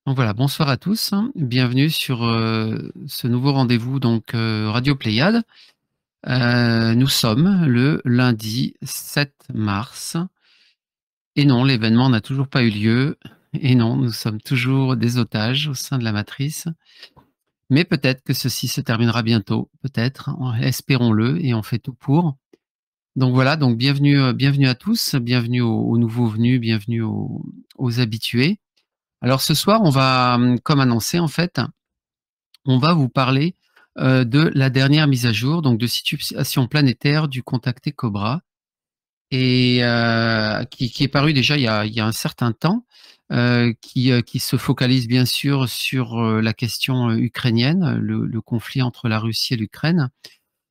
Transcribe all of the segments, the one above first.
Donc voilà, bonsoir à tous, bienvenue sur ce nouveau rendez-vous donc Radio Pléiade. Nous sommes le lundi 7 mars et non, l'événement n'a toujours pas eu lieu et non, nous sommes toujours des otages au sein de la matrice. Mais peut-être que ceci se terminera bientôt, peut-être, espérons-le et on fait tout pour. Donc voilà, donc bienvenue à tous, bienvenue aux nouveaux venus, bienvenue aux habitués. Alors ce soir, on va, comme annoncé en fait, on va vous parler de la dernière mise à jour, donc de situation planétaire du contacté Cobra, et qui est paru déjà il y a un certain temps, qui se focalise bien sûr sur la question ukrainienne, le conflit entre la Russie et l'Ukraine.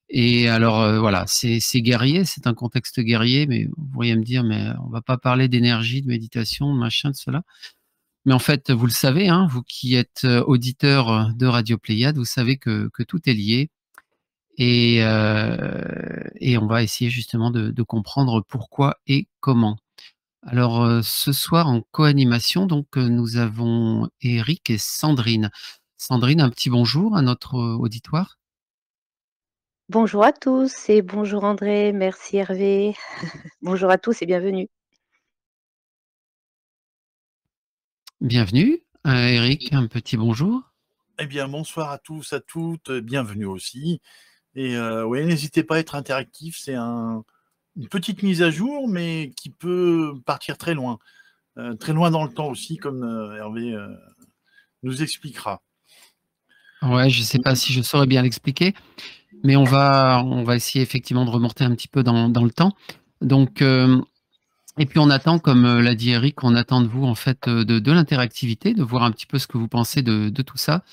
Et alors voilà, c'est guerrier, c'est un contexte guerrier, mais vous pourriez me dire, mais on va pas parler d'énergie, de méditation, de machin, de cela. Mais en fait, vous le savez, hein, vous qui êtes auditeur de Radio Pléiade, vous savez que tout est lié et on va essayer justement de comprendre pourquoi et comment. Alors, ce soir en co-animation, donc, nous avons Éric et Sandrine. Sandrine, un petit bonjour à notre auditoire. Bonjour à tous et bonjour André, merci Hervé. Bonjour à tous et bienvenue. Bienvenue. Éric, un petit bonjour. Eh bien, bonsoir à tous, à toutes, bienvenue aussi. Et ouais, n'hésitez pas à être interactif, c'est une petite mise à jour, mais qui peut partir très loin dans le temps aussi, comme Hervé nous expliquera. Ouais, je sais pas si je saurais bien l'expliquer, mais on va essayer effectivement de remonter un petit peu dans le temps. Donc, et puis on attend, comme l'a dit Eric, on attend de vous en fait de l'interactivité, de voir un petit peu ce que vous pensez de tout ça.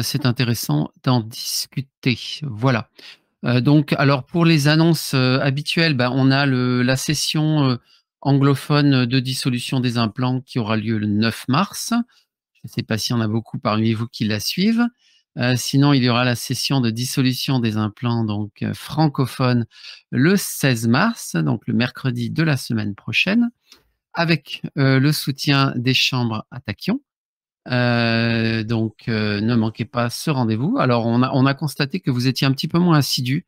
C'est intéressant d'en discuter. Voilà. Donc, alors pour les annonces habituelles, ben, on a la session anglophone de dissolution des implants qui aura lieu le 9 mars. Je ne sais pas s'il y en a beaucoup parmi vous qui la suivent. Sinon, il y aura la session de dissolution des implants donc francophone le 16 mars, donc le mercredi de la semaine prochaine, avec le soutien des chambres à tachyon. Donc, ne manquez pas ce rendez-vous. Alors, on a constaté que vous étiez un petit peu moins assidus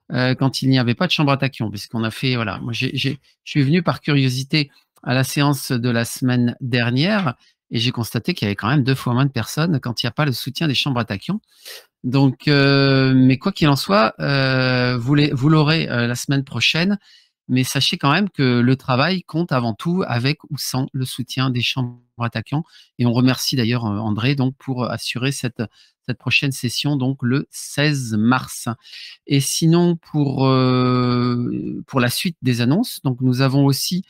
quand il n'y avait pas de chambre à tachyon, puisqu'on a fait, voilà, moi je suis venu par curiosité à la séance de la semaine dernière et j'ai constaté qu'il y avait quand même 2 fois moins de personnes quand il n'y a pas le soutien des chambres à tachyon. Donc, mais quoi qu'il en soit, vous l'aurez la semaine prochaine, mais sachez quand même que le travail compte avant tout avec ou sans le soutien des chambres à tachyon. Et on remercie d'ailleurs André donc pour assurer cette prochaine session donc le 16 mars. Et sinon pour la suite des annonces, donc nous avons aussi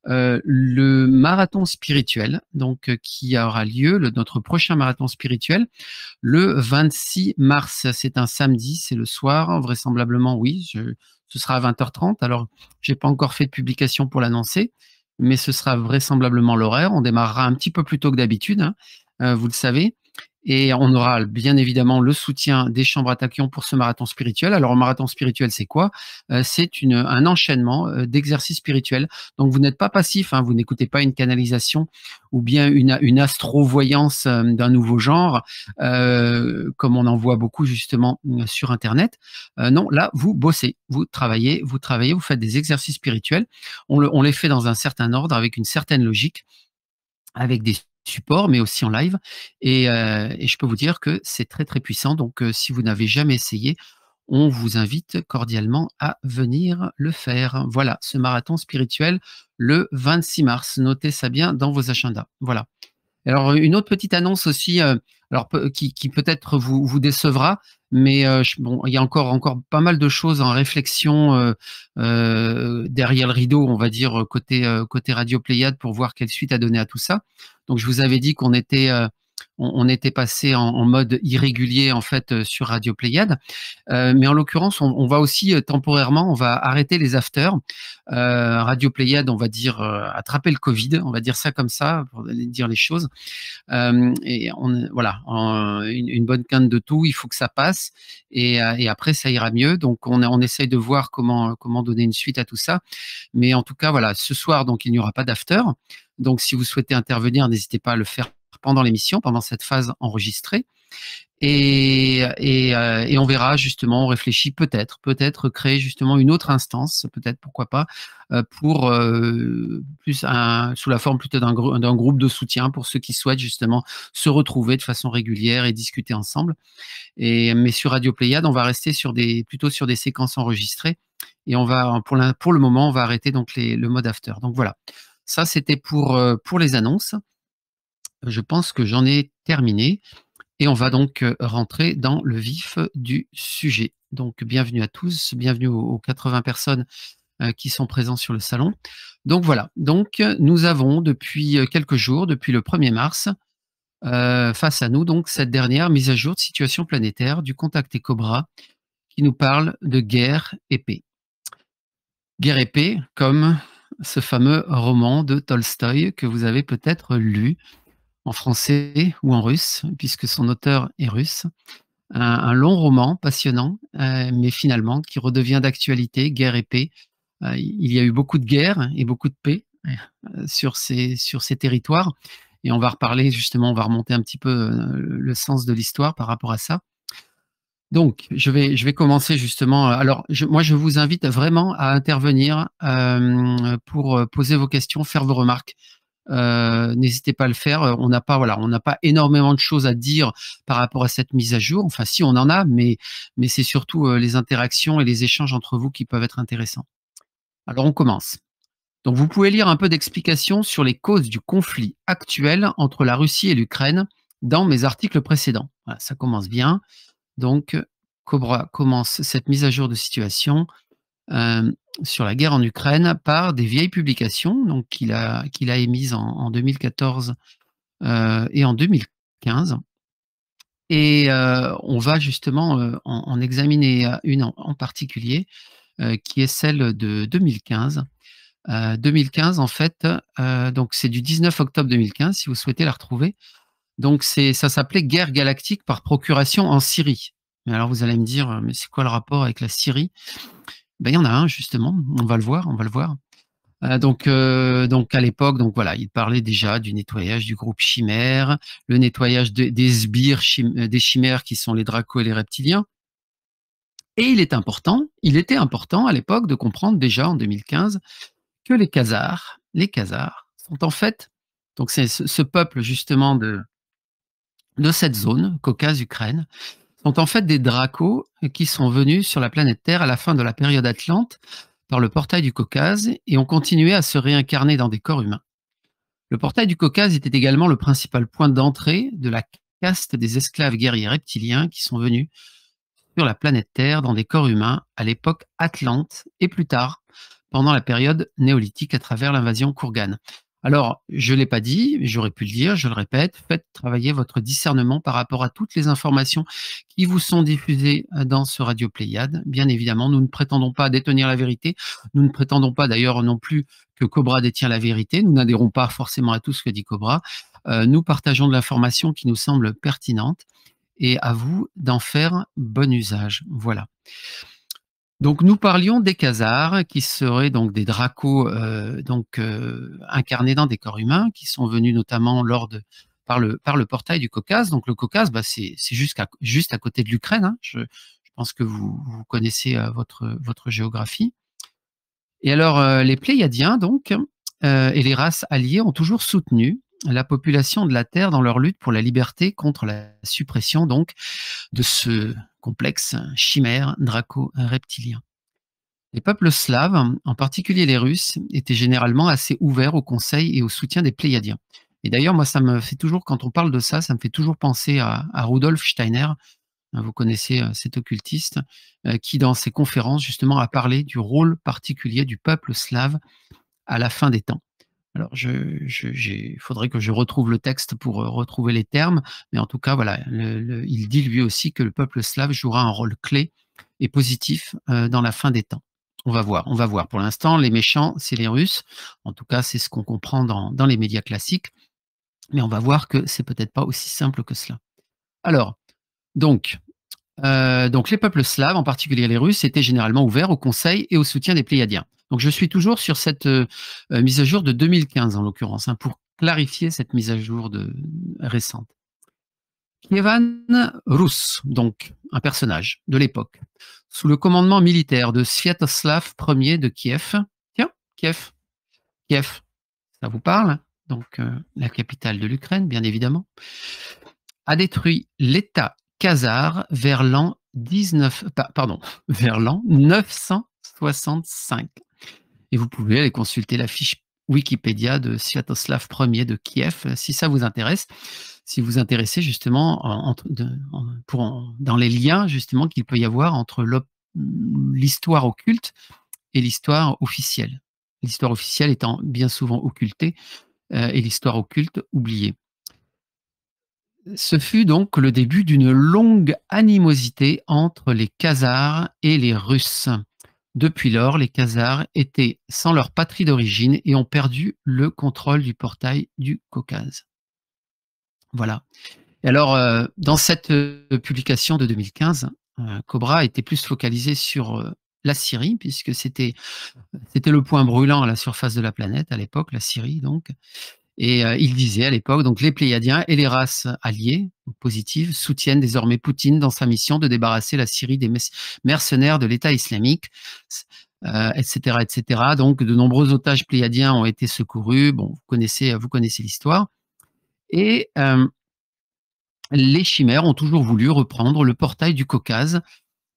le marathon spirituel, donc qui aura lieu, notre prochain marathon spirituel, le 26 mars. C'est un samedi, c'est le soir, vraisemblablement, oui, ce sera à 20h30. Alors, j'ai pas encore fait de publication pour l'annoncer, mais ce sera vraisemblablement l'horaire. On démarrera un petit peu plus tôt que d'habitude, hein, vous le savez. Et on aura bien évidemment le soutien des chambres à tachyon pour ce marathon spirituel. Alors, le marathon spirituel, c'est quoi? C'est un enchaînement d'exercices spirituels. Donc, vous n'êtes pas passif, hein, vous n'écoutez pas une canalisation ou bien une astrovoyance d'un nouveau genre, comme on en voit beaucoup justement sur Internet. Non, là, vous bossez, vous travaillez, vous faites des exercices spirituels. On les fait dans un certain ordre, avec une certaine logique, avec des supports, mais aussi en live. Et je peux vous dire que c'est très, très puissant. Donc, si vous n'avez jamais essayé, on vous invite cordialement à venir le faire. Voilà, ce marathon spirituel le 26 mars. Notez ça bien dans vos agendas. Voilà. Alors, une autre petite annonce aussi, alors qui peut-être vous décevra, mais bon, il y a encore pas mal de choses en réflexion derrière le rideau, on va dire, côté Radio Pléiade, pour voir quelle suite à donner à tout ça. Donc, je vous avais dit qu'on était on était passé en mode irrégulier en fait sur Radio Pléiade, mais en l'occurrence, on va aussi temporairement, on va arrêter les afters. Radio Pléiade, on va dire, attraper le Covid, on va dire ça comme ça pour dire les choses. Et voilà, une bonne quinte de tout, il faut que ça passe et après ça ira mieux. Donc on essaye de voir comment donner une suite à tout ça. Mais en tout cas, voilà, ce soir, donc il n'y aura pas d'after. Donc si vous souhaitez intervenir, n'hésitez pas à le faire pendant l'émission, pendant cette phase enregistrée. Et on verra justement, on réfléchit peut-être créer justement une autre instance, peut-être, pourquoi pas, pour sous la forme plutôt d'un groupe de soutien pour ceux qui souhaitent justement se retrouver de façon régulière et discuter ensemble. Mais sur Radio Pléiade, on va rester plutôt sur des séquences enregistrées, et on va pour le moment, on va arrêter donc le mode after. Donc voilà, ça c'était pour les annonces. Je pense que j'en ai terminé. Et on va donc rentrer dans le vif du sujet. Donc, bienvenue à tous, bienvenue aux 80 personnes qui sont présentes sur le salon. Donc voilà, donc nous avons depuis quelques jours, depuis le 1er mars, face à nous, donc cette dernière mise à jour de situation planétaire du Contacté Cobra qui nous parle de guerre et paix. Guerre et paix, comme ce fameux roman de Tolstoï que vous avez peut-être lu, en français ou en russe, puisque son auteur est russe. Un long roman passionnant, mais finalement qui redevient d'actualité, guerre et paix. Il y a eu beaucoup de guerres et beaucoup de paix sur ces territoires. Et on va reparler justement, on va remonter un petit peu le sens de l'histoire par rapport à ça. Donc, je vais commencer justement. Alors, moi, je vous invite vraiment à intervenir pour poser vos questions, faire vos remarques. N'hésitez pas à le faire. On n'a pas énormément de choses à dire par rapport à cette mise à jour. Enfin, si, on en a, mais c'est surtout les interactions et les échanges entre vous qui peuvent être intéressants. Alors, on commence. Donc, vous pouvez lire un peu d'explications sur les causes du conflit actuel entre la Russie et l'Ukraine dans mes articles précédents. Voilà, ça commence bien. Donc, Cobra commence cette mise à jour de situation sur la guerre en Ukraine par des vieilles publications donc qu'il a émises en 2014 et en 2015. Et on va justement en examiner une en particulier qui est celle de 2015. 2015, en fait, donc c'est du 19 octobre 2015, si vous souhaitez la retrouver. Donc ça s'appelait « Guerre galactique par procuration en Syrie ». Mais alors vous allez me dire, mais c'est quoi le rapport avec la Syrie ? Ben, il y en a un justement, on va le voir. Donc à l'époque, donc voilà, il parlait déjà du nettoyage du groupe Chimère, le nettoyage des sbires des chimères qui sont les dracos et les reptiliens. Et il était important à l'époque de comprendre déjà en 2015 que les Khazars sont en fait, donc c'est ce peuple justement de cette zone, Caucase-Ukraine, sont en fait des dracos qui sont venus sur la planète Terre à la fin de la période Atlante par le portail du Caucase et ont continué à se réincarner dans des corps humains. Le portail du Caucase était également le principal point d'entrée de la caste des esclaves guerriers reptiliens qui sont venus sur la planète Terre dans des corps humains à l'époque Atlante et plus tard pendant la période néolithique à travers l'invasion Kurgan. Alors, je ne l'ai pas dit, j'aurais pu le dire, je le répète, faites travailler votre discernement par rapport à toutes les informations qui vous sont diffusées dans ce Radio Pléiade. Bien évidemment, nous ne prétendons pas détenir la vérité, nous ne prétendons pas d'ailleurs non plus que Cobra détient la vérité, nous n'adhérons pas forcément à tout ce que dit Cobra, nous partageons de l'information qui nous semble pertinente et à vous d'en faire bon usage. Voilà. Donc nous parlions des Khazars qui seraient donc des dracos incarnés dans des corps humains qui sont venus notamment par le portail du Caucase. Donc le Caucase, c'est juste à côté de l'Ukraine. Hein. Je pense que vous connaissez votre géographie. Et alors les Pléiadiens donc et les races alliées ont toujours soutenu la population de la Terre dans leur lutte pour la liberté contre la suppression donc de ce complexe chimère draco-reptilien. Les peuples slaves, en particulier les Russes, étaient généralement assez ouverts au conseil et au soutien des Pléiadiens. Et d'ailleurs, moi, ça me fait toujours, quand on parle de ça, ça me fait toujours penser à Rudolf Steiner. Vous connaissez cet occultiste qui, dans ses conférences, justement, a parlé du rôle particulier du peuple slave à la fin des temps. Alors, il faudrait que je retrouve le texte pour retrouver les termes, mais en tout cas, voilà, il dit lui aussi que le peuple slave jouera un rôle clé et positif dans la fin des temps. On va voir. Pour l'instant, les méchants, c'est les Russes. En tout cas, c'est ce qu'on comprend dans les médias classiques. Mais on va voir que c'est peut-être pas aussi simple que cela. Alors, donc les peuples slaves, en particulier les Russes, étaient généralement ouverts au conseil et au soutien des Pléiadiens. Donc je suis toujours sur cette mise à jour de 2015 en l'occurrence, hein, pour clarifier cette mise à jour récente. Kievan Rus, donc un personnage de l'époque, sous le commandement militaire de Sviatoslav Ier de Kiev. Tiens, Kiev, ça vous parle? Donc la capitale de l'Ukraine, bien évidemment, a détruit l'État khazar vers l'an 965. Et vous pouvez aller consulter la fiche Wikipédia de Sviatoslav Ier de Kiev si ça vous intéresse. Si vous vous intéressez justement dans les liens justement qu'il peut y avoir entre l'histoire occulte et l'histoire officielle. L'histoire officielle étant bien souvent occultée et l'histoire occulte oubliée. Ce fut donc le début d'une longue animosité entre les Khazars et les Russes. Depuis lors, les Khazars étaient sans leur patrie d'origine et ont perdu le contrôle du portail du Caucase. Voilà. Et alors, dans cette publication de 2015, Cobra était plus focalisé sur la Syrie, puisque c'était le point brûlant à la surface de la planète à l'époque, la Syrie donc. Et il disait à l'époque, donc les Pléiadiens et les races alliées, positives, soutiennent désormais Poutine dans sa mission de débarrasser la Syrie des mercenaires de l'État islamique, etc., etc. Donc de nombreux otages pléiadiens ont été secourus. Bon, vous connaissez l'histoire. Et les chimères ont toujours voulu reprendre le portail du Caucase.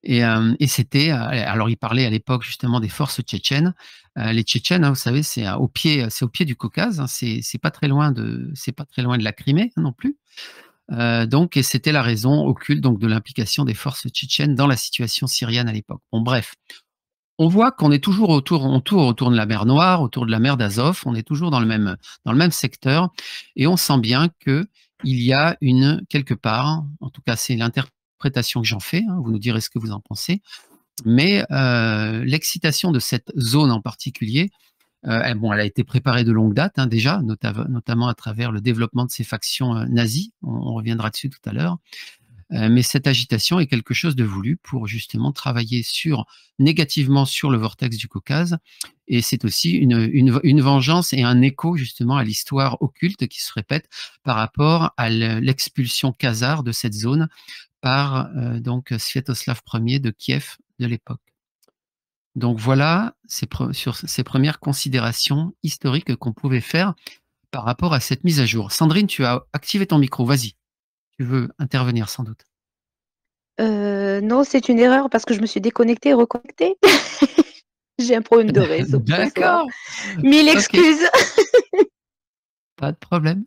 Et c'était, alors il parlait à l'époque justement des forces tchétchènes. Les Tchétchènes, hein, vous savez, c'est au pied du Caucase. Hein, c'est pas très loin de la Crimée hein, non plus. Donc, et c'était la raison occulte donc de l'implication des forces tchétchènes dans la situation syrienne à l'époque. Bon, bref, on voit qu'on est toujours autour de la mer Noire, autour de la mer d'Azov. On est toujours dans le même secteur, et on sent bien que il y a quelque part, en tout cas, c'est l'interprétation que j'en fais, hein, vous nous direz ce que vous en pensez, mais l'excitation de cette zone en particulier, elle a été préparée de longue date hein, déjà, notamment à travers le développement de ces factions nazies, on reviendra dessus tout à l'heure, mais cette agitation est quelque chose de voulu pour justement travailler négativement sur le vortex du Caucase, et c'est aussi une vengeance et un écho justement à l'histoire occulte qui se répète par rapport à l'expulsion khazare de cette zone par donc Sviatoslav Ier de Kiev de l'époque. Donc voilà sur ces premières considérations historiques qu'on pouvait faire par rapport à cette mise à jour. Sandrine, tu as activé ton micro, vas-y. Tu veux intervenir sans doute. Non, c'est une erreur parce que je me suis déconnectée et reconnectée. J'ai un problème de réseau. D'accord. 1000 excuses. Okay. Pas de problème.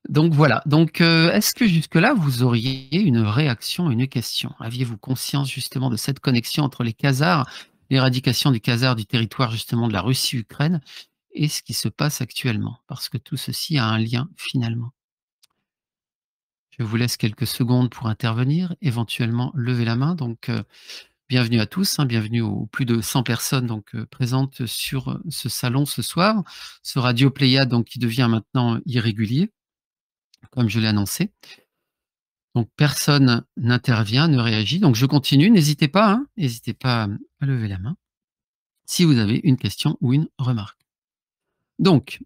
Donc voilà. Donc est-ce que jusque-là vous auriez une réaction, une question? Aviez-vous conscience justement de cette connexion entre les Khazars, l'éradication du Khazar du territoire justement de la Russie-Ukraine et ce qui se passe actuellement? Parce que tout ceci a un lien finalement. Je vous laisse quelques secondes pour intervenir, éventuellement lever la main. Donc, bienvenue à tous, hein, bienvenue aux plus de 100 personnes donc, présentes sur ce salon ce soir. Ce Radio Pléiade donc, qui devient maintenant irrégulier, comme je l'ai annoncé. Donc, personne n'intervient, ne réagit. Donc, je continue. N'hésitez pas à lever la main si vous avez une question ou une remarque. Donc,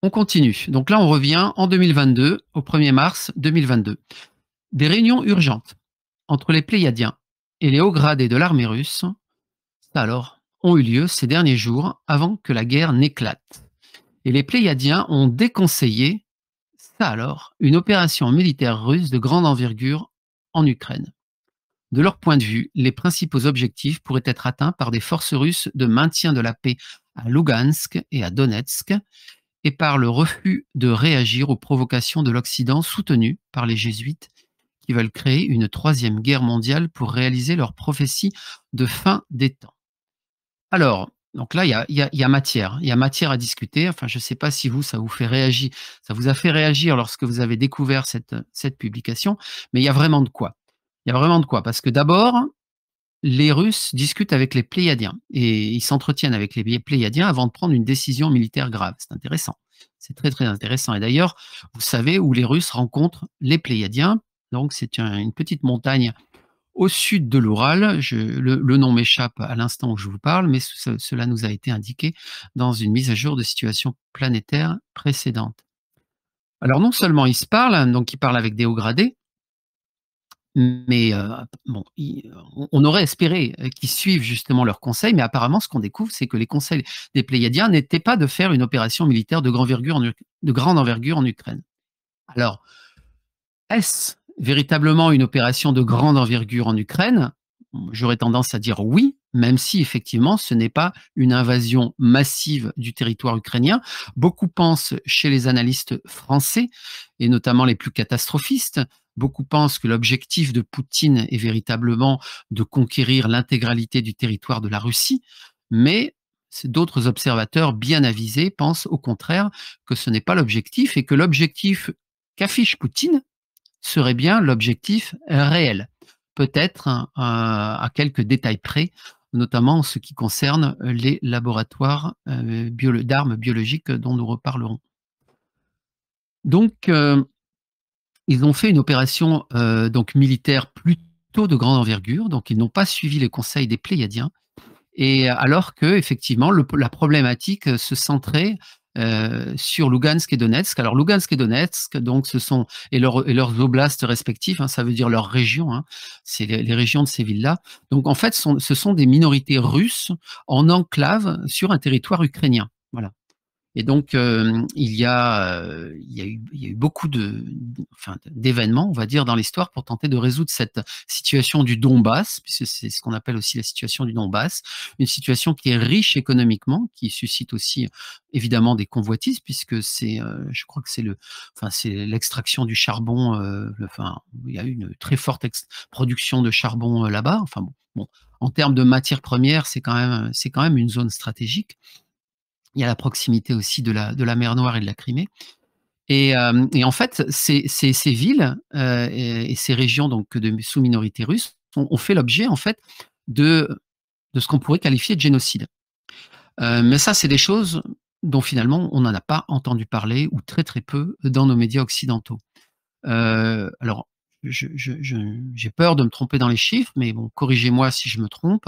on continue. Donc là, on revient en 2022, au 1er mars 2022. Des réunions urgentes entre les Pléiadiens et les hauts gradés de l'armée russe, ont eu lieu ces derniers jours avant que la guerre n'éclate. Et les Pléiadiens ont déconseillé, une opération militaire russe de grande envergure en Ukraine. De leur point de vue, les principaux objectifs pourraient être atteints par des forces russes de maintien de la paix à Lugansk et à Donetsk, et par le refus de réagir aux provocations de l'Occident soutenues par les jésuites qui veulent créer une troisième guerre mondiale pour réaliser leur prophétie de fin des temps. Alors, donc là, il y a matière à discuter. Enfin, je ne sais pas si ça vous fait réagir, ça vous a fait réagir lorsque vous avez découvert cette publication, mais il y a vraiment de quoi. Il y a vraiment de quoi, parce que d'abord, les Russes discutent avec les Pléiadiens et ils s'entretiennent avec les Pléiadiens avant de prendre une décision militaire grave. C'est intéressant. C'est très, très intéressant. Et d'ailleurs, vous savez où les Russes rencontrent les Pléiadiens. Donc, c'est une petite montagne au sud de l'Oural. Le nom m'échappe à l'instant où je vous parle, mais cela nous a été indiqué dans une mise à jour de situation planétaire précédente. Alors non seulement ils se parlent, donc ils parlent avec des hauts gradés, mais bon, on aurait espéré qu'ils suivent justement leurs conseils, mais apparemment ce qu'on découvre, c'est que les conseils des Pléiadiens n'étaient pas de faire une opération militaire de grande envergure en Ukraine. Alors, est-ce véritablement une opération de grande envergure en Ukraine? J'aurais tendance à dire oui, même si effectivement ce n'est pas une invasion massive du territoire ukrainien. Beaucoup pensent chez les analystes français, et notamment les plus catastrophistes, beaucoup pensent que l'objectif de Poutine est véritablement de conquérir l'intégralité du territoire de la Russie, mais d'autres observateurs bien avisés pensent au contraire que ce n'est pas l'objectif et que l'objectif qu'affiche Poutine serait bien l'objectif réel. Peut-être à quelques détails près, notamment en ce qui concerne les laboratoires d'armes biologiques dont nous reparlerons. Donc, ils ont fait une opération donc militaire plutôt de grande envergure, donc ils n'ont pas suivi les conseils des Pléiadiens, et alors que effectivement la problématique se centrait sur Lugansk et Donetsk. Alors Lugansk et Donetsk, donc ce sont et leurs oblasts respectifs, hein, ça veut dire leurs régions, hein, c'est les régions de ces villes-là. Donc en fait, ce sont des minorités russes en enclave sur un territoire ukrainien. Voilà. Et donc, il y a eu beaucoup d'événements, on va dire, dans l'histoire pour tenter de résoudre cette situation du Donbass, puisque c'est ce qu'on appelle aussi la situation du Donbass, une situation qui est riche économiquement, qui suscite aussi évidemment des convoitises, puisque je crois que c'est l'extraction du charbon. Il y a eu une très forte production de charbon là-bas. Enfin bon, en termes de matières premières, c'est quand même une zone stratégique. Il y a la proximité aussi de la mer Noire et de la Crimée. Et en fait, ces villes et ces régions donc de sous-minorité russe ont fait l'objet en fait de ce qu'on pourrait qualifier de génocide. Mais ça, c'est des choses dont finalement on n'en a pas entendu parler ou très très peu dans nos médias occidentaux. Alors, j'ai peur de me tromper dans les chiffres, mais bon, corrigez-moi si je me trompe.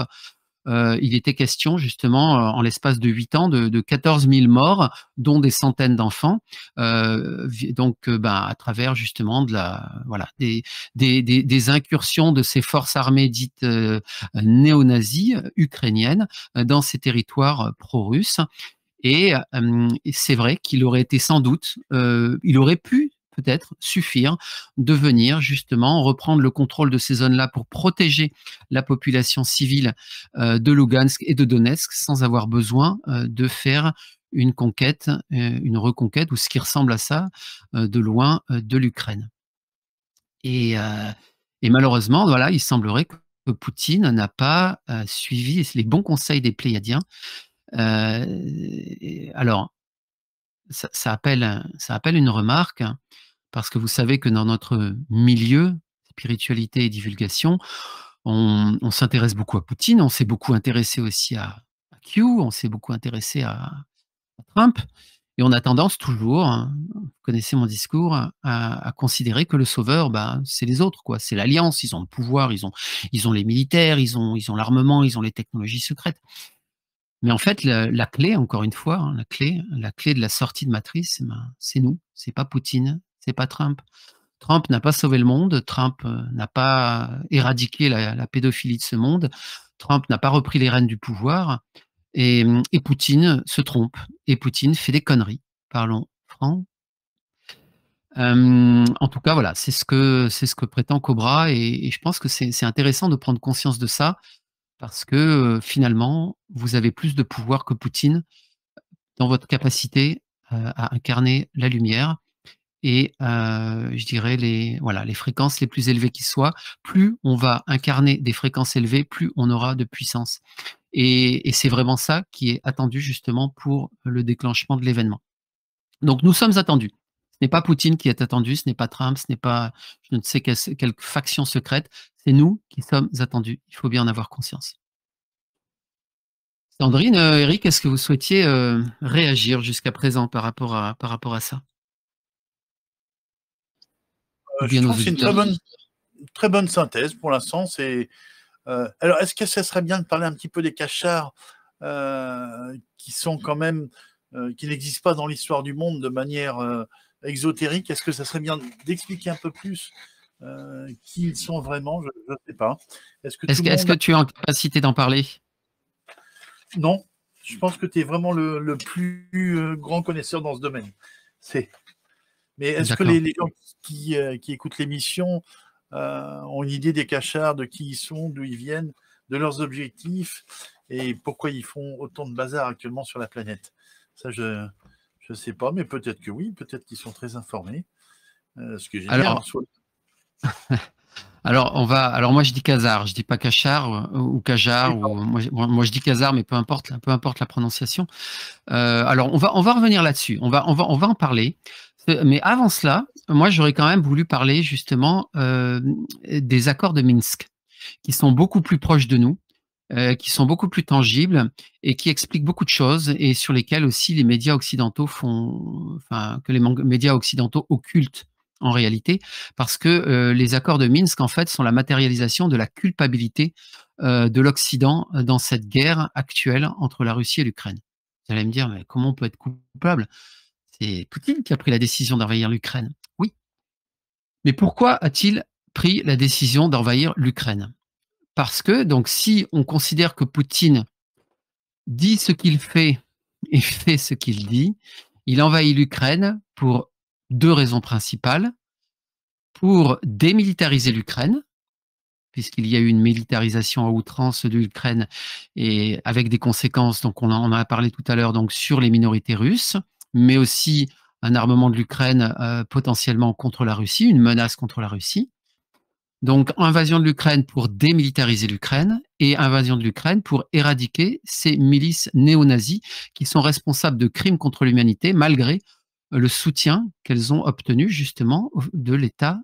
Il était question justement en l'espace de 8 ans de 14 000 morts, dont des centaines d'enfants, à travers justement des incursions de ces forces armées dites néo-nazies ukrainiennes dans ces territoires pro-russes. Et c'est vrai qu'il aurait été sans doute, il aurait pu peut-être suffire de venir justement reprendre le contrôle de ces zones-là pour protéger la population civile de Lugansk et de Donetsk sans avoir besoin de faire une conquête, une reconquête ou ce qui ressemble à ça de loin de l'Ukraine. Et malheureusement, voilà, il semblerait que Poutine n'a pas suivi les bons conseils des Pléiadiens. Alors, ça appelle une remarque, parce que vous savez que dans notre milieu, spiritualité et divulgation, on s'intéresse beaucoup à Poutine, on s'est beaucoup intéressé aussi à Q, on s'est beaucoup intéressé à Trump, et on a tendance toujours, hein, vous connaissez mon discours, à considérer que le sauveur, c'est les autres, quoi. C'est l'alliance, ils ont le pouvoir, ils ont les militaires, ils ont l'armement, ils ont les technologies secrètes. Mais en fait, la clé, encore une fois, hein, la clé de la sortie de matrice, c'est nous, c'est pas Poutine, c'est pas Trump. Trump n'a pas sauvé le monde, Trump n'a pas éradiqué la pédophilie de ce monde, Trump n'a pas repris les rênes du pouvoir, et Poutine se trompe, et Poutine fait des conneries. Parlons franc. En tout cas, voilà, c'est ce que prétend Cobra, et je pense que c'est intéressant de prendre conscience de ça, parce que finalement, vous avez plus de pouvoir que Poutine dans votre capacité à incarner la lumière et je dirais les fréquences les plus élevées qui soient. Plus on va incarner des fréquences élevées, plus on aura de puissance. Et c'est vraiment ça qui est attendu justement pour le déclenchement de l'événement. Donc nous sommes attendus. Ce n'est pas Poutine qui est attendu, ce n'est pas Trump, ce n'est pas je ne sais quelle faction secrète, c'est nous qui sommes attendus. Il faut bien en avoir conscience. Sandrine, Eric, est-ce que vous souhaitiez réagir jusqu'à présent par rapport à ça? Je trouve que c'est une très bonne. très bonne synthèse pour l'instant. Alors, est-ce que ça serait bien de parler un petit peu des cachards qui sont quand même, qui n'existent pas dans l'histoire du monde de manière exotérique? Est-ce que ça serait bien d'expliquer un peu plus qui ils sont vraiment? Je ne sais pas. Est-ce que tu es en capacité d'en parler? Non, je pense que tu es vraiment le plus grand connaisseur dans ce domaine. Mais est-ce que les gens qui écoutent l'émission ont une idée des cachards, de qui ils sont, d'où ils viennent, de leurs objectifs et pourquoi ils font autant de bazar actuellement sur la planète? Ça, je ne sais pas, mais peut-être que oui, peut-être qu'ils sont très informés. Ce que j'ai Alors, moi je dis Khazar, je dis pas Cachard ou Kajar, moi je dis Khazar, mais peu importe la prononciation. Alors on va revenir là-dessus, on va en parler. Mais avant cela, moi j'aurais quand même voulu parler justement des accords de Minsk, qui sont beaucoup plus proches de nous, qui sont beaucoup plus tangibles et qui expliquent beaucoup de choses et sur lesquels aussi les médias occidentaux que les médias occidentaux occultent en réalité, parce que les accords de Minsk, en fait, sont la matérialisation de la culpabilité de l'Occident dans cette guerre actuelle entre la Russie et l'Ukraine. Vous allez me dire, mais comment on peut être coupable? C'est Poutine qui a pris la décision d'envahir l'Ukraine. Oui. Mais pourquoi a-t-il pris la décision d'envahir l'Ukraine? Parce que, donc, si on considère que Poutine dit ce qu'il fait et fait ce qu'il dit, il envahit l'Ukraine pour deux raisons principales. Pour démilitariser l'Ukraine, puisqu'il y a eu une militarisation à outrance de l'Ukraine et avec des conséquences, donc on en a parlé tout à l'heure, donc sur les minorités russes, mais aussi un armement de l'Ukraine potentiellement contre la Russie, une menace contre la Russie. Donc invasion de l'Ukraine pour démilitariser l'Ukraine et invasion de l'Ukraine pour éradiquer ces milices néo-nazis qui sont responsables de crimes contre l'humanité malgré le soutien qu'elles ont obtenu justement de l'État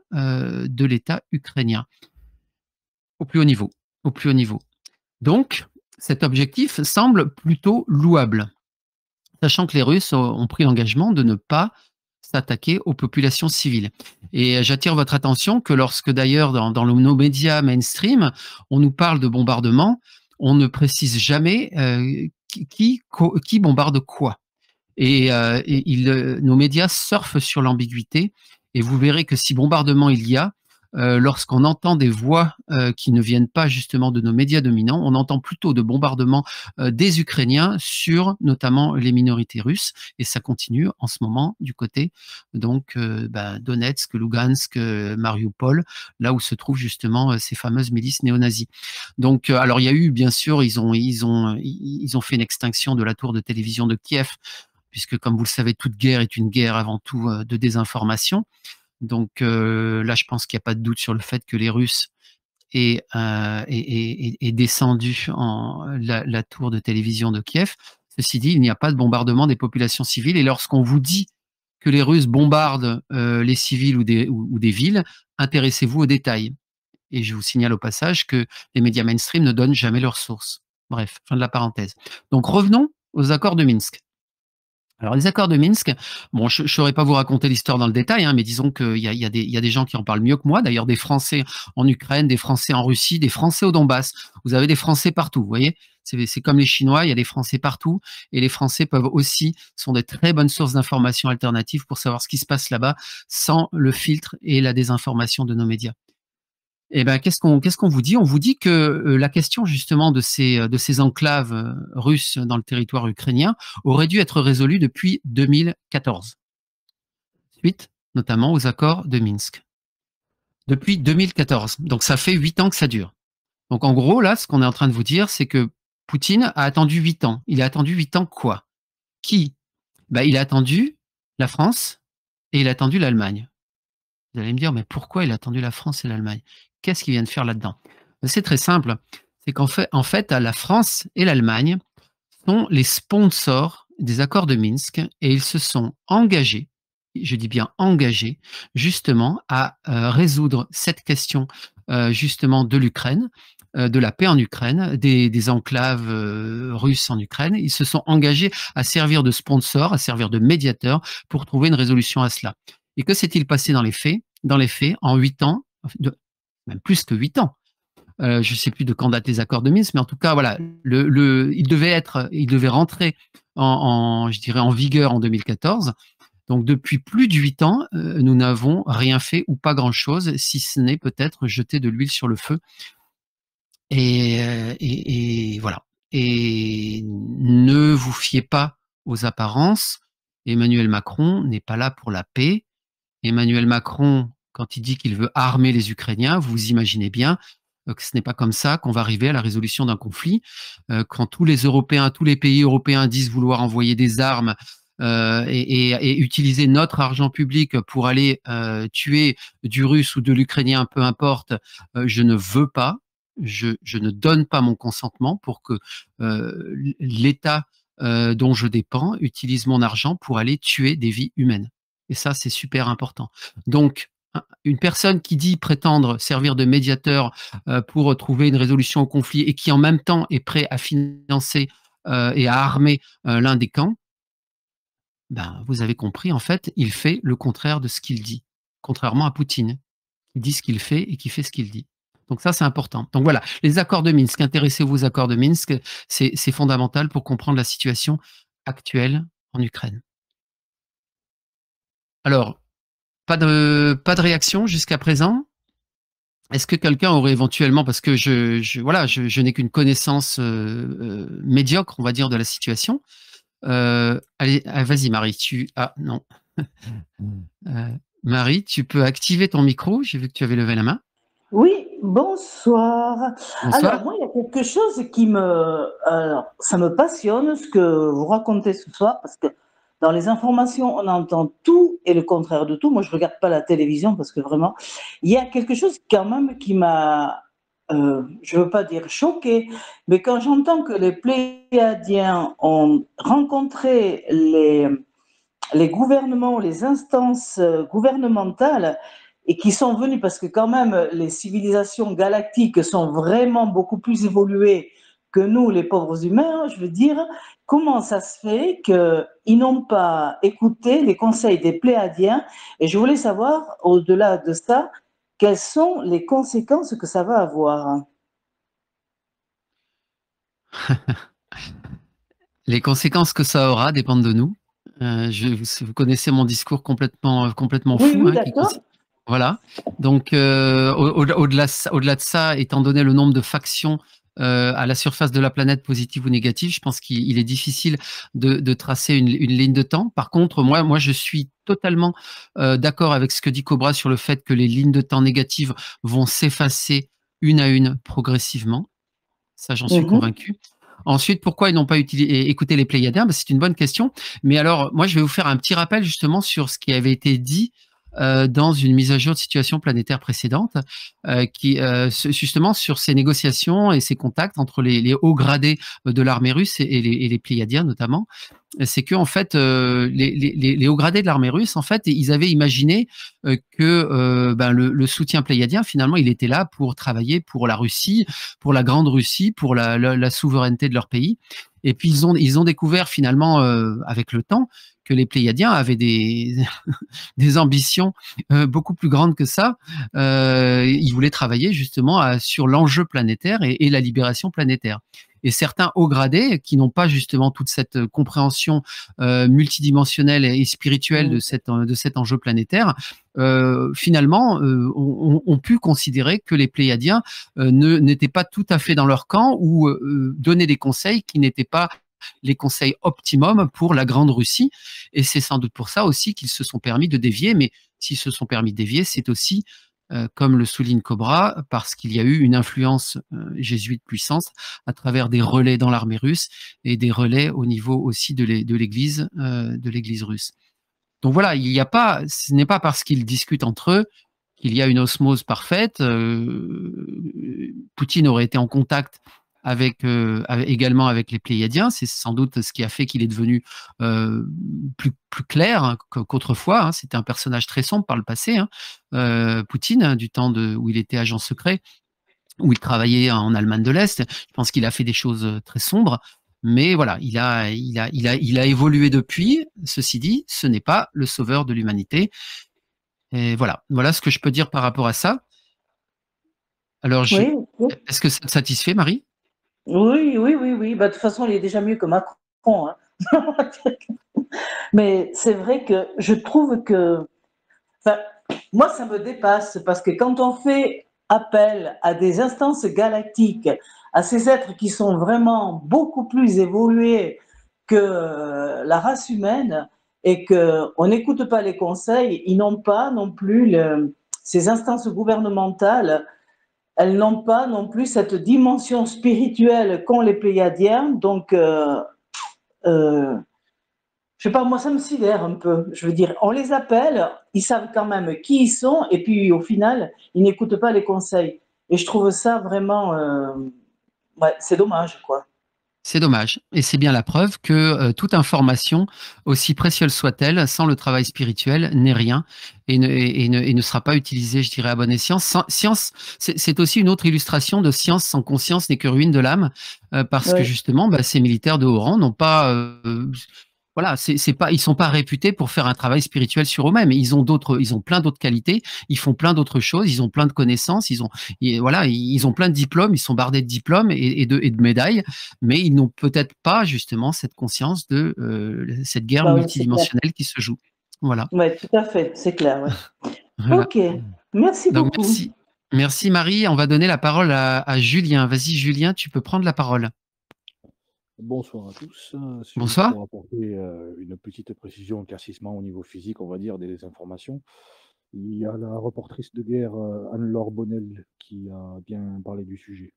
ukrainien au plus haut niveau. Donc, cet objectif semble plutôt louable, sachant que les Russes ont pris l'engagement de ne pas s'attaquer aux populations civiles. Et j'attire votre attention que lorsque d'ailleurs dans nos médias mainstream, on nous parle de bombardement, on ne précise jamais qui bombarde quoi. Et nos médias surfent sur l'ambiguïté et vous verrez que si bombardement il y a, lorsqu'on entend des voix qui ne viennent pas justement de nos médias dominants, on entend plutôt de bombardements des Ukrainiens sur notamment les minorités russes et ça continue en ce moment du côté donc Donetsk, Lugansk, Mariupol, là où se trouvent justement ces fameuses milices néo-nazis. Donc alors il y a eu bien sûr ils ont fait une extinction de la tour de télévision de Kiev, puisque comme vous le savez, toute guerre est une guerre avant tout de désinformation. Donc là, je pense qu'il n'y a pas de doute sur le fait que les Russes aient descendu la tour de télévision de Kiev. Ceci dit, il n'y a pas de bombardement des populations civiles. Et lorsqu'on vous dit que les Russes bombardent les civils ou des villes, intéressez-vous aux détails. Et je vous signale au passage que les médias mainstream ne donnent jamais leurs sources. Bref, fin de la parenthèse. Donc revenons aux accords de Minsk. Alors les accords de Minsk, bon, je ne saurais pas vous raconter l'histoire dans le détail, hein, mais disons qu'il y a des gens qui en parlent mieux que moi, d'ailleurs des Français en Ukraine, des Français en Russie, des Français au Donbass. Vous avez des Français partout, vous voyez, c'est comme les Chinois, il y a des Français partout, et les Français sont des très bonnes sources d'informations alternatives pour savoir ce qui se passe là-bas sans le filtre et la désinformation de nos médias. Eh ben, qu'est-ce qu'on vous dit? On vous dit que la question justement de ces enclaves russes dans le territoire ukrainien aurait dû être résolue depuis 2014, suite notamment aux accords de Minsk. Depuis 2014, donc ça fait 8 ans que ça dure. Donc en gros, là, ce qu'on est en train de vous dire, c'est que Poutine a attendu 8 ans. Il a attendu 8 ans quoi? Qui? Il a attendu la France et il a attendu l'Allemagne. Vous allez me dire, mais pourquoi il a attendu la France et l'Allemagne? Qu'est-ce qu'il vient de faire là-dedans? C'est très simple. C'est qu'en fait, la France et l'Allemagne sont les sponsors des accords de Minsk et ils se sont engagés, je dis bien engagés, justement à résoudre cette question justement de l'Ukraine, de la paix en Ukraine, des enclaves russes en Ukraine. Ils se sont engagés à servir de sponsors, à servir de médiateurs pour trouver une résolution à cela. Et que s'est-il passé dans les faits? Dans les faits, en 8 ans, même plus que 8 ans. Je ne sais plus de quand datent les accords de Minsk, mais en tout cas, voilà, il devait rentrer je dirais, en vigueur en 2014. Donc, depuis plus de 8 ans, nous n'avons rien fait ou pas grand-chose, si ce n'est peut-être jeter de l'huile sur le feu. Et voilà. Et ne vous fiez pas aux apparences. Emmanuel Macron n'est pas là pour la paix. Emmanuel Macron, quand il dit qu'il veut armer les Ukrainiens, vous imaginez bien que ce n'est pas comme ça qu'on va arriver à la résolution d'un conflit. Quand tous les pays européens disent vouloir envoyer des armes et utiliser notre argent public pour aller tuer du Russe ou de l'Ukrainien, peu importe, je ne veux pas. Je ne donne pas mon consentement pour que l'État dont je dépends utilise mon argent pour aller tuer des vies humaines. Et ça, c'est super important. Donc, une personne qui dit prétendre servir de médiateur pour trouver une résolution au conflit et qui en même temps est prêt à financer et à armer l'un des camps, ben, vous avez compris, en fait, il fait le contraire de ce qu'il dit, contrairement à Poutine. Il dit ce qu'il fait et qui fait ce qu'il dit. Donc ça, c'est important. Donc voilà, les accords de Minsk, intéressez-vous aux accords de Minsk, c'est fondamental pour comprendre la situation actuelle en Ukraine. Alors, pas de réaction jusqu'à présent? Est-ce que quelqu'un aurait éventuellement, parce que je n'ai qu'une connaissance médiocre, on va dire, de la situation. Allez, vas-y Marie, non. Marie, tu peux activer ton micro, j'ai vu que tu avais levé la main. Oui, bonsoir. Bonsoir. Alors, moi, il y a quelque chose ça me passionne ce que vous racontez ce soir, parce que dans les informations, on entend tout et le contraire de tout. Moi, je ne regarde pas la télévision parce que vraiment, il y a quelque chose quand même qui m'a, je ne veux pas dire choqué, mais quand j'entends que les Pléiadiens ont rencontré les gouvernements, les instances gouvernementales, et qui sont venus, parce que quand même, les civilisations galactiques sont vraiment beaucoup plus évoluées que nous, les pauvres humains, je veux dire, comment ça se fait qu'ils n'ont pas écouté les conseils des Pléiadiens? Et je voulais savoir, au-delà de ça, quelles sont les conséquences que ça va avoir? Les conséquences que ça aura dépendent de nous. Vous connaissez mon discours complètement Oui, fou. oui, Hein, d'accord. voilà. Donc, au-delà de ça, étant donné le nombre de factions à la surface de la planète, positives ou négatives, je pense qu'il est difficile de tracer une ligne de temps. Par contre, moi, je suis totalement d'accord avec ce que dit Cobra sur le fait que les lignes de temps négatives vont s'effacer une à une progressivement. Ça, j'en suis convaincu. Ensuite, pourquoi ils n'ont pas écouté les Pléiadiens? C'est une bonne question. Mais alors, moi, je vais vous faire un petit rappel justement sur ce qui avait été dit dans une mise à jour de situation planétaire précédente, justement sur ces négociations et ces contacts entre les hauts gradés de l'armée russe et les Pléiadiens notamment. C'est que en fait, les hauts gradés de l'armée russe, en fait, ils avaient imaginé que le soutien pléiadien, finalement, il était là pour travailler pour la Russie, pour la grande Russie, pour la souveraineté de leur pays. Et puis ils ont découvert finalement avec le temps que les Pléiadiens avaient des ambitions beaucoup plus grandes que ça. Ils voulaient travailler justement sur l'enjeu planétaire et la libération planétaire. Et certains hauts gradés qui n'ont pas justement toute cette compréhension multidimensionnelle et spirituelle de cet enjeu planétaire, finalement, ont pu considérer que les Pléiadiens n'étaient pas tout à fait dans leur camp ou donnaient des conseils qui n'étaient pas les conseils optimum pour la grande Russie. Et c'est sans doute pour ça aussi qu'ils se sont permis de dévier. Mais s'ils se sont permis de dévier, c'est aussi, comme le souligne Cobra, parce qu'il y a eu une influence jésuite puissante à travers des relais dans l'armée russe et des relais au niveau aussi de l'Église russe. Donc voilà, ce n'est pas parce qu'ils discutent entre eux qu'il y a une osmose parfaite. Poutine aurait été en contact également avec les Pléiadiens. C'est sans doute ce qui a fait qu'il est devenu plus clair qu'autrefois. C'était un personnage très sombre par le passé, Poutine, du temps où il était agent secret, où il travaillait en Allemagne de l'Est. Je pense qu'il a fait des choses très sombres. Mais voilà, il a évolué depuis. Ceci dit, ce n'est pas le sauveur de l'humanité. Et voilà ce que je peux dire par rapport à ça. Alors, Oui, oui, est-ce que ça te satisfait, Marie? oui, oui, oui, oui. Bah, de toute façon, il est déjà mieux que Macron, hein. Mais c'est vrai que je trouve que, enfin, moi, ça me dépasse parce que quand on fait appel à des instances galactiques, à ces êtres qui sont vraiment beaucoup plus évolués que la race humaine et qu'on n'écoute pas les conseils, ils n'ont pas non plus ces instances gouvernementales, elles n'ont pas non plus cette dimension spirituelle qu'ont les Pléiadiens. Donc, euh, je sais pas, moi ça me sidère un peu. Je veux dire, on les appelle, ils savent quand même qui ils sont, et puis au final, ils n'écoutent pas les conseils. Et je trouve ça vraiment, ouais, c'est dommage, quoi. C'est dommage. Et c'est bien la preuve que toute information, aussi précieuse soit-elle, sans le travail spirituel, n'est rien et ne sera pas utilisée, je dirais, à bon escient. Science, c'est aussi une autre illustration de science sans conscience n'est que ruine de l'âme, parce que Oui, justement, bah, ces militaires de haut rang n'ont pas voilà, c'est pas, ils sont pas réputés pour faire un travail spirituel sur eux-mêmes. Ils ont plein d'autres qualités, ils font plein d'autres choses, ils ont plein de connaissances, voilà, ils ont plein de diplômes, ils sont bardés de diplômes et de médailles, mais ils n'ont peut-être pas justement cette conscience de cette guerre bah oui, c'est clair. multidimensionnelle qui se joue. Voilà. Oui, tout à fait, c'est clair, ouais. Voilà. Ok, merci Donc beaucoup. merci Marie. On va donner la parole à Julien. Vas-y Julien, tu peux prendre la parole. Bonsoir à tous. C'est juste Bonsoir. pour apporter une petite précision, éclaircissement au niveau physique, on va dire, des informations. Il y a la reportrice de guerre Anne-Laure Bonnel qui a bien parlé du sujet.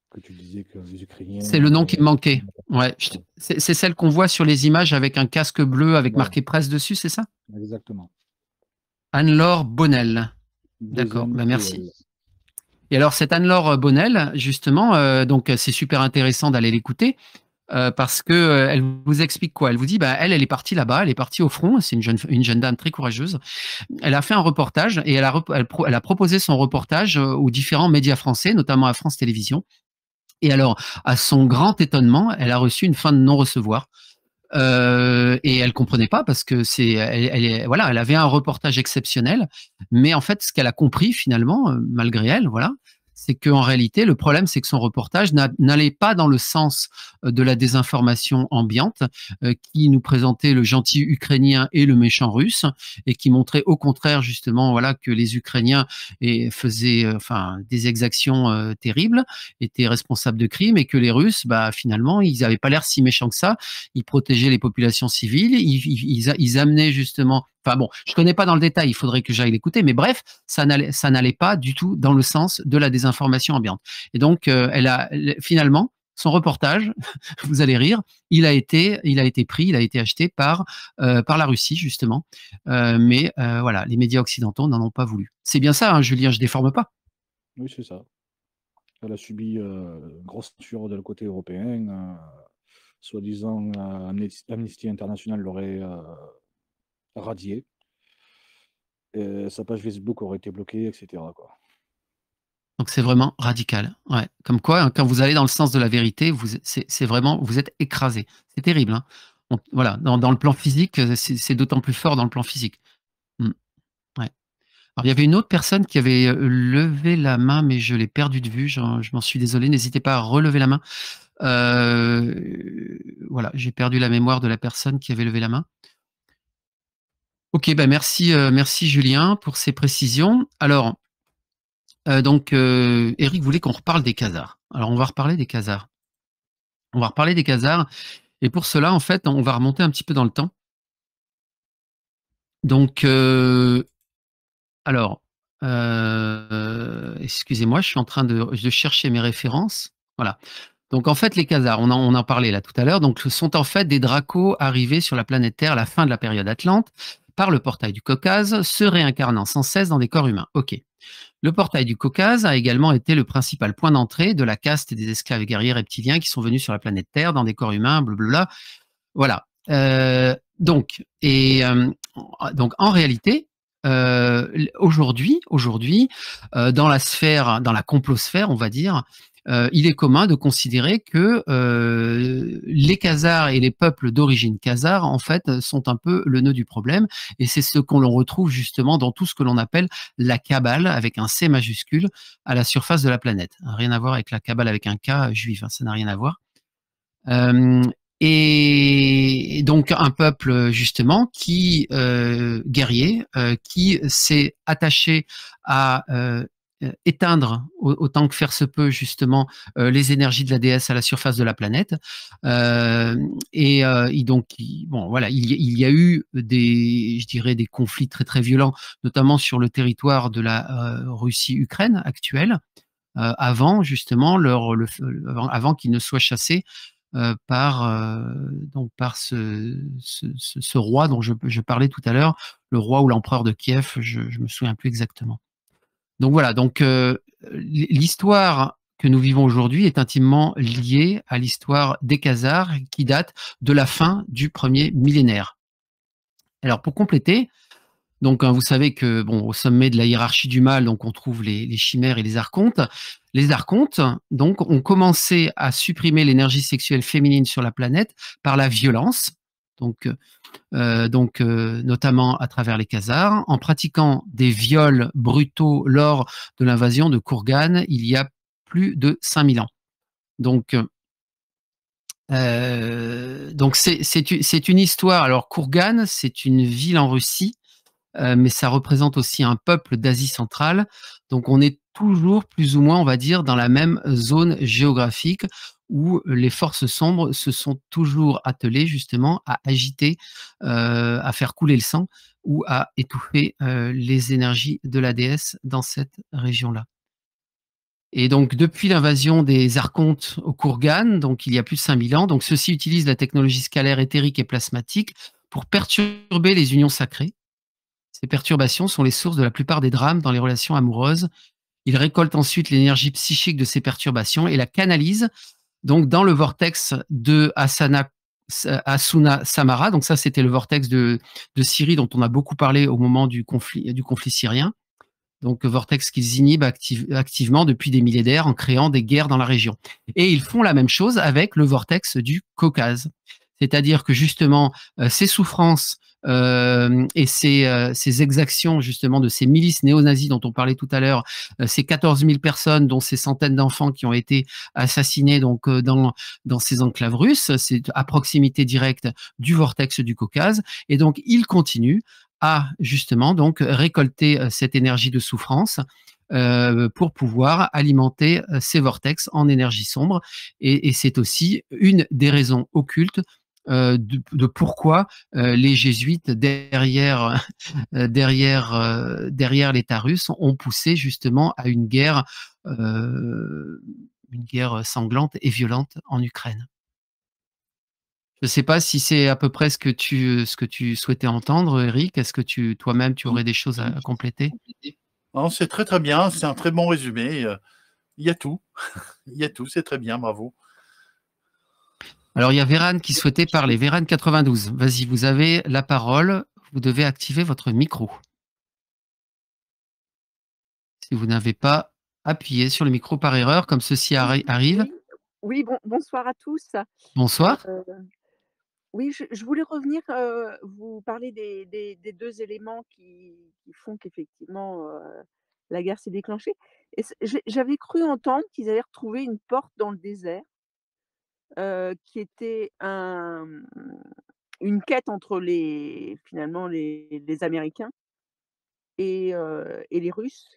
Que tu disais que les Ukrainiens. C'est le nom qui me manquait. Ouais, c'est celle qu'on voit sur les images avec un casque bleu avec Voilà, marqué presse dessus, c'est ça? exactement. Anne-Laure Bonnel. D'accord, bah merci. BZNEL. Et alors cette Anne-Laure Bonnel, justement, donc c'est super intéressant d'aller l'écouter parce que elle vous explique quoi? Elle vous dit, bah elle est partie là-bas, elle est partie au front. C'est une jeune dame très courageuse. Elle a fait un reportage et elle a proposé son reportage aux différents médias français, notamment à France Télévisions. Et alors, à son grand étonnement, elle a reçu une fin de non-recevoir. Et elle comprenait pas parce que voilà, elle avait un reportage exceptionnel, mais en fait, ce qu'elle a compris finalement, malgré elle, voilà, c'est qu'en réalité, le problème, c'est que son reportage n'allait pas dans le sens de la désinformation ambiante, qui nous présentait le gentil ukrainien et le méchant russe, et qui montrait au contraire justement, voilà, que les Ukrainiens faisaient, enfin, des exactions terribles, étaient responsables de crimes, et que les Russes, bah, finalement, ils n'avaient pas l'air si méchants que ça. Ils protégeaient les populations civiles, ils amenaient justement. Enfin bon, je connais pas dans le détail, il faudrait que j'aille l'écouter, mais bref, ça n'allait pas du tout dans le sens de la désinformation ambiante. Et donc, finalement, son reportage, vous allez rire, il a été pris, il a été acheté par la Russie justement, mais voilà, les médias occidentaux n'en ont pas voulu. C'est bien ça, hein, Julien, je déforme pas. Oui, c'est ça. Elle a subi une grosse censure de le côté européen. Soi-disant, Amnesty International l'aurait radié. Et sa page Facebook aurait été bloquée, etc., quoi. Donc c'est vraiment radical. Ouais. Comme quoi, hein, quand vous allez dans le sens de la vérité, c'est vraiment, vous êtes écrasé. C'est terrible. Hein. Voilà, dans le plan physique, c'est d'autant plus fort dans le plan physique. Ouais. Alors il y avait une autre personne qui avait levé la main, mais je l'ai perdu de vue. Je m'en suis désolé. N'hésitez pas à relever la main. Voilà, j'ai perdu la mémoire de la personne qui avait levé la main. Ok, ben merci, merci Julien pour ces précisions. Alors, donc, Eric voulait qu'on reparle des Khazars. Alors, on va reparler des Khazars. On va reparler des Khazars. Et pour cela, en fait, on va remonter un petit peu dans le temps. Donc, alors, excusez-moi, je suis en train de chercher mes références. Voilà. Donc, en fait, les Khazars, on en parlait là tout à l'heure, donc, sont en fait des dracos arrivés sur la planète Terre à la fin de la période Atlante par le portail du Caucase, se réincarnant sans cesse dans des corps humains. Ok. Le portail du Caucase a également été le principal point d'entrée de la caste des esclaves et guerriers reptiliens qui sont venus sur la planète Terre dans des corps humains, blablabla. Voilà. Donc en réalité, aujourd'hui, dans la sphère, dans la complosphère, on va dire, il est commun de considérer que les Khazars et les peuples d'origine khazare, en fait, sont un peu le nœud du problème. Et c'est ce qu'on retrouve justement dans tout ce que l'on appelle la Kabbale, avec un C majuscule, à la surface de la planète. Rien à voir avec la Kabbale avec un K juif, hein, ça n'a rien à voir. Et donc un peuple justement qui guerrier, qui s'est attaché à éteindre autant que faire se peut justement les énergies de la déesse à la surface de la planète. Donc, bon, voilà, il y a eu je dirais, des conflits très très violents, notamment sur le territoire de la Russie-Ukraine actuelle, avant justement avant qu'ils ne soient chassés par ce roi dont je parlais tout à l'heure, le roi ou l'empereur de Kiev, je me souviens plus exactement. Donc voilà, donc l'histoire que nous vivons aujourd'hui est intimement liée à l'histoire des Khazars qui date de la fin du premier millénaire. Alors pour compléter, donc vous savez que bon, au sommet de la hiérarchie du mal, donc on trouve les chimères et les archontes. Les archontes donc ont commencé à supprimer l'énergie sexuelle féminine sur la planète par la violence. Donc notamment à travers les Khazars, en pratiquant des viols brutaux lors de l'invasion de Kourgan il y a plus de 5000 ans. Donc c'est une histoire. Alors Kourgan, c'est une ville en Russie, mais ça représente aussi un peuple d'Asie centrale. Donc on est toujours plus ou moins, on va dire, dans la même zone géographique où les forces sombres se sont toujours attelées justement à agiter, à faire couler le sang ou à étouffer les énergies de la déesse dans cette région-là. Et donc, depuis l'invasion des archontes au Kourgan, donc il y a plus de 5000 ans, donc ceux-ci utilisent la technologie scalaire éthérique et plasmatique pour perturber les unions sacrées. Ces perturbations sont les sources de la plupart des drames dans les relations amoureuses. Ils récoltent ensuite l'énergie psychique de ces perturbations et la canalisent donc dans le vortex de Asuna Samara. Donc ça, c'était le vortex de Syrie dont on a beaucoup parlé au moment du conflit syrien. Donc vortex qu'ils inhibent activement depuis des millénaires en créant des guerres dans la région. Et ils font la même chose avec le vortex du Caucase. C'est-à-dire que justement, ces souffrances et ces exactions justement de ces milices néo-nazis dont on parlait tout à l'heure, ces 14 000 personnes, dont ces centaines d'enfants qui ont été assassinés donc dans ces enclaves russes, c'est à proximité directe du vortex du Caucase. Et donc, ils continuent à justement donc récolter cette énergie de souffrance pour pouvoir alimenter ces vortex en énergie sombre. Et c'est aussi une des raisons occultes de pourquoi les jésuites derrière l'État russe ont poussé justement à une guerre sanglante et violente en Ukraine. Je ne sais pas si c'est à peu près ce que tu souhaitais entendre, Eric. Est-ce que toi-même tu aurais des choses à compléter? Non, c'est très très bien, c'est un très bon résumé. Il y a tout, il y a tout, c'est très bien, bravo. Alors, il y a Véran qui souhaitait parler. Véran 92, vas-y, vous avez la parole. Vous devez activer votre micro. Si vous n'avez pas appuyé sur le micro par erreur, comme ceci arrive. Oui, bonsoir à tous. Bonsoir. Oui, je voulais revenir, vous parler des 2 éléments qui font qu'effectivement, la guerre s'est déclenchée. Et j'avais cru entendre qu'ils avaient retrouvé une porte dans le désert, qui était une quête entre finalement les Américains et les Russes,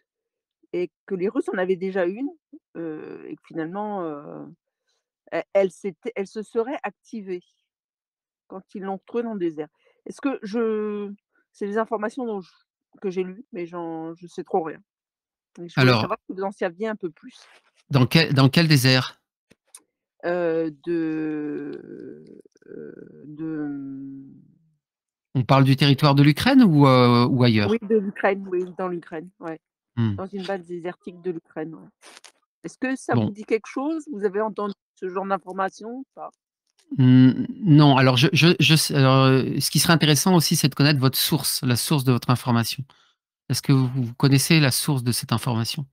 et que les Russes en avaient déjà une, et que finalement, elle se serait activée quand ils l'ont retrouvée dans le désert. Est-ce que c'est des informations que j'ai lues, mais je sais trop rien. Et je voulais Alors, savoir si vous en saviez un peu plus. Dans quel désert? On parle du territoire de l'Ukraine ou ailleurs? Oui, de l'Ukraine, oui, dans l'Ukraine, ouais. Mmh. Dans une base désertique de l'Ukraine, ouais. Est-ce que ça vous dit quelque chose? Vous avez entendu ce genre d'informations ou pas? Non. Alors, ce qui serait intéressant aussi, c'est de connaître votre source, la source de votre information. Est-ce que vous connaissez la source de cette information?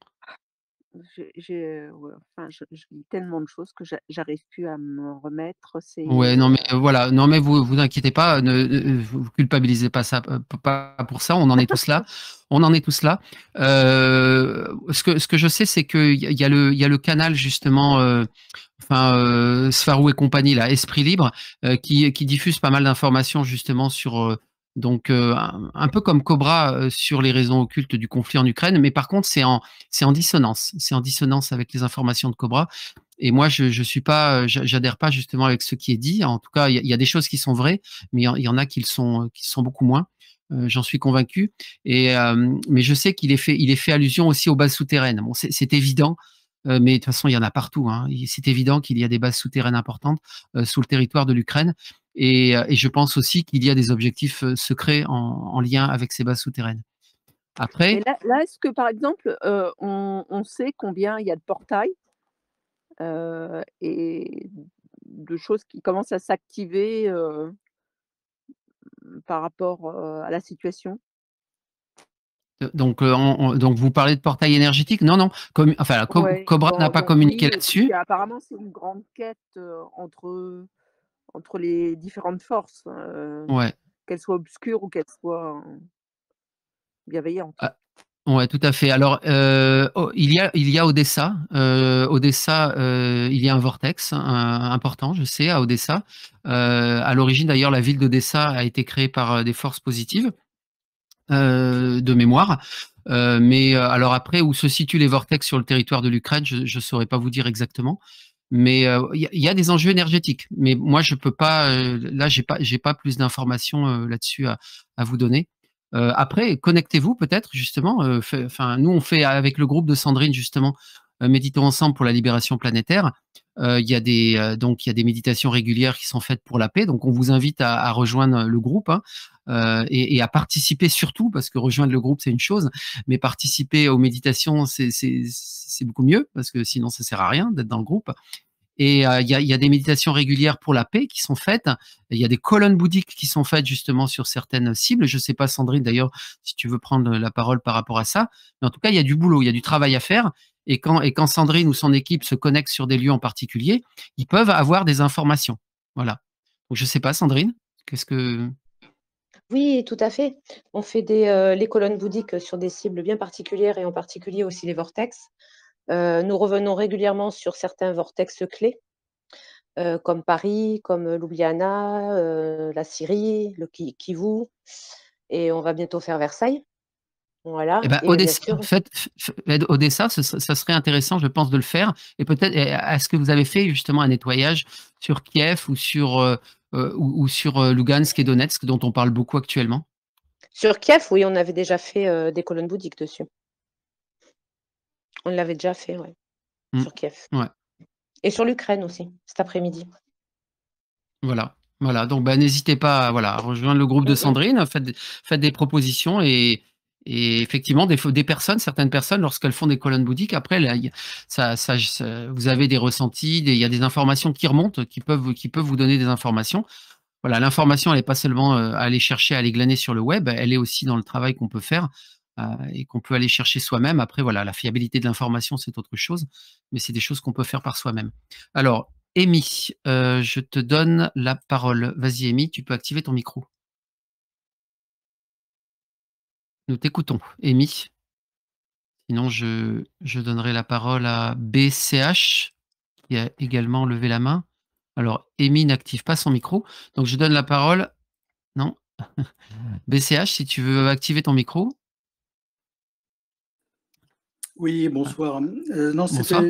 Ouais, enfin, je lis tellement de choses que j'arrive plus à m'en remettre. Ouais, non, mais voilà, non, mais vous inquiétez pas, vous culpabilisez pas ça, pas pour ça. On en est tous là. On en est tous là. Ce que je sais, c'est qu'il y a le canal justement, Sfarou et compagnie, là, Esprit Libre, qui diffuse pas mal d'informations justement sur donc un peu comme Cobra sur les raisons occultes du conflit en Ukraine, mais par contre c'est en dissonance, avec les informations de Cobra. Et moi, je suis pas, j'adhère pas justement avec ce qui est dit. En tout cas, il y a des choses qui sont vraies, mais il y en a qui le sont beaucoup moins. J'en suis convaincu. Mais je sais il est fait allusion aussi aux bases souterraines. Bon, c'est évident, mais de toute façon, il y en a partout, hein. C'est évident qu'il y a des bases souterraines importantes sous le territoire de l'Ukraine. Et je pense aussi qu'il y a des objectifs secrets en lien avec ces bases souterraines. Après, Mais là, est-ce que par exemple, on sait combien il y a de portails, et de choses qui commencent à s'activer, par rapport, à la situation? donc vous parlez de portail énergétique? Non, non. Enfin, Ouais, Cobra n'a pas communiqué oui, là-dessus. puisqu'apparemment c'est une grande quête, entre les différentes forces, Ouais. qu'elles soient obscures ou qu'elles soient, bienveillantes. Ah, ouais, tout à fait. Alors, il y a Odessa. Odessa, il y a un vortex important, je sais, à Odessa. À l'origine, d'ailleurs, la ville d'Odessa a été créée par des forces positives de mémoire. Mais alors après, où se situent les vortex sur le territoire de l'Ukraine, je ne saurais pas vous dire exactement. Mais il y a des enjeux énergétiques. Mais moi, je peux pas. Là, j'ai pas plus d'informations là-dessus à vous donner. Après, connectez-vous peut-être justement. Enfin, nous, on fait avec le groupe de Sandrine justement. Méditons ensemble pour la libération planétaire. Il y a donc il y a des méditations régulières qui sont faites pour la paix. Donc, on vous invite à rejoindre le groupe, hein, et à participer surtout, parce que rejoindre le groupe c'est une chose, mais participer aux méditations c'est beaucoup mieux, parce que sinon ça sert à rien d'être dans le groupe. Et il y a des méditations régulières pour la paix qui sont faites. Il y a des colonnes bouddhiques qui sont faites justement sur certaines cibles. Je ne sais pas, Sandrine, d'ailleurs, si tu veux prendre la parole par rapport à ça. Mais en tout cas, il y a du boulot, il y a du travail à faire. Et quand Sandrine ou son équipe se connectent sur des lieux en particulier, ils peuvent avoir des informations. Voilà. Donc, je ne sais pas, Sandrine, qu'est-ce que... Oui, tout à fait. On fait les colonnes bouddhiques sur des cibles bien particulières et en particulier aussi les vortex. Nous revenons régulièrement sur certains vortex clés, comme Paris, comme Ljubljana, la Syrie, le Kivu, et on va bientôt faire Versailles. Eh Voilà, ben, et bien Odessa, sûr, Odessa, ça serait intéressant, je pense, de le faire. Et peut-être, est-ce que vous avez fait justement un nettoyage sur Kiev ou sur Lugansk et Donetsk, dont on parle beaucoup actuellement? sur Kiev, oui, on avait déjà fait des colonnes bouddhiques dessus. On l'avait déjà fait, ouais, Mm. sur Kiev. Ouais, Et sur l'Ukraine aussi, cet après-midi. voilà. Voilà. Donc, bah, n'hésitez pas à rejoindre le groupe de Mm, mm. Sandrine, faites des propositions et effectivement, certaines personnes, lorsqu'elles font des colonnes bouddhiques, après, là, vous avez des ressentis, il y a des informations qui remontent, qui peuvent vous donner des informations. Voilà, l'information, elle n'est pas seulement à aller chercher, à aller glaner sur le web, elle est aussi dans le travail qu'on peut faire et qu'on peut aller chercher soi-même. Après, voilà, la fiabilité de l'information, c'est autre chose, mais c'est des choses qu'on peut faire par soi-même. Alors, Amy, je te donne la parole. Vas-y, Amy, tu peux activer ton micro. Nous t'écoutons, Amy. Sinon, je donnerai la parole à BCH, qui a également levé la main. Alors, Amy n'active pas son micro, donc je donne la parole. Non. BCH, si tu veux activer ton micro. Oui, Ah, bonsoir. Non, bonsoir.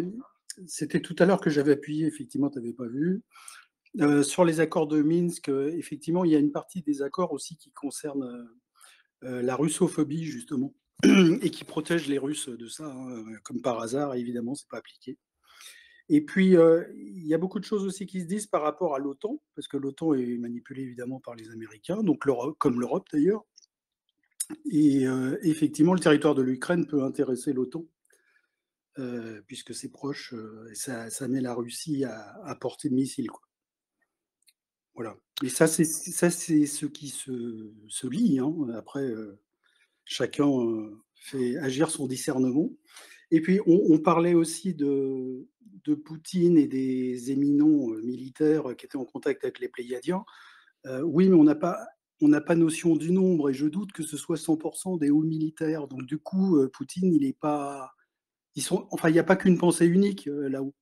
c'était tout à l'heure que j'avais appuyé, effectivement, tu n'avais pas vu. Sur les accords de Minsk, effectivement, il y a une partie des accords aussi qui concerne la russophobie, justement, et qui protège les Russes de ça, hein, comme par hasard, évidemment, c'est pas appliqué. Et puis, il y a beaucoup de choses aussi qui se disent par rapport à l'OTAN, parce que l'OTAN est manipulée évidemment par les Américains, donc comme l'Europe d'ailleurs. Et effectivement, le territoire de l'Ukraine peut intéresser l'OTAN, puisque c'est proche, et ça met la Russie à portée de missile, quoi. Voilà. Et ça, c'est ce qui se lit, hein. Après, chacun fait agir son discernement. Et puis, on parlait aussi de Poutine et des éminents militaires qui étaient en contact avec les Pléiadiens. Oui, mais on n'a pas notion du nombre et je doute que ce soit 100% des hauts militaires. Donc, du coup, Poutine, il est pas. Enfin, il n'y a pas qu'une pensée unique là-haut.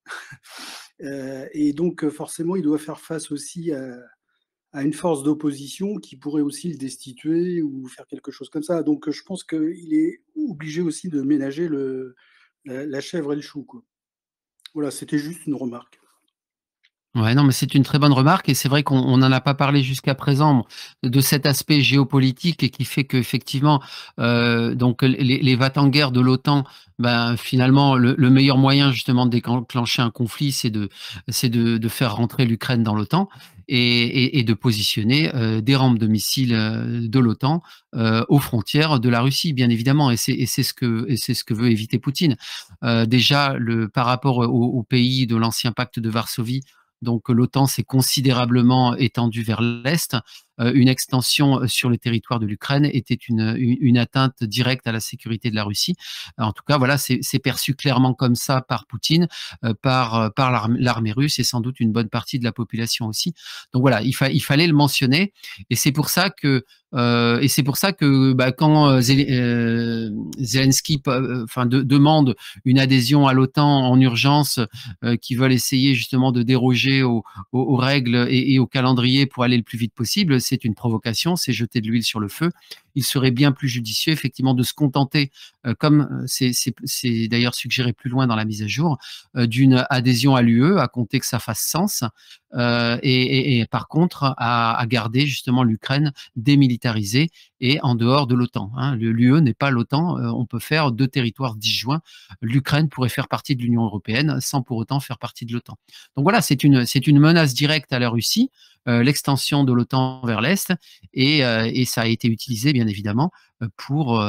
Et donc, forcément, il doit faire face aussi à une force d'opposition qui pourrait aussi le destituer ou faire quelque chose comme ça. Donc, je pense qu'il est obligé aussi de ménager la chèvre et le chou, quoi. Voilà, c'était juste une remarque. Ouais, non, mais c'est une très bonne remarque et c'est vrai qu'on n'en a pas parlé jusqu'à présent de cet aspect géopolitique et qui fait qu'effectivement, donc les va-t-en-guerre de l'OTAN, ben, finalement, le meilleur moyen justement de déclencher un conflit, c'est de faire rentrer l'Ukraine dans l'OTAN et de positionner des rampes de missiles de l'OTAN aux frontières de la Russie, bien évidemment. Et c'est ce que veut éviter Poutine. Déjà, par rapport aux pays de l'ancien pacte de Varsovie, donc l'OTAN s'est considérablement étendue vers l'Est. Une extension sur le territoire de l'Ukraine était une atteinte directe à la sécurité de la Russie. En tout cas, voilà, c'est perçu clairement comme ça par Poutine, par l'armée russe et sans doute une bonne partie de la population aussi. Donc voilà, il fallait le mentionner. Et c'est pour ça que quand Zelensky demande une adhésion à l'OTAN en urgence, qui veulent essayer justement de déroger aux règles et au calendrier pour aller le plus vite possible, c'est une provocation, c'est jeter de l'huile sur le feu. Il serait bien plus judicieux effectivement de se contenter, comme c'est d'ailleurs suggéré plus loin dans la mise à jour, d'une adhésion à l'UE, à compter que ça fasse sens, et par contre à garder justement l'Ukraine démilitarisée et en dehors de l'OTAN. Hein. L'UE n'est pas l'OTAN, on peut faire 2 territoires disjoints. L'Ukraine pourrait faire partie de l'Union européenne sans pour autant faire partie de l'OTAN. Donc voilà, c'est une menace directe à la Russie, l'extension de l'OTAN vers l'Est, et ça a été utilisé bien évidemment pour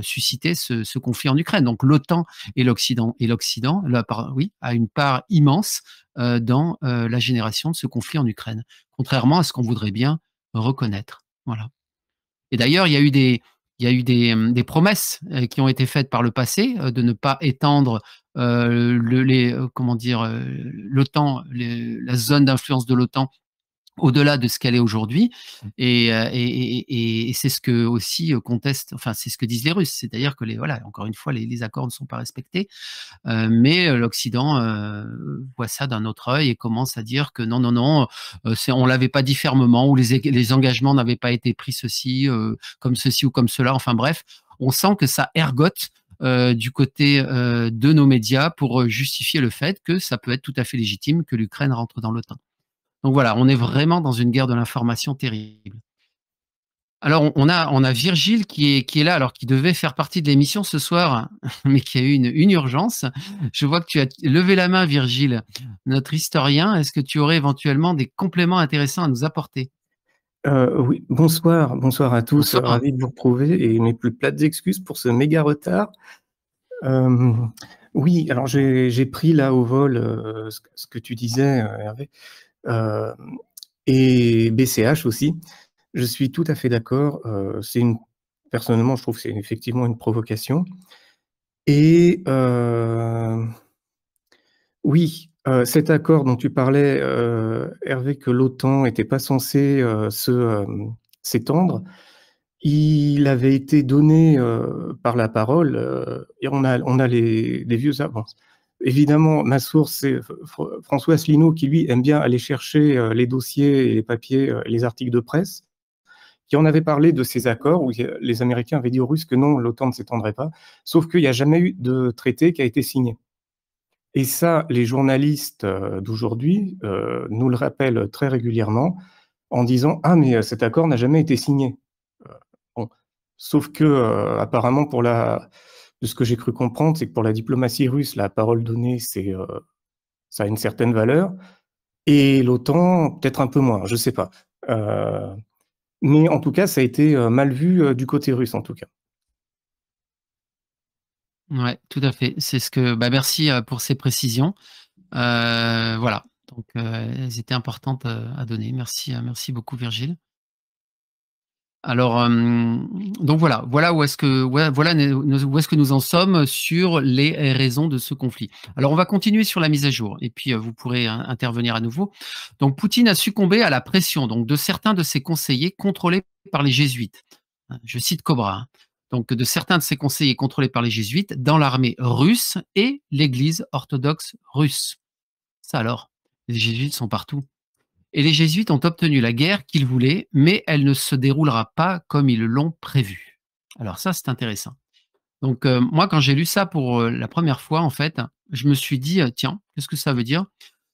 susciter ce conflit en Ukraine. Donc l'OTAN et l'Occident, a une part immense dans la génération de ce conflit en Ukraine, contrairement à ce qu'on voudrait bien reconnaître. Voilà. Et d'ailleurs, il y a eu des promesses qui ont été faites par le passé de ne pas étendre l'OTAN, la zone d'influence de l'OTAN au-delà de ce qu'elle est aujourd'hui. Et c'est ce que aussi conteste, enfin c'est ce que disent les Russes, c'est-à-dire que voilà, encore une fois, les accords ne sont pas respectés, mais l'Occident voit ça d'un autre œil et commence à dire que non, on l'avait pas dit fermement, ou les engagements n'avaient pas été pris comme ceci ou comme cela. Enfin bref, on sent que ça ergote du côté de nos médias pour justifier le fait que ça peut être tout à fait légitime que l'Ukraine rentre dans l'OTAN. Donc voilà, on est vraiment dans une guerre de l'information terrible. Alors on a Virgile qui est là, alors qui devait faire partie de l'émission ce soir, mais qui a eu une urgence. Je vois que tu as levé la main, Virgile, notre historien. Est-ce que tu aurais éventuellement des compléments intéressants à nous apporter? Oui, bonsoir à tous, Bonsoir. ravi de vous retrouver et mes plus plates excuses pour ce méga retard. Oui, alors j'ai pris là au vol ce que tu disais, Hervé, et BCH aussi. Je suis tout à fait d'accord. Personnellement, je trouve que c'est effectivement une provocation. Et oui, cet accord dont tu parlais, Hervé, que l'OTAN n'était pas censé s'étendre, il avait été donné par la parole, et on a les vieux avances. Évidemment, ma source, c'est François Asselineau, qui lui aime bien aller chercher les dossiers et les papiers, les articles de presse, qui en avait parlé de ces accords où les Américains avaient dit aux Russes que non, l'OTAN ne s'étendrait pas, sauf qu'il n'y a jamais eu de traité qui a été signé. Et ça, les journalistes d'aujourd'hui nous le rappellent très régulièrement en disant « Ah, mais cet accord n'a jamais été signé ». Bon. Sauf que, apparemment, de ce que j'ai cru comprendre, c'est que pour la diplomatie russe, la parole donnée, ça a une certaine valeur, et l'OTAN, peut-être un peu moins, je ne sais pas. Mais en tout cas, ça a été mal vu du côté russe, en tout cas. Ouais, tout à fait. Merci pour ces précisions. Voilà. Donc, elles étaient importantes à donner. Merci beaucoup, Virgile. Alors, donc voilà où est-ce que où est-ce que nous en sommes sur les raisons de ce conflit. Alors on va continuer sur la mise à jour et puis vous pourrez intervenir à nouveau. Donc Poutine a succombé à la pression donc de certains de ses conseillers contrôlés par les jésuites. Je cite Cobra. Hein. Donc de certains de ses conseillers contrôlés par les jésuites dans l'armée russe et l'Église orthodoxe russe. Ça alors, les jésuites sont partout. Et les jésuites ont obtenu la guerre qu'ils voulaient, mais elle ne se déroulera pas comme ils l'ont prévu. Alors ça, c'est intéressant. Donc moi, quand j'ai lu ça pour la première fois, en fait, je me suis dit, tiens, qu'est-ce que ça veut dire?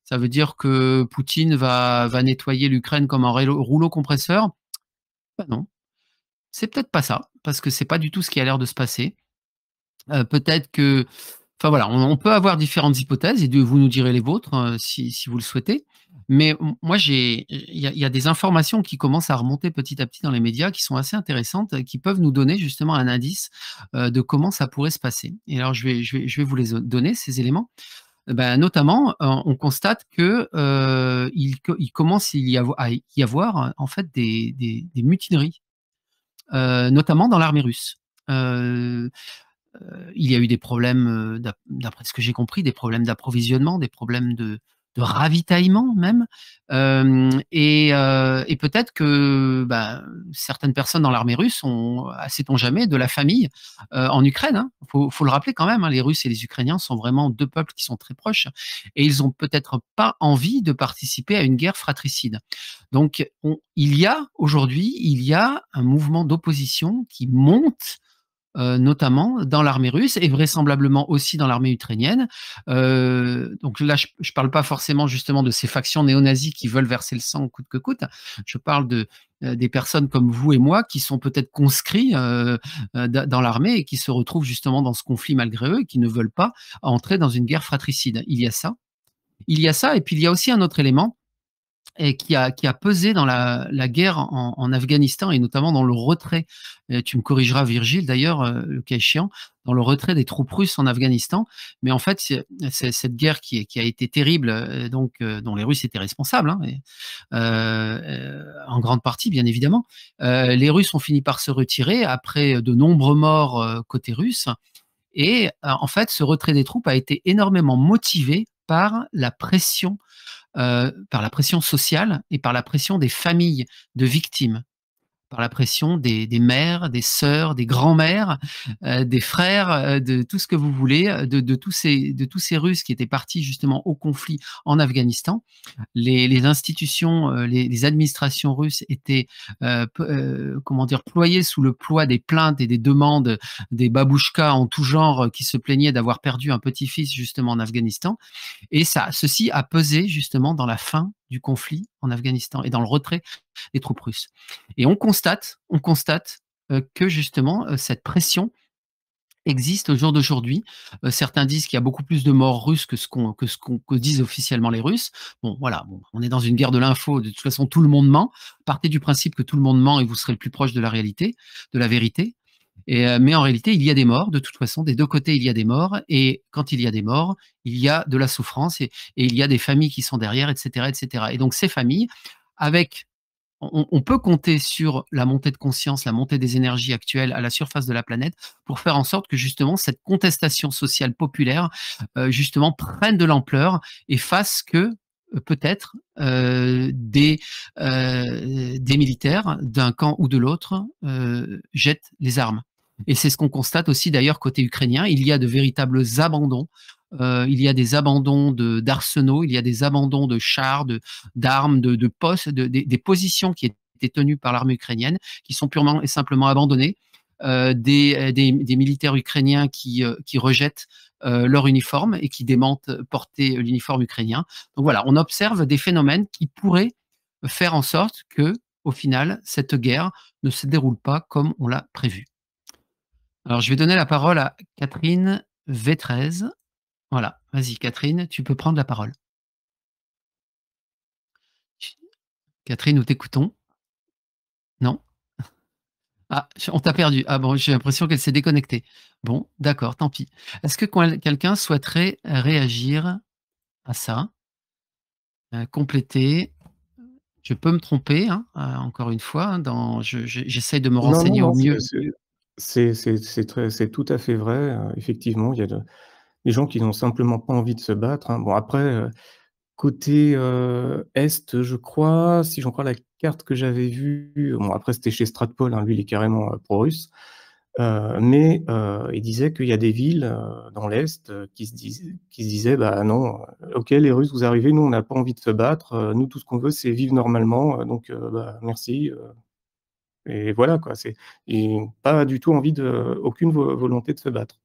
Ça veut dire que Poutine va nettoyer l'Ukraine comme un rouleau compresseur? Ben non, c'est peut-être pas ça, parce que c'est pas du tout ce qui a l'air de se passer. Peut-être que, enfin voilà, on peut avoir différentes hypothèses et vous nous direz les vôtres si vous le souhaitez. Mais moi, il y a des informations qui commencent à remonter petit à petit dans les médias qui sont assez intéressantes, qui peuvent nous donner justement un indice de comment ça pourrait se passer. Et alors, je vais vous les donner, ces éléments. Ben, notamment, on constate que il commence à y avoir en fait des mutineries, notamment dans l'armée russe. Il y a eu des problèmes, d'après ce que j'ai compris, des problèmes d'approvisionnement, des problèmes de ravitaillement même, et peut-être que, bah, certaines personnes dans l'armée russe ont, sait-on jamais, de la famille, en Ukraine, hein. Faut le rappeler quand même, hein, les Russes et les Ukrainiens sont vraiment 2 peuples qui sont très proches et ils ont peut-être pas envie de participer à une guerre fratricide. Donc aujourd'hui, il y a un mouvement d'opposition qui monte notamment dans l'armée russe et vraisemblablement aussi dans l'armée ukrainienne. Donc là, je ne parle pas forcément justement de ces factions néo-nazis qui veulent verser le sang coûte que coûte. Je parle des personnes comme vous et moi qui sont peut-être conscrits dans l'armée et qui se retrouvent justement dans ce conflit malgré eux et qui ne veulent pas entrer dans une guerre fratricide. Il y a ça. Il y a ça et puis il y a aussi un autre élément et qui a pesé dans la guerre en Afghanistan et notamment dans le retrait, tu me corrigeras Virgile d'ailleurs, le cas échéant, dans le retrait des troupes russes en Afghanistan. Mais en fait, c'est cette guerre qui a été terrible, dont les Russes étaient responsables, hein, en grande partie bien évidemment. Les Russes ont fini par se retirer après de nombreux morts côté russe et en fait, ce retrait des troupes a été énormément motivé par la pression sociale et par la pression des familles de victimes, par la pression des mères, des sœurs, des grands-mères, des frères, de tout ce que vous voulez, de tous ces Russes qui étaient partis justement au conflit en Afghanistan. Les institutions, les administrations russes étaient, comment dire, ployées sous le poids des plaintes et des demandes des babouchkas en tout genre qui se plaignaient d'avoir perdu un petit-fils justement en Afghanistan. Et ceci a pesé justement dans la fin du conflit en Afghanistan et dans le retrait des troupes russes. Et on constate que justement cette pression existe au jour d'aujourd'hui. Certains disent qu'il y a beaucoup plus de morts russes que disent officiellement les Russes. Bon, voilà, on est dans une guerre de l'info. De toute façon, tout le monde ment. Partez du principe que tout le monde ment et vous serez le plus proche de la réalité, de la vérité. Mais en réalité, il y a des morts. De toute façon, des deux côtés, il y a des morts. Et quand il y a des morts, il y a de la souffrance et il y a des familles qui sont derrière, etc., etc. Et donc ces familles, on peut compter sur la montée de conscience, la montée des énergies actuelles à la surface de la planète pour faire en sorte que justement cette contestation sociale populaire justement prenne de l'ampleur et fasse que peut-être des militaires d'un camp ou de l'autre jettent les armes. Et c'est ce qu'on constate aussi d'ailleurs côté ukrainien. Il y a de véritables abandons. Il y a des abandons d'arsenaux, il y a des abandons de chars, d'armes, de postes, des positions qui étaient tenues par l'armée ukrainienne, qui sont purement et simplement abandonnées. Des militaires ukrainiens qui rejettent leur uniforme et qui démentent porter l'uniforme ukrainien. Donc voilà, on observe des phénomènes qui pourraient faire en sorte que, au final, cette guerre ne se déroule pas comme on l'a prévu. Alors, je vais donner la parole à Catherine V13. Voilà, vas-y Catherine, tu peux prendre la parole. Catherine, nous t'écoutons. Non? Ah, on t'a perdu. Ah bon, j'ai l'impression qu'elle s'est déconnectée. Bon, d'accord, tant pis. Est-ce que quelqu'un souhaiterait réagir à ça? Compléter? Je peux me tromper, hein, encore une fois, hein, j'essaye de me Non, non, renseigner au non, mieux. c'est tout à fait vrai, effectivement, il y a des gens qui n'ont simplement pas envie de se battre, hein. Bon après, côté, est, je crois, si j'en crois la carte que j'avais vue, bon après c'était chez Stratpol, hein, lui il est carrément, pro-russe, mais il disait qu'il y a des villes, dans l'est, qui se disaient: «Bah non, OK les Russes vous arrivez, nous on n'a pas envie de se battre, nous tout ce qu'on veut c'est vivre normalement, donc bah merci, et voilà quoi». Ils ont pas du tout envie aucune volonté de se battre.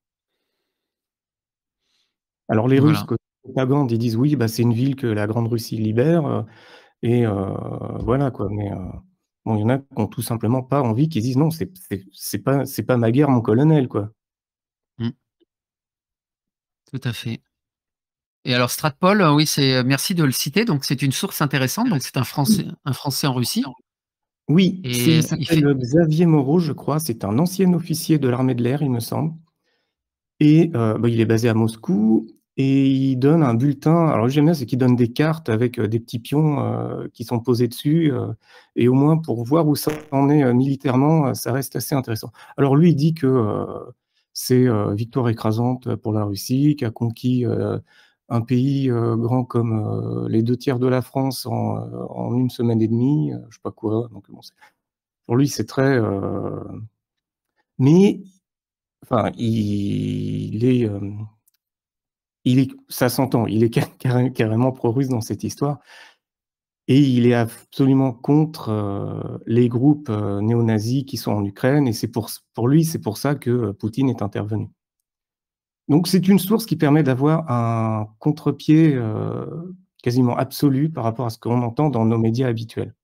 Alors les Russes, Voilà. côté propagande, ils disent: «Oui, bah c'est une ville que la Grande Russie libère», et voilà quoi, mais bon, il y en a qui ont tout simplement pas envie, qui disent: «Non, c'est pas ma guerre, mon colonel, quoi». Mmh, tout à fait. Et alors Stratpol, oui, merci de le citer, donc c'est une source intéressante, donc c'est Oui, un Français en Russie oui, il et il fait s'appelle, Xavier Moreau, je crois, c'est un ancien officier de l'armée de l'air, il me semble, et bah, il est basé à Moscou, et il donne un bulletin. Alors, j'aime bien, c'est qu'il donne des cartes avec, des petits pions, qui sont posés dessus, et au moins pour voir où ça en est, militairement, ça reste assez intéressant. Alors lui, il dit que, c'est, victoire écrasante pour la Russie, qui a conquis, un pays, grand comme, les 2/3 de la France en 1 semaine et demie, je sais pas quoi, donc bon, pour lui, c'est très, mais enfin, ça s'entend, il est carrément pro-russe dans cette histoire, et il est absolument contre, les groupes, néo-nazis qui sont en Ukraine, et c'est pour lui, c'est pour ça que, Poutine est intervenu. Donc c'est une source qui permet d'avoir un contre-pied, quasiment absolu par rapport à ce qu'on entend dans nos médias habituels.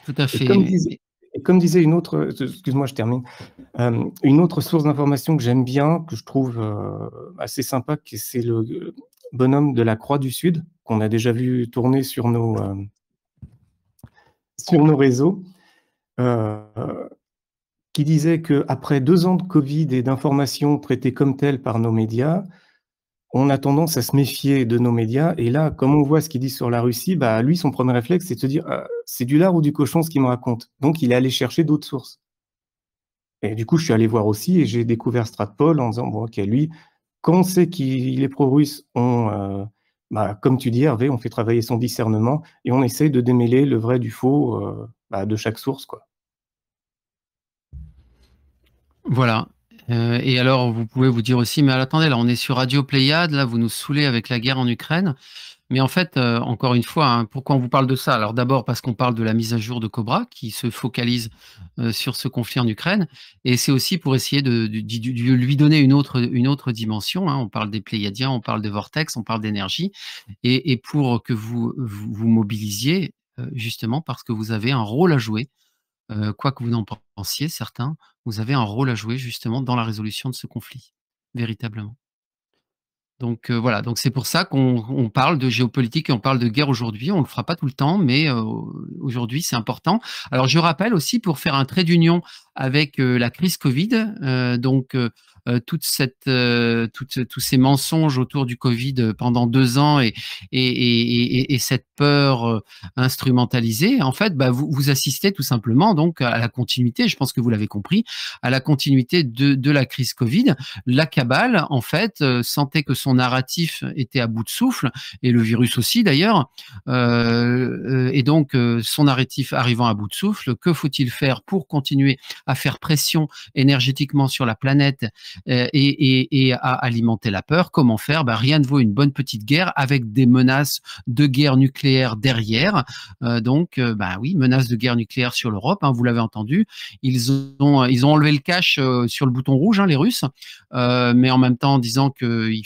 tout à Et comme fait. disait une autre, excuse-moi, je termine. Une autre source d'information que j'aime bien, que je trouve, assez sympa, c'est le bonhomme de la Croix du Sud, qu'on a déjà vu tourner sur nos réseaux, heu, qui disait qu'après 2 ans de Covid et d'informations traitées comme telles par nos médias, on a tendance à se méfier de nos médias, et là, comme on voit ce qu'il dit sur la Russie, bah, lui, son premier réflexe, c'est de se dire: C'est du lard ou du cochon ce qu'il me raconte?» Donc il est allé chercher d'autres sources, et du coup, je suis allé voir aussi, et j'ai découvert Stratpol en disant: «Bon OK, lui, quand on sait qu'il est pro-russe, bah, comme tu dis Hervé, on fait travailler son discernement et on essaye de démêler le vrai du faux, bah, de chaque source, quoi». Voilà, et alors vous pouvez vous dire aussi: «Mais attendez, là, on est sur Radio Pléiade, là, vous nous saoulez avec la guerre en Ukraine». Mais en fait, encore une fois, hein, pourquoi on vous parle de ça? Alors d'abord parce qu'on parle de la mise à jour de Cobra qui se focalise, sur ce conflit en Ukraine, et c'est aussi pour essayer de lui donner une autre dimension, hein. On parle des Pléiadiens, on parle de vortex, on parle d'énergie, et pour que vous mobilisiez, justement parce que vous avez un rôle à jouer, quoi que vous en pensiez certains, vous avez un rôle à jouer justement dans la résolution de ce conflit, véritablement. Donc voilà, donc c'est pour ça qu'on parle de géopolitique et on parle de guerre aujourd'hui. On le fera pas tout le temps, mais aujourd'hui, c'est important. Alors je rappelle aussi, pour faire un trait d'union avec, la crise Covid, toute cette, tous ces mensonges autour du Covid, pendant 2 ans, et cette peur, instrumentalisée, en fait, bah, vous assistez tout simplement donc à la continuité, je pense que vous l'avez compris, à la continuité de la crise Covid. La cabale, en fait, sentait que son narratif était à bout de souffle, et le virus aussi d'ailleurs. Et donc, son narratif arrivant à bout de souffle, que faut-il faire pour continuer à faire pression énergétiquement sur la planète, et à alimenter la peur? Comment faire? Ben, rien ne vaut une bonne petite guerre avec des menaces de guerre nucléaire derrière. Bah oui, menace de guerre nucléaire sur l'Europe, hein, vous l'avez entendu. Ils ont enlevé le cache sur le bouton rouge, hein, les Russes, mais en même temps en disant qu'ils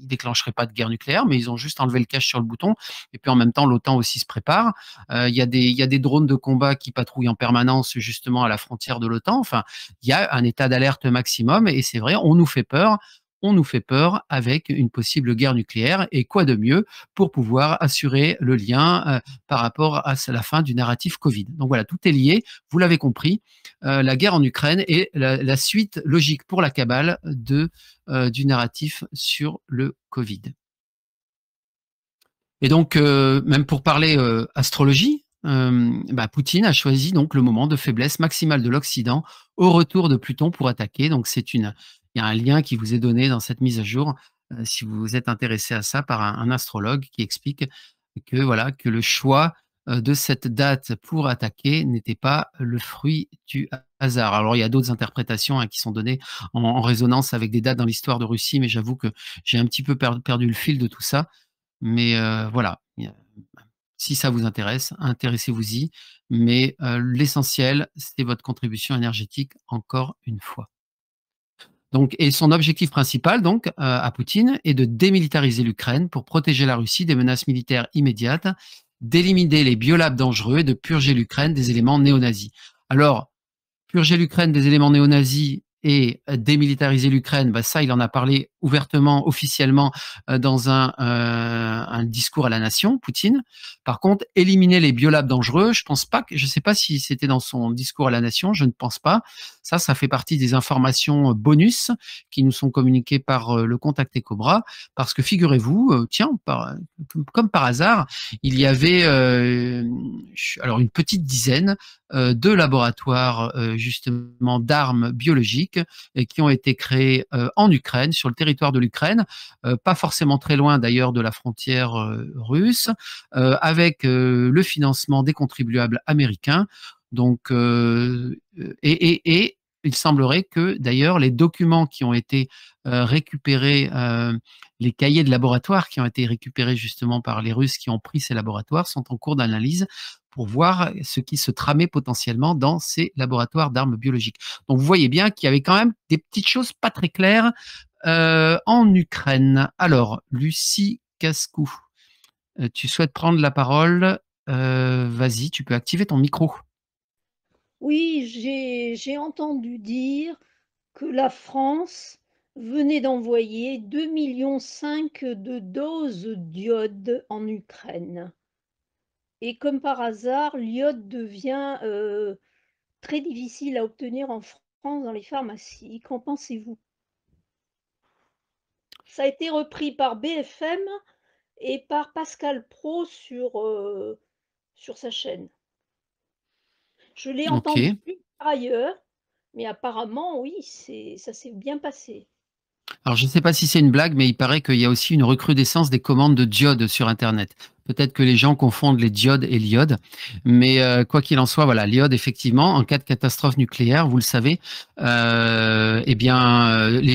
déclencheraient pas de guerre nucléaire, mais ils ont juste enlevé le cache sur le bouton. Et puis en même temps, l'OTAN aussi se prépare. Il y a des drones de combat qui patrouillent en permanence justement à la frontière de l'OTAN. Enfin, il y a un état d'alerte maximum, et c'est vrai, on nous fait peur. On nous fait peur avec une possible guerre nucléaire, et quoi de mieux pour pouvoir assurer le lien, par rapport à la fin du narratif Covid. Donc voilà, tout est lié, vous l'avez compris, la guerre en Ukraine est la suite logique pour la cabale du narratif sur le Covid. Et donc, même pour parler astrologie, Poutine a choisi donc le moment de faiblesse maximale de l'Occident au retour de Pluton pour attaquer. Donc, il y a un lien qui vous est donné dans cette mise à jour, si vous êtes intéressé à ça, par un astrologue qui explique que voilà, que le choix de cette date pour attaquer n'était pas le fruit du hasard. Alors, il y a d'autres interprétations qui sont données en résonance avec des dates dans l'histoire de Russie, mais j'avoue que j'ai un petit peu perdu le fil de tout ça. Mais voilà, si ça vous intéresse, intéressez-vous-y. Mais l'essentiel, c'est votre contribution énergétique, encore une fois. Donc, et son objectif principal, donc, à Poutine, est de démilitariser l'Ukraine pour protéger la Russie des menaces militaires immédiates, d'éliminer les biolabs dangereux et de purger l'Ukraine des éléments néo-nazis. Alors, purger l'Ukraine des éléments néo-nazis et démilitariser l'Ukraine, ça, il en a parlé ouvertement, officiellement, dans un discours à la nation, Poutine. Par contre, éliminer les biolabs dangereux, je sais pas si c'était dans son discours à la nation, je ne pense pas. Ça fait partie des informations bonus qui nous sont communiquées par le Contact Cobra, parce que figurez-vous, comme par hasard, il y avait alors une petite dizaine de laboratoires justement d'armes biologiques qui ont été créés en Ukraine, sur le territoire de l'Ukraine, pas forcément très loin d'ailleurs de la frontière russe, avec le financement des contribuables américains. Donc, et il semblerait que d'ailleurs les documents qui ont été récupérés, les cahiers de laboratoire qui ont été récupérés justement par les Russes qui ont pris ces laboratoires sont en cours d'analyse pour voir ce qui se tramait potentiellement dans ces laboratoires d'armes biologiques. Donc vous voyez bien qu'il y avait quand même des petites choses pas très claires en Ukraine. Alors, Lucie Cascou, tu souhaites prendre la parole? Vas-y, tu peux activer ton micro. Oui, j'ai entendu dire que la France venait d'envoyer 2,5 millions de doses d'iode en Ukraine. Et comme par hasard, l'iode devient très difficile à obtenir en France dans les pharmacies. Qu'en pensez-vous? Ça a été repris par BFM et par Pascal Praud sur sa chaîne. Je l'ai entendu par ailleurs, mais apparemment, oui, ça s'est bien passé. Alors, je ne sais pas si c'est une blague, mais il paraît qu'il y a aussi une recrudescence des commandes de diodes sur Internet. Peut-être que les gens confondent les diodes et l'iode, mais quoi qu'il en soit, voilà, l'iode, effectivement, en cas de catastrophe nucléaire, vous le savez, les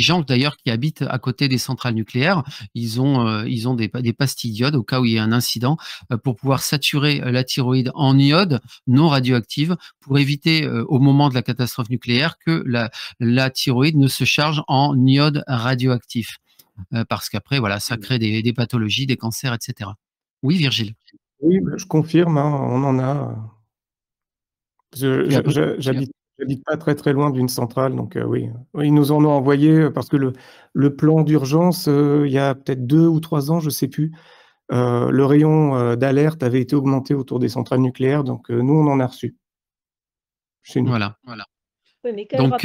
gens d'ailleurs qui habitent à côté des centrales nucléaires, ils ont des pastilles d'iode au cas où il y a un incident pour pouvoir saturer la thyroïde en iode non radioactive pour éviter au moment de la catastrophe nucléaire que la thyroïde ne se charge en iode radioactif. Parce qu'après, voilà, ça crée des pathologies, des cancers, etc. Oui, Virgile. Oui, je confirme, hein, on en a. J'habite pas très très loin d'une centrale, donc oui. Oui, ils nous en ont envoyé parce que le plan d'urgence, il y a peut-être 2 ou 3 ans, je sais plus, le rayon d'alerte avait été augmenté autour des centrales nucléaires, donc nous, on en a reçu. Chez nous. Voilà. Oui, mais quel rapport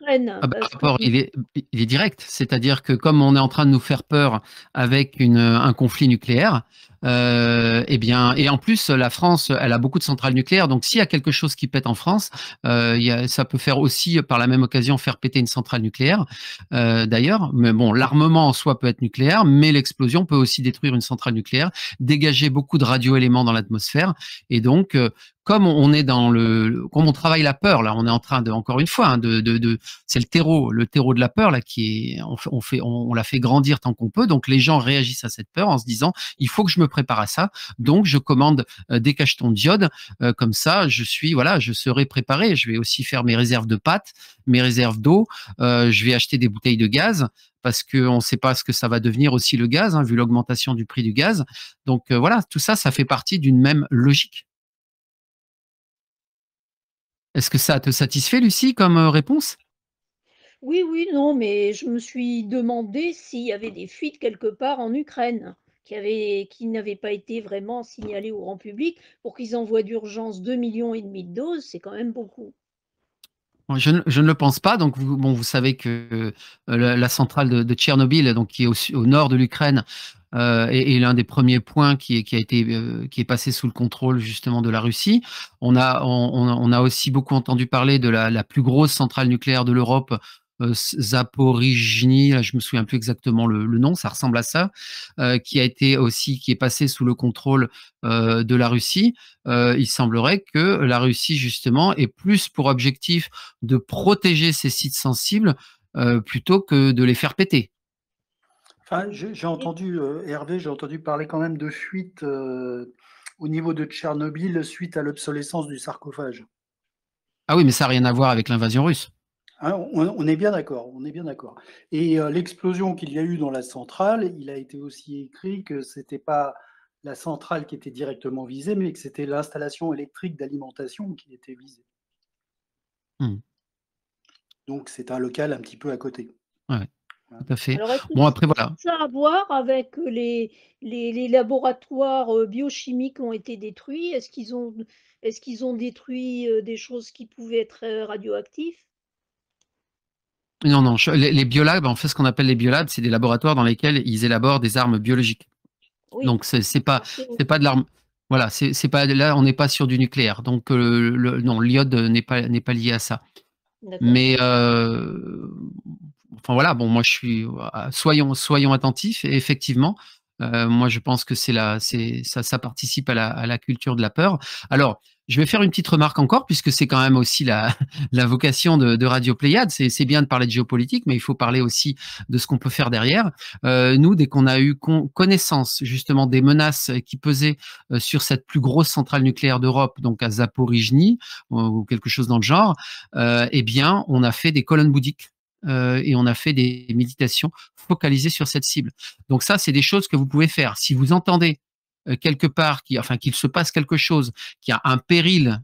Ukraine, le rapport, il est direct. C'est-à-dire que comme on est en train de nous faire peur avec un conflit nucléaire, et en plus, la France, elle a beaucoup de centrales nucléaires. Donc, s'il y a quelque chose qui pète en France, ça peut faire aussi, par la même occasion, faire péter une centrale nucléaire, d'ailleurs. Mais bon, l'armement en soi peut être nucléaire, mais l'explosion peut aussi détruire une centrale nucléaire, dégager beaucoup de radioéléments dans l'atmosphère. Et donc, comme on travaille la peur, là, on est en train encore une fois, c'est le terreau de la peur, là, on la fait grandir tant qu'on peut. Donc, les gens réagissent à cette peur en se disant, il faut que je me prépare à ça. Donc, je commande des cachetons d'iode. Comme ça, je serai préparé. Je vais aussi faire mes réserves de pâtes, mes réserves d'eau. Je vais acheter des bouteilles de gaz parce qu'on ne sait pas ce que ça va devenir aussi le gaz, vu l'augmentation du prix du gaz. Donc, voilà, tout ça, ça fait partie d'une même logique. Est-ce que ça te satisfait, Lucie, comme réponse? Oui, non, mais je me suis demandé s'il y avait des fuites quelque part en Ukraine qui n'avaient pas été vraiment signalées au grand public pour qu'ils envoient d'urgence 2,5 millions de doses, c'est quand même beaucoup. Je ne le pense pas. Donc, vous savez que la centrale de Tchernobyl, donc qui est au nord de l'Ukraine, est l'un des premiers points qui est passé sous le contrôle justement de la Russie. On a aussi beaucoup entendu parler de la plus grosse centrale nucléaire de l'Europe, Zaporizhzhny, là, je me souviens plus exactement le nom, ça ressemble à ça, qui est passé sous le contrôle de la Russie. Il semblerait que la Russie justement ait plus pour objectif de protéger ses sites sensibles plutôt que de les faire péter. Enfin, j'ai entendu, Hervé, j'ai entendu parler quand même de fuite au niveau de Tchernobyl suite à l'obsolescence du sarcophage. Ah oui, mais ça n'a rien à voir avec l'invasion russe. Hein, on est bien d'accord, on est bien d'accord. Et l'explosion qu'il y a eu dans la centrale, il a été aussi écrit que c'était pas la centrale qui était directement visée, mais que c'était l'installation électrique d'alimentation qui était visée. Donc c'est un local un petit peu à côté. Ouais, tout à fait. Alors, est-ce que Bon, après, voilà. ça a à voir avec les laboratoires biochimiques qui ont été détruits? Est-ce qu'ils ont détruit des choses qui pouvaient être radioactives? Non, non, les biolabs, en fait, ce qu'on appelle les biolabs, c'est des laboratoires dans lesquels ils élaborent des armes biologiques. Oui. Donc, c'est pas de l'arme. Voilà, c'est pas là, on n'est pas sur du nucléaire. Donc, non, l'iode n'est pas lié à ça. Mais enfin voilà, bon, moi je suis. Soyons attentifs. Et effectivement, moi je pense que ça participe à la culture de la peur. Alors, je vais faire une petite remarque encore, puisque c'est quand même aussi la vocation de Radio Pléiade. C'est bien de parler de géopolitique, mais il faut parler aussi de ce qu'on peut faire derrière. Nous, dès qu'on a eu connaissance justement des menaces qui pesaient sur cette plus grosse centrale nucléaire d'Europe, donc à Zaporizhzhny ou quelque chose dans le genre, eh bien, on a fait des colonnes bouddhiques. Et on a fait des méditations focalisées sur cette cible. Donc ça, c'est des choses que vous pouvez faire. Si vous entendez quelque part qu'il se passe quelque chose, qu'il y a un péril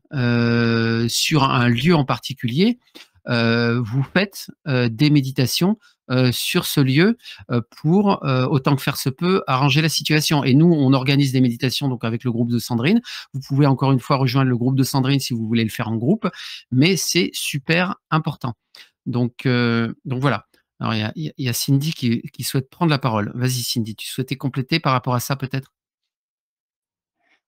sur un lieu en particulier, vous faites des méditations sur ce lieu pour, autant que faire se peut, arranger la situation. Et nous, on organise des méditations donc avec le groupe de Sandrine. Vous pouvez encore une fois rejoindre le groupe de Sandrine si vous voulez le faire en groupe, mais c'est super important. Donc voilà. Alors, il y a Cindy qui souhaite prendre la parole. Vas-y, Cindy, tu souhaitais compléter par rapport à ça, peut-être?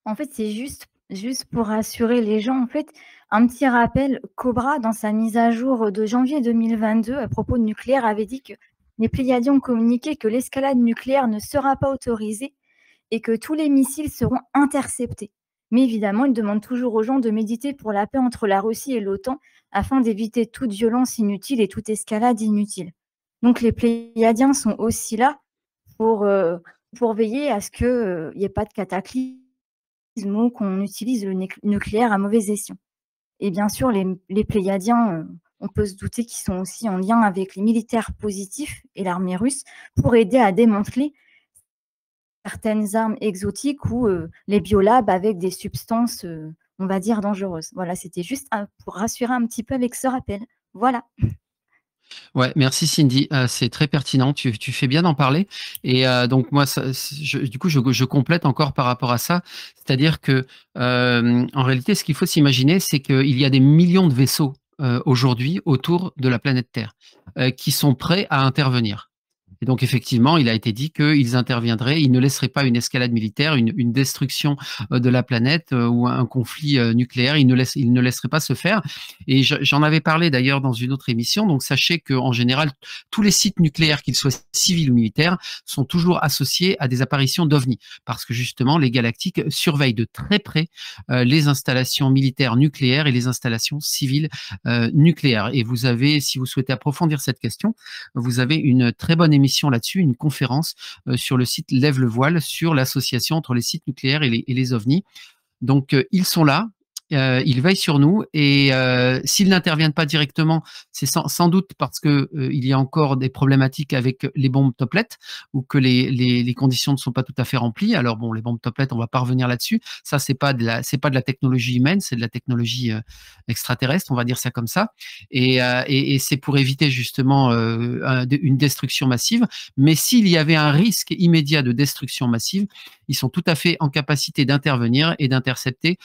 En fait, c'est juste pour rassurer les gens, en fait, un petit rappel, Cobra, dans sa mise à jour de janvier 2022 à propos de nucléaire, avait dit que les Pléiadiens ont communiqué que l'escalade nucléaire ne sera pas autorisée et que tous les missiles seront interceptés. Mais évidemment, ils demandent toujours aux gens de méditer pour la paix entre la Russie et l'OTAN afin d'éviter toute violence inutile et toute escalade inutile. Donc les Pléiadiens sont aussi là pour veiller à ce qu'il n'y ait pas de cataclysme ou qu'on utilise le nucléaire à mauvais escient. Et bien sûr, les Pléiadiens, on peut se douter qu'ils sont aussi en lien avec les militaires positifs et l'armée russe pour aider à démanteler certaines armes exotiques ou les biolabs avec des substances, on va dire, dangereuses. Voilà, c'était juste pour rassurer un petit peu avec ce rappel. Voilà. Ouais, merci Cindy, c'est très pertinent, tu fais bien d'en parler. Et donc moi, du coup, je complète encore par rapport à ça, c'est-à-dire que en réalité, ce qu'il faut s'imaginer, c'est qu'il y a des millions de vaisseaux aujourd'hui autour de la planète Terre qui sont prêts à intervenir. Et donc, effectivement, il a été dit qu'ils interviendraient, ils ne laisseraient pas une escalade militaire, une destruction de la planète ou un conflit nucléaire, ils ne laisseraient pas se faire. Et j'en avais parlé d'ailleurs dans une autre émission. Donc, sachez qu'en général, tous les sites nucléaires, qu'ils soient civils ou militaires, sont toujours associés à des apparitions d'OVNI. Parce que justement, les galactiques surveillent de très près les installations militaires nucléaires et les installations civiles nucléaires. Et vous avez, si vous souhaitez approfondir cette question, vous avez une très bonne émission là-dessus, une conférence sur le site Lève le voile sur l'association entre les sites nucléaires et les ovnis. Donc, ils sont là. Ils veillent sur nous et s'ils n'interviennent pas directement, c'est sans doute parce que il y a encore des problématiques avec les bombes Toplet ou que les conditions ne sont pas tout à fait remplies. Alors bon, les bombes Toplet, on va pas revenir là-dessus. Ça, c'est pas de la technologie humaine, c'est de la technologie extraterrestre, on va dire ça comme ça. Et c'est pour éviter justement une destruction massive. Mais s'il y avait un risque immédiat de destruction massive, ils sont tout à fait en capacité d'intervenir et d'intercepter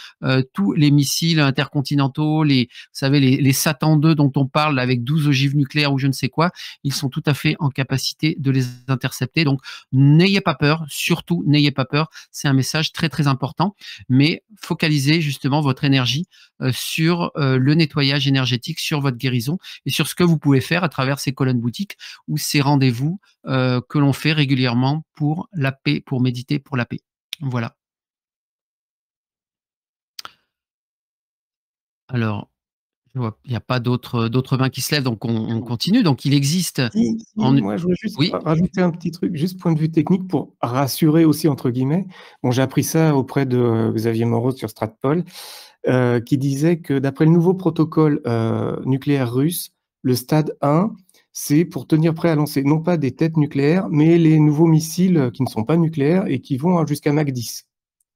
tous les les missiles intercontinentaux, vous savez, les Satan 2 dont on parle avec 12 ogives nucléaires ou je ne sais quoi, ils sont tout à fait en capacité de les intercepter. Donc, n'ayez pas peur, surtout n'ayez pas peur. C'est un message très, très important, mais focalisez justement votre énergie sur le nettoyage énergétique, sur votre guérison et sur ce que vous pouvez faire à travers ces colonnes boutiques ou ces rendez-vous que l'on fait régulièrement pour la paix, pour méditer pour la paix. Voilà. Alors, je vois, il n'y a pas d'autres mains qui se lèvent, donc on continue. Donc, il existe Si, moi, je voulais juste Oui. rajouter un petit truc, juste point de vue technique pour rassurer aussi, entre guillemets. Bon, j'ai appris ça auprès de Xavier Moreau sur Stratpol, qui disait que d'après le nouveau protocole nucléaire russe, le stade 1, c'est pour tenir prêt à lancer non pas des têtes nucléaires, mais les nouveaux missiles qui ne sont pas nucléaires et qui vont jusqu'à Mach 10.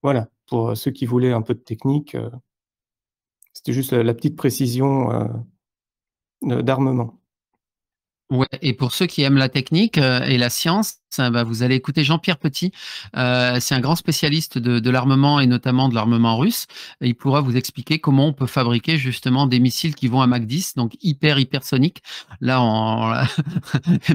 Voilà, pour ceux qui voulaient un peu de technique, c'était juste la petite précision d'armement. Ouais, et pour ceux qui aiment la technique et la science, bah, vous allez écouter Jean-Pierre Petit. C'est un grand spécialiste de l'armement et notamment de l'armement russe. Et il pourra vous expliquer comment on peut fabriquer justement des missiles qui vont à Mach 10, donc hypersoniques. Là,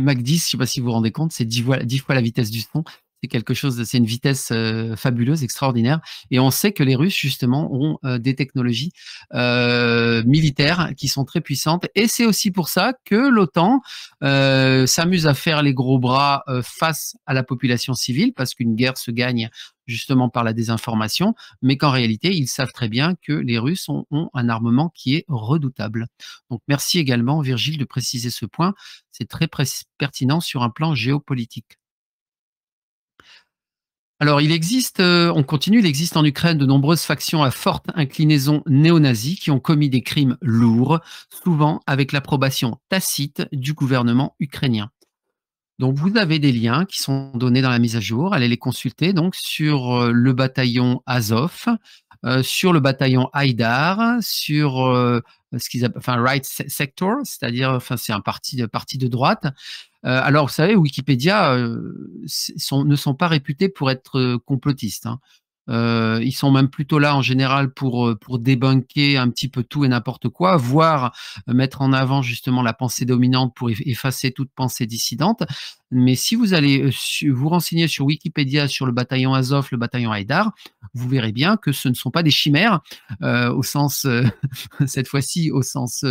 Mach 10, je ne sais pas si vous vous rendez compte, c'est 10 fois la vitesse du son. C'est quelque chose, c'est une vitesse fabuleuse, extraordinaire. Et on sait que les Russes, justement, ont des technologies militaires qui sont très puissantes. Et c'est aussi pour ça que l'OTAN s'amuse à faire les gros bras face à la population civile, parce qu'une guerre se gagne justement par la désinformation, mais qu'en réalité, ils savent très bien que les Russes ont un armement qui est redoutable. Donc, merci également, Virgile, de préciser ce point. C'est très pertinent sur un plan géopolitique. Alors, il existe, on continue, il existe en Ukraine de nombreuses factions à forte inclinaison néo-nazie qui ont commis des crimes lourds, souvent avec l'approbation tacite du gouvernement ukrainien. Donc, vous avez des liens qui sont donnés dans la mise à jour. Allez les consulter donc sur le bataillon Azov, sur le bataillon Haïdar, sur ce qu'ils appellent, Right Sector, c'est-à-dire, c'est un parti de droite. Alors, vous savez, Wikipédia ne sont pas réputés pour être complotistes, hein. Ils sont même plutôt là en général pour débunker un petit peu tout et n'importe quoi, voire mettre en avant justement la pensée dominante pour effacer toute pensée dissidente. Mais si vous allez vous renseigner sur Wikipédia sur le bataillon Azov, le bataillon Haïdar, vous verrez bien que ce ne sont pas des chimères au sens, cette fois-ci au sens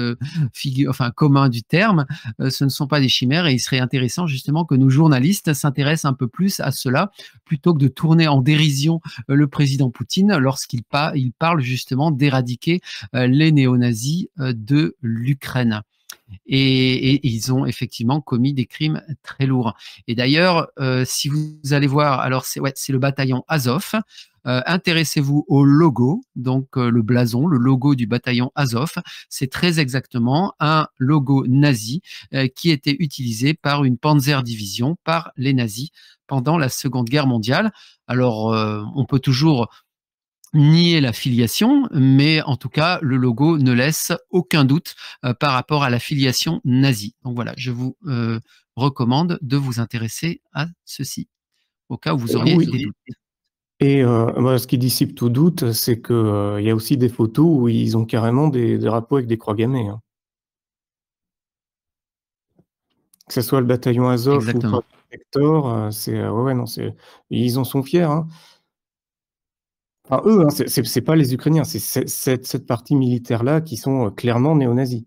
commun du terme. Ce ne sont pas des chimères et il serait intéressant justement que nos journalistes s'intéressent un peu plus à cela plutôt que de tourner en dérision le président Poutine lorsqu'il parle justement d'éradiquer les néo-nazis de l'Ukraine. Et ils ont effectivement commis des crimes très lourds. Et d'ailleurs, si vous allez voir, alors c'est le bataillon Azov. Intéressez-vous au logo, donc le blason, le logo du bataillon Azov. C'est très exactement un logo nazi qui était utilisé par une Panzer-Division, par les nazis pendant la Seconde Guerre mondiale. Alors, on peut toujours nier la filiation, mais en tout cas, le logo ne laisse aucun doute par rapport à la filiation nazie. Donc voilà, je vous recommande de vous intéresser à ceci, au cas où vous auriez des doutes. Et ce qui dissipe tout doute, c'est qu'il y a aussi des photos où ils ont carrément des drapeaux avec des croix gammées, hein. Que ce soit le bataillon Azov Exactement. ou Hector, ils en sont fiers, hein. Enfin, eux, hein, c'est pas les Ukrainiens, c'est cette partie militaire-là qui sont clairement néo-nazis.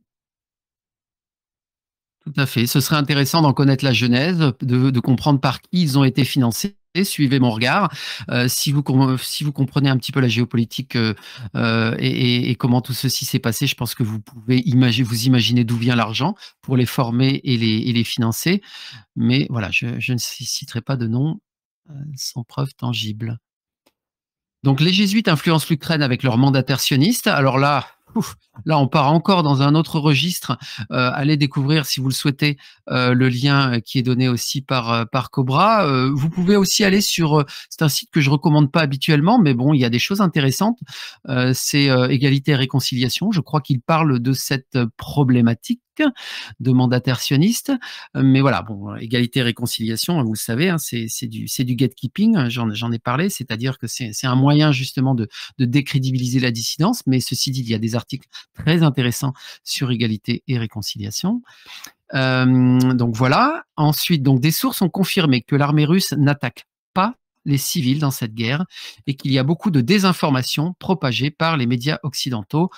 Tout à fait. Ce serait intéressant d'en connaître la genèse, de comprendre par qui ils ont été financés. Suivez mon regard. Si vous comprenez un petit peu la géopolitique et comment tout ceci s'est passé, je pense que vous pouvez vous imaginer d'où vient l'argent pour les former et les financer. Mais voilà, je ne citerai pas de nom sans preuve tangible. Donc, les jésuites influencent l'Ukraine avec leur mandataire sioniste. Alors là, on part encore dans un autre registre. Allez découvrir, si vous le souhaitez, le lien qui est donné aussi par Cobra. Vous pouvez aussi aller sur, c'est un site que je recommande pas habituellement, mais bon, il y a des choses intéressantes. C'est Égalité et Réconciliation. Je crois qu'il parle de cette problématique politique, de mandataires sionistes. Mais voilà, bon, égalité et réconciliation, vous le savez, hein, c'est du gatekeeping, j'en ai parlé, c'est-à-dire que c'est un moyen justement de décrédibiliser la dissidence. Mais ceci dit, il y a des articles très intéressants sur égalité et réconciliation. Donc voilà. Ensuite, donc des sources ont confirmé que l'armée russe n'attaque pas les civils dans cette guerre et qu'il y a beaucoup de désinformation propagée par les médias occidentaux.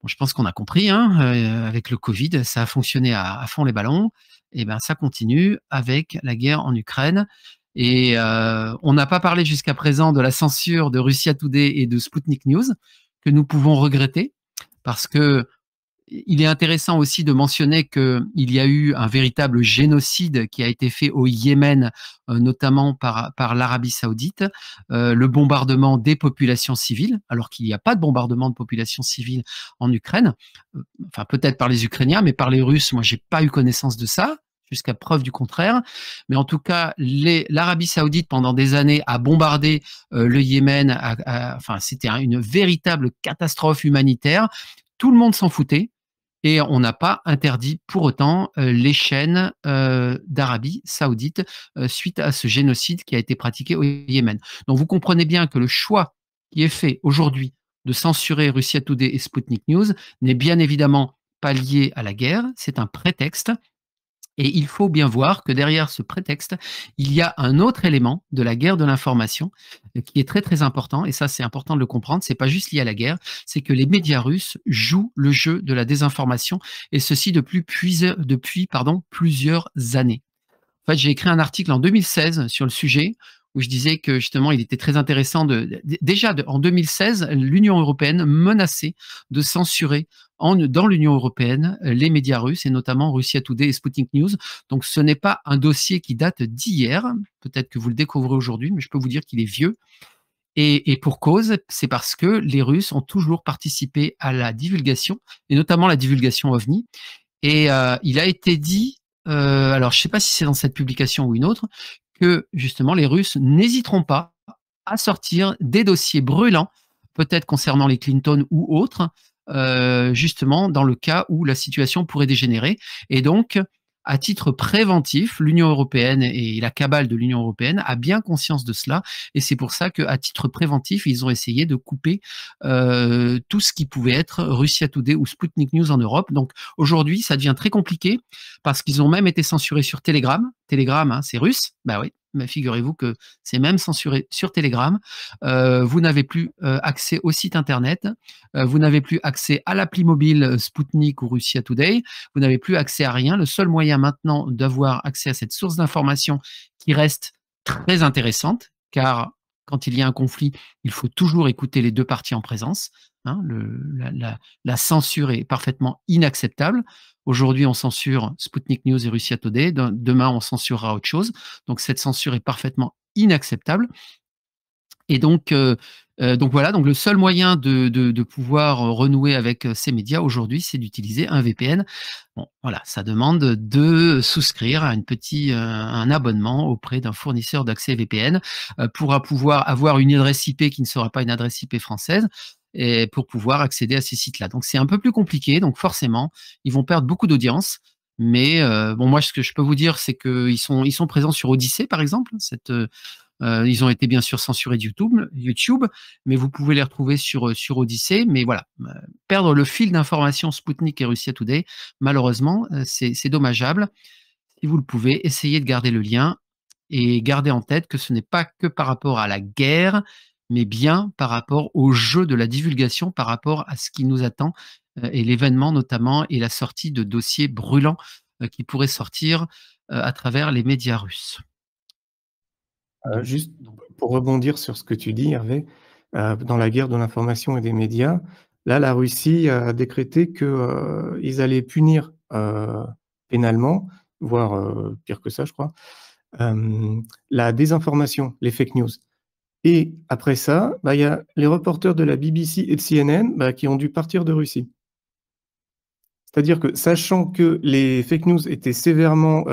Bon, je pense qu'on a compris, hein, avec le Covid, ça a fonctionné à fond les ballons. Et ben ça continue avec la guerre en Ukraine. Et on n'a pas parlé jusqu'à présent de la censure de Russia Today et de Sputnik News, que nous pouvons regretter, parce que il est intéressant aussi de mentionner qu'il y a eu un véritable génocide qui a été fait au Yémen, notamment par l'Arabie Saoudite, le bombardement des populations civiles, alors qu'il n'y a pas de bombardement de populations civiles en Ukraine, enfin peut-être par les Ukrainiens, mais par les Russes, moi j'ai pas eu connaissance de ça, jusqu'à preuve du contraire. Mais en tout cas, l'Arabie Saoudite, pendant des années, a bombardé le Yémen, enfin c'était une véritable catastrophe humanitaire. Tout le monde s'en foutait. Et on n'a pas interdit pour autant les chaînes d'Arabie Saoudite suite à ce génocide qui a été pratiqué au Yémen. Donc vous comprenez bien que le choix qui est fait aujourd'hui de censurer Russia Today et Sputnik News n'est bien évidemment pas lié à la guerre, c'est un prétexte. Et il faut bien voir que derrière ce prétexte, il y a un autre élément de la guerre de l'information qui est très très important, et ça c'est important de le comprendre, c'est pas juste lié à la guerre, c'est que les médias russes jouent le jeu de la désinformation, et ceci depuis plusieurs années. En fait, j'ai écrit un article en 2016 sur le sujet, où je disais que justement, il était très intéressant en 2016, l'Union européenne menaçait de censurer dans l'Union européenne les médias russes, et notamment Russia Today et Sputnik News. Donc, ce n'est pas un dossier qui date d'hier. Peut-être que vous le découvrez aujourd'hui, mais je peux vous dire qu'il est vieux. Et pour cause, c'est parce que les Russes ont toujours participé à la divulgation, et notamment la divulgation OVNI. Et il a été dit, alors je ne sais pas si c'est dans cette publication ou une autre, que justement les Russes n'hésiteront pas à sortir des dossiers brûlants, peut-être concernant les Clinton ou autres, justement dans le cas où la situation pourrait dégénérer. Et donc, à titre préventif, l'Union européenne et la cabale de l'Union européenne a bien conscience de cela, et c'est pour ça qu'à titre préventif, ils ont essayé de couper tout ce qui pouvait être Russia Today ou Sputnik News en Europe. Donc aujourd'hui, ça devient très compliqué, parce qu'ils ont même été censurés sur Telegram. Telegram, hein, c'est russe, bah oui. Mais figurez-vous que c'est même censuré sur Telegram. Vous n'avez plus accès au site internet, vous n'avez plus accès à l'appli mobile Sputnik ou Russia Today, vous n'avez plus accès à rien. Le seul moyen maintenant d'avoir accès à cette source d'information qui reste très intéressante, car quand il y a un conflit, il faut toujours écouter les deux parties en présence. Hein, la censure est parfaitement inacceptable. Aujourd'hui, on censure Sputnik News et Russia Today. Demain, on censurera autre chose. Donc, cette censure est parfaitement inacceptable. Et donc voilà, donc le seul moyen de pouvoir renouer avec ces médias aujourd'hui, c'est d'utiliser un VPN. Bon, voilà, ça demande de souscrire à un abonnement auprès d'un fournisseur d'accès VPN pour pouvoir avoir une adresse IP qui ne sera pas une adresse IP française, et pour pouvoir accéder à ces sites-là. Donc c'est un peu plus compliqué, donc forcément, ils vont perdre beaucoup d'audience. Mais bon, moi, ce que je peux vous dire, c'est qu'ils sont présents sur Odyssée, par exemple. Ils ont été bien sûr censurés de YouTube, mais vous pouvez les retrouver sur Odyssée. Mais voilà, perdre le fil d'information Sputnik et Russia Today, malheureusement, c'est dommageable. Si vous le pouvez, essayez de garder le lien et gardez en tête que ce n'est pas que par rapport à la guerre, mais bien par rapport au jeu de la divulgation, par rapport à ce qui nous attend, et l'événement notamment, et la sortie de dossiers brûlants qui pourraient sortir à travers les médias russes. Juste pour rebondir sur ce que tu dis, Hervé, dans la guerre de l'information et des médias, là, la Russie a décrété qu'ils allaient punir pénalement, voire pire que ça, je crois, la désinformation, les fake news. Et après ça, il y a les reporters de la BBC et de CNN qui ont dû partir de Russie. C'est-à-dire que, sachant que les fake news étaient sévèrement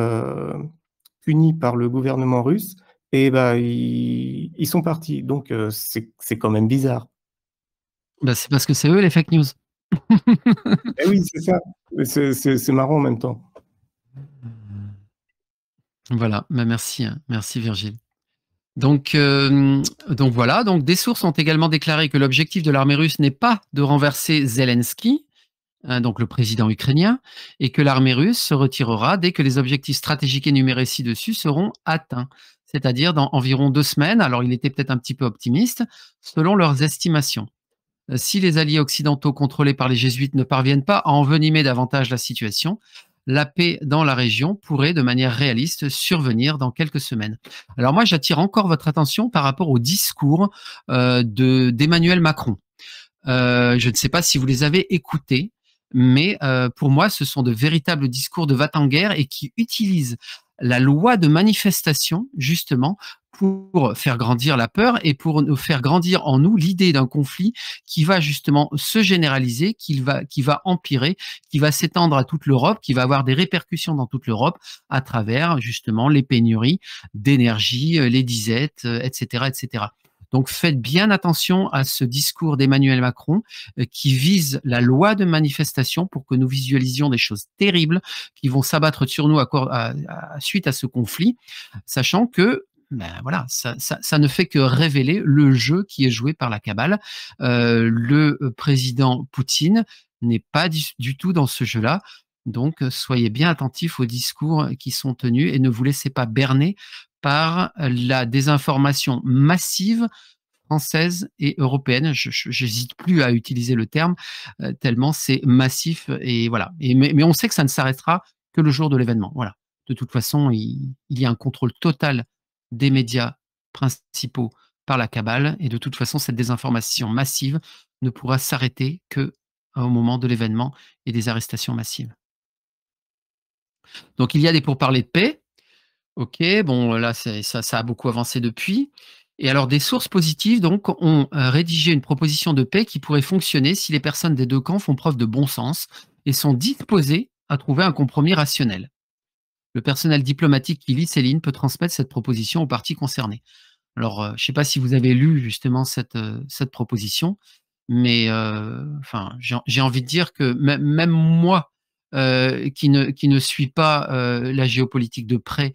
punis par le gouvernement russe, et ils sont partis. Donc, c'est quand même bizarre. C'est parce que c'est eux les fake news. Eh oui, c'est ça. C'est marrant en même temps. Voilà, bah, merci, hein. Merci Virgile. Donc voilà, donc des sources ont également déclaré que l'objectif de l'armée russe n'est pas de renverser Zelensky, donc le président ukrainien, et que l'armée russe se retirera dès que les objectifs stratégiques énumérés ci-dessus seront atteints, c'est-à-dire dans environ 2 semaines. Alors il était peut-être un petit peu optimiste, selon leurs estimations. Si les alliés occidentaux contrôlés par les jésuites ne parviennent pas à envenimer davantage la situation, la paix dans la région pourrait, de manière réaliste, survenir dans quelques semaines. Alors moi, j'attire encore votre attention par rapport au discours d'Emmanuel Macron. Je ne sais pas si vous les avez écoutés, mais pour moi, ce sont de véritables discours de va-t-en-guerre et qui utilisent la loi de manifestation, justement, pour faire grandir la peur et pour nous faire grandir en nous l'idée d'un conflit qui va justement se généraliser, qui va empirer, qui va s'étendre à toute l'Europe, qui va avoir des répercussions dans toute l'Europe à travers justement les pénuries d'énergie, les disettes, etc., etc. Donc faites bien attention à ce discours d'Emmanuel Macron qui vise la loi de manifestation pour que nous visualisions des choses terribles qui vont s'abattre sur nous suite à ce conflit, sachant que ben voilà, ça ne fait que révéler le jeu qui est joué par la cabale. Le président Poutine n'est pas du tout dans ce jeu-là. Donc, soyez bien attentifs aux discours qui sont tenus et ne vous laissez pas berner par la désinformation massive française et européenne. J'hésite plus à utiliser le terme tellement c'est massif et voilà. Mais on sait que ça ne s'arrêtera que le jour de l'événement. Voilà. De toute façon, il y a un contrôle total des médias principaux par la cabale et de toute façon, cette désinformation massive ne pourra s'arrêter que au moment de l'événement et des arrestations massives. Donc, il y a des pourparlers de paix. OK, bon, là, ça a beaucoup avancé depuis. Et alors, des sources positives donc ont rédigé une proposition de paix qui pourrait fonctionner si les personnes des 2 camps font preuve de bon sens et sont disposées à trouver un compromis rationnel. Le personnel diplomatique qui lit ces lignes peut transmettre cette proposition aux parties concernées. Alors, je ne sais pas si vous avez lu justement cette proposition, mais enfin, j'ai envie de dire que même moi, qui ne suis pas la géopolitique de près,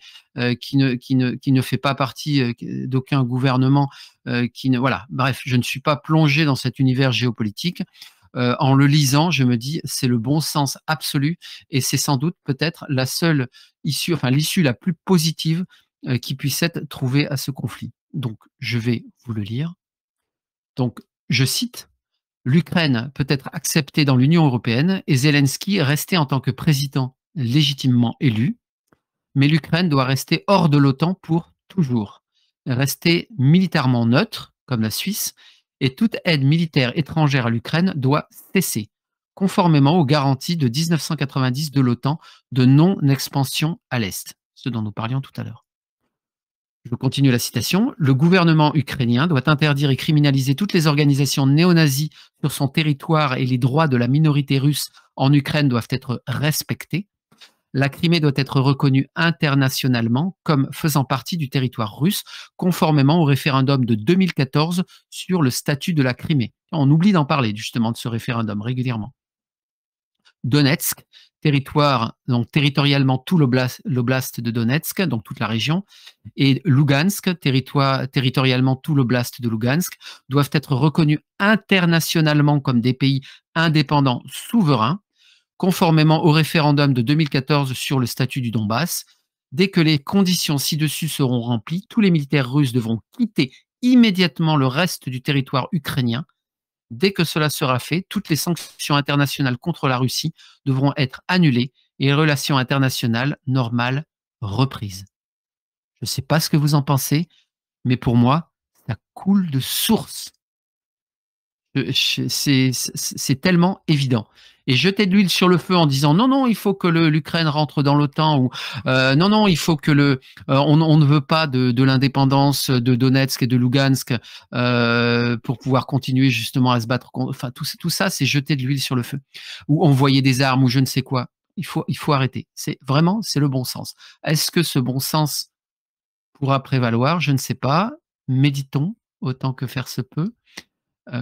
qui ne fait pas partie d'aucun gouvernement, voilà, bref, je ne suis pas plongé dans cet univers géopolitique. En le lisant, je me dis, c'est le bon sens absolu et c'est sans doute peut-être la seule issue, enfin l'issue la plus positive qui puisse être trouvée à ce conflit. Donc, je vais vous le lire. Donc, je cite: l'Ukraine peut être acceptée dans l'Union européenne et Zelensky rester en tant que président légitimement élu, mais l'Ukraine doit rester hors de l'OTAN pour toujours, rester militairement neutre, comme la Suisse, et toute aide militaire étrangère à l'Ukraine doit cesser, conformément aux garanties de 1990 de l'OTAN de non-expansion à l'Est, ce dont nous parlions tout à l'heure. Je continue la citation. Le gouvernement ukrainien doit interdire et criminaliser toutes les organisations néo-nazies sur son territoire et les droits de la minorité russe en Ukraine doivent être respectés. La Crimée doit être reconnue internationalement comme faisant partie du territoire russe, conformément au référendum de 2014 sur le statut de la Crimée. On oublie d'en parler justement de ce référendum régulièrement. Donetsk, territoire, donc territorialement tout l'oblast de Donetsk, donc toute la région, et Lugansk, territorialement tout l'oblast de Lugansk, doivent être reconnus internationalement comme des pays indépendants souverains, conformément au référendum de 2014 sur le statut du Donbass. Dès que les conditions ci-dessus seront remplies, tous les militaires russes devront quitter immédiatement le reste du territoire ukrainien. Dès que cela sera fait, toutes les sanctions internationales contre la Russie devront être annulées et les relations internationales normales reprises. Je ne sais pas ce que vous en pensez, mais pour moi, ça coule de source. C'est tellement évident. Et jeter de l'huile sur le feu en disant non, non, il faut que l'Ukraine rentre dans l'OTAN ou non, non, il faut que on ne veut pas de l'indépendance de Donetsk et de Lugansk pour pouvoir continuer justement à se battre contre. Enfin, tout ça, c'est jeter de l'huile sur le feu. Ou envoyer des armes ou je ne sais quoi. Il faut arrêter. C'est le bon sens. Est-ce que ce bon sens pourra prévaloir? Je ne sais pas. Méditons autant que faire se peut.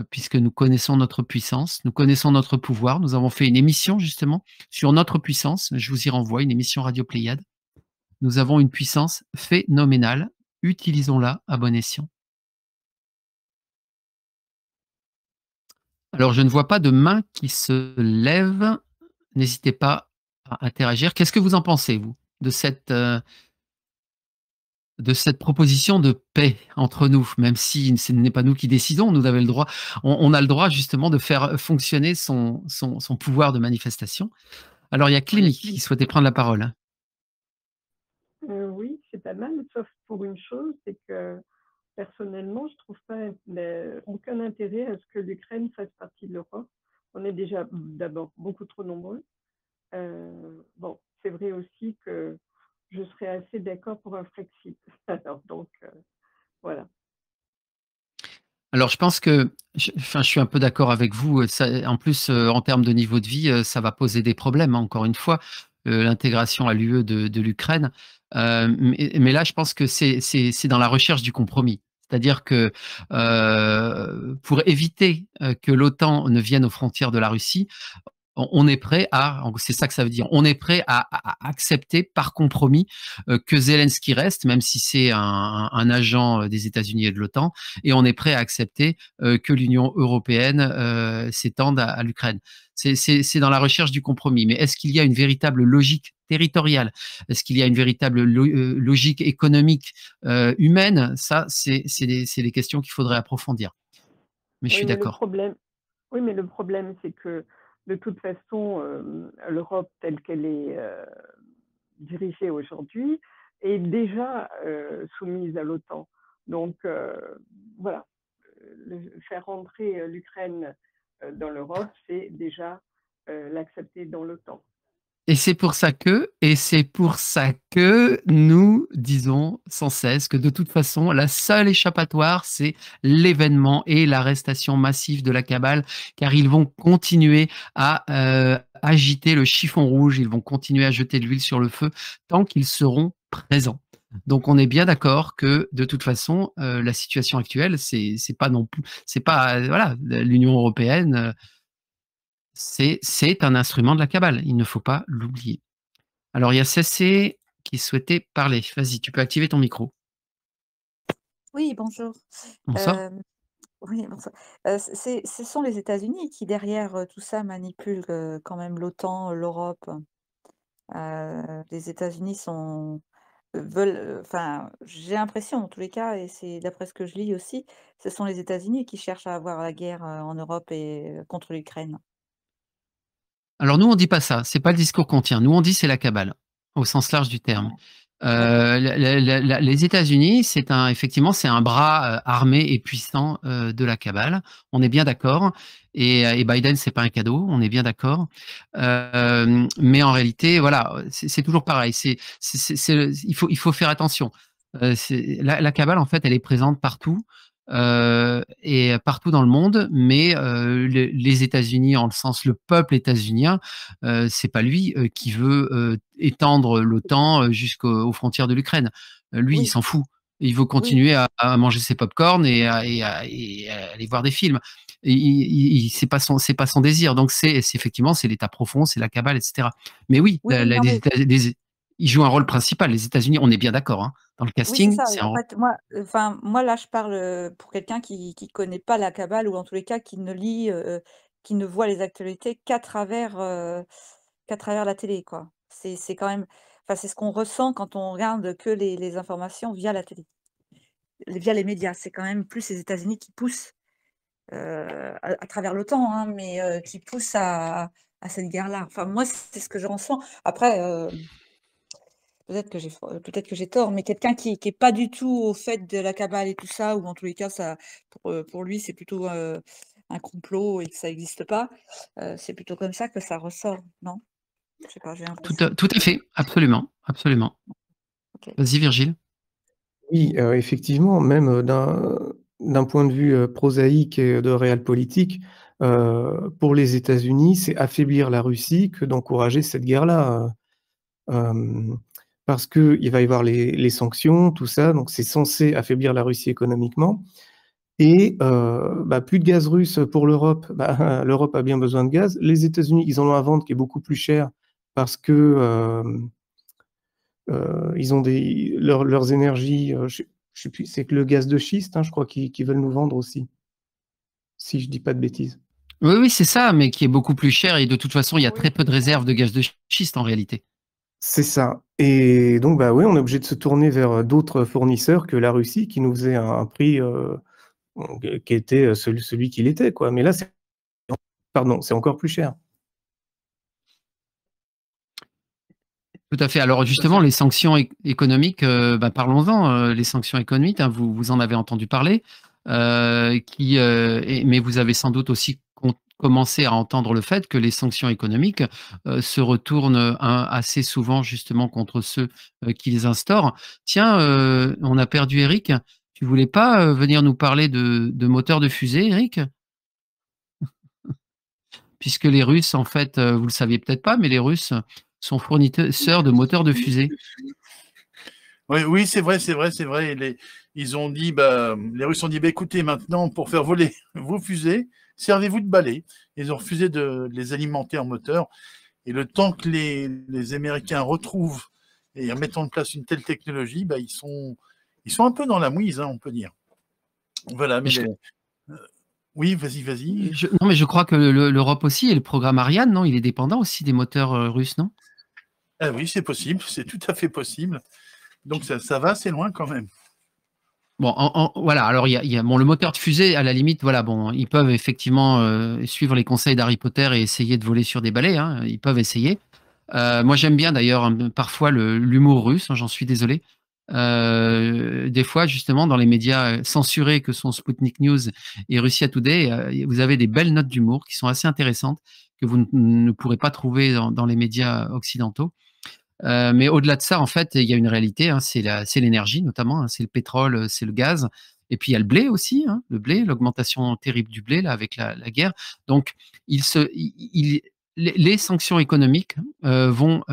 puisque nous connaissons notre puissance, nous connaissons notre pouvoir. Nous avons fait une émission justement sur notre puissance. Je vous y renvoie, une émission Radio Pléiade. Nous avons une puissance phénoménale. Utilisons-la à bon escient. Alors, je ne vois pas de main qui se lève. N'hésitez pas à interagir. Qu'est-ce que vous en pensez, vous, de cette proposition de paix entre nous, même si ce n'est pas nous qui décidons, nous avons le droit, on a le droit justement de faire fonctionner son pouvoir de manifestation. Alors, il y a Clémy qui souhaitait prendre la parole. Oui, c'est pas mal, sauf pour une chose, c'est que personnellement, je trouve pas aucun intérêt à ce que l'Ukraine fasse partie de l'Europe. On est déjà d'abord beaucoup trop nombreux. Bon, c'est vrai aussi que je serais assez d'accord pour un Frexit. Alors, donc, voilà. Alors, je pense que, je suis un peu d'accord avec vous. En plus, en termes de niveau de vie, ça va poser des problèmes, hein, encore une fois, l'intégration à l'UE de l'Ukraine. Mais là, je pense que c'est dans la recherche du compromis. C'est-à-dire que pour éviter que l'OTAN ne vienne aux frontières de la Russie, on est prêt à, c'est ça que ça veut dire, on est prêt à accepter par compromis que Zelensky reste, même si c'est un agent des États-Unis et de l'OTAN, et on est prêt à accepter que l'Union européenne s'étende à l'Ukraine. C'est dans la recherche du compromis. Mais est-ce qu'il y a une véritable logique territoriale? Est-ce qu'il y a une véritable logique économique, humaine? Ça, c'est des questions qu'il faudrait approfondir. Mais je suis d'accord. Oui, mais le problème, c'est que de toute façon, l'Europe telle qu'elle est dirigée aujourd'hui est déjà soumise à l'OTAN. Donc, voilà, faire rentrer l'Ukraine dans l'Europe, c'est déjà l'accepter dans l'OTAN. Et c'est pour ça que nous disons sans cesse que de toute façon, la seule échappatoire, c'est l'événement et l'arrestation massive de la cabale, car ils vont continuer à agiter le chiffon rouge, ils vont continuer à jeter de l'huile sur le feu tant qu'ils seront présents. Donc on est bien d'accord que de toute façon, la situation actuelle, c'est pas non plus, c'est pas voilà, l'Union européenne. C'est un instrument de la cabale, il ne faut pas l'oublier. Alors, il y a Cessé qui souhaitait parler. Vas-y, tu peux activer ton micro. Oui, bonjour. Bonsoir. Oui, bonsoir. Ce sont les États-Unis qui, derrière tout ça, manipulent quand même l'OTAN, l'Europe. Les États-Unis veulent, enfin, j'ai l'impression, en tous les cas, et c'est d'après ce que je lis aussi, ce sont les États-Unis qui cherchent à avoir la guerre en Europe et contre l'Ukraine. Alors, nous, on dit pas ça. C'est pas le discours qu'on tient. Nous, on dit c'est la cabale, au sens large du terme. Les États-Unis, effectivement, c'est un bras armé et puissant de la cabale. On est bien d'accord. Et Biden, c'est pas un cadeau. On est bien d'accord. Mais en réalité, voilà, c'est toujours pareil. Il faut faire attention. La cabale, en fait, elle est présente partout. Et partout dans le monde, mais les États-Unis, en le sens le peuple états-unien, c'est pas lui qui veut étendre l'OTAN jusqu'aux frontières de l'Ukraine. Lui, il s'en fout. Il veut continuer à manger ses pop-corn et à aller voir des films. C'est pas son désir. Donc effectivement, c'est l'État profond, c'est la cabale, etc. Mais oui, ils jouent un rôle principal. Les États-Unis, on est bien d'accord. Hein. Dans le casting, oui, c'est ça. c'est En fait, moi, là, je parle pour quelqu'un qui connaît pas la cabale ou en tous les cas qui ne lit, qui ne voit les actualités qu'à travers la télé, quoi. C'est quand même, enfin, c'est ce qu'on ressent quand on regarde que les informations via la télé, via les médias. C'est quand même plus les États-Unis qui poussent à travers l'OTAN, hein, mais qui poussent à cette guerre-là. Enfin, moi, c'est ce que je ressens. Après. Peut-être que j'ai tort, mais quelqu'un qui est pas du tout au fait de la cabale et tout ça, ou en tous les cas, ça, pour lui, c'est plutôt un complot et que ça n'existe pas. C'est plutôt comme ça que ça ressort, non? Je sais pas, j'ai l'impression. Tout à fait, absolument, absolument. Ok. Vas-y, Virgile. Oui, effectivement, même d'un point de vue prosaïque et de réel politique, pour les États-Unis, c'est affaiblir la Russie que d'encourager cette guerre-là. Parce qu'il va y avoir les sanctions, tout ça, donc c'est censé affaiblir la Russie économiquement. Et plus de gaz russe pour l'Europe. L'Europe a bien besoin de gaz. Les États-Unis, ils en ont à vendre qui est beaucoup plus cher parce que ils ont leurs énergies. Je sais plus, c'est que le gaz de schiste, je crois, qu'ils veulent nous vendre aussi, si je dis pas de bêtises. Oui, oui, c'est ça, mais qui est beaucoup plus cher et de toute façon, il y a Oui, très peu c'est de ça. réserves de gaz de schiste en réalité. C'est ça. Et donc, oui, on est obligé de se tourner vers d'autres fournisseurs que la Russie qui nous faisait un prix qui était celui qu'il était, quoi. Mais là, c'est encore plus cher. Tout à fait. Alors justement, les sanctions économiques, parlons-en. Les sanctions économiques, vous en avez entendu parler, mais vous avez sans doute aussi commencé à entendre le fait que les sanctions économiques se retournent assez souvent justement contre ceux qui les instaurent. Tiens, on a perdu Eric. Tu voulais pas venir nous parler de moteurs de fusée, Eric? Puisque les Russes, en fait, vous le saviez peut-être pas, mais les Russes sont fournisseurs de moteurs de fusée. Oui, oui, c'est vrai, c'est vrai, c'est vrai. Ils ont dit, les Russes ont dit, écoutez, maintenant, pour faire voler vos fusées, servez-vous de balais. Ils ont refusé de les alimenter en moteur. Et le temps que les Américains retrouvent et mettent en place une telle technologie, ils sont un peu dans la mouise, on peut dire. Voilà, mais oui, vas-y. Non, mais je crois que l'Europe aussi, et le programme Ariane, non, il est dépendant aussi des moteurs russes, non? Ah oui, c'est possible, c'est tout à fait possible. Donc ça va assez loin quand même. Bon, voilà. Alors le moteur de fusée, à la limite, voilà, bon, ils peuvent effectivement suivre les conseils d'Harry Potter et essayer de voler sur des balais. Ils peuvent essayer. Moi, j'aime bien d'ailleurs parfois l'humour russe. J'en suis désolé. Des fois, justement, dans les médias censurés que sont Sputnik News et Russia Today, vous avez des belles notes d'humour qui sont assez intéressantes que vous ne pourrez pas trouver dans les médias occidentaux. Mais au-delà de ça, en fait, il y a une réalité, c'est l'énergie notamment, c'est le pétrole, c'est le gaz. Et puis il y a le blé aussi, le blé, l'augmentation terrible du blé là, avec la guerre. Donc, les sanctions économiques vont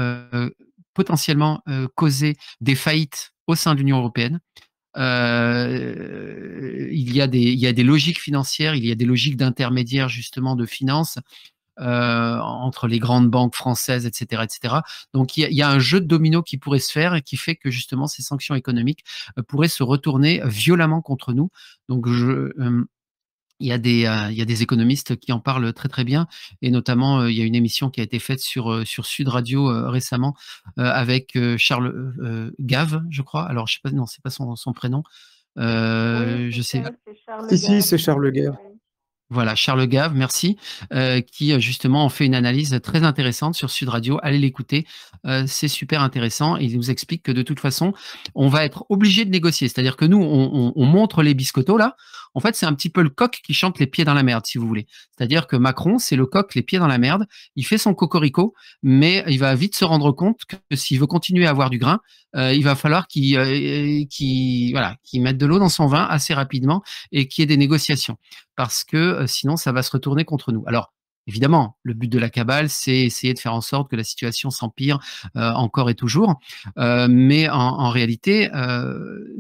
potentiellement causer des faillites au sein de l'Union européenne. Il y a des logiques financières, il y a des logiques d'intermédiaires justement de finances entre les grandes banques françaises, etc., etc. Donc il y a un jeu de dominos qui pourrait se faire et qui fait que justement ces sanctions économiques pourraient se retourner violemment contre nous. Donc il y a des économistes qui en parlent très très bien, et notamment il y a une émission qui a été faite sur Sud Radio récemment avec Charles Gave, je crois. Alors je sais pas, non, c'est pas son prénom. Oui, Je sais. c'est Charles Si, Gave. c'est Charles Gave. Oui. Voilà, Charles Gave, merci, qui justement ont fait une analyse très intéressante sur Sud Radio. Allez l'écouter, c'est super intéressant. Il nous explique que de toute façon, on va être obligé de négocier. C'est-à-dire que nous, on montre les biscottos là. En fait, c'est un petit peu le coq qui chante les pieds dans la merde, si vous voulez. C'est-à-dire que Macron, c'est le coq les pieds dans la merde. Il fait son cocorico, mais il va vite se rendre compte que s'il veut continuer à avoir du grain, il va falloir qu'il mette de l'eau dans son vin assez rapidement et qu'il y ait des négociations, parce que sinon ça va se retourner contre nous. Alors évidemment, le but de la cabale, c'est essayer de faire en sorte que la situation s'empire encore et toujours, mais en réalité,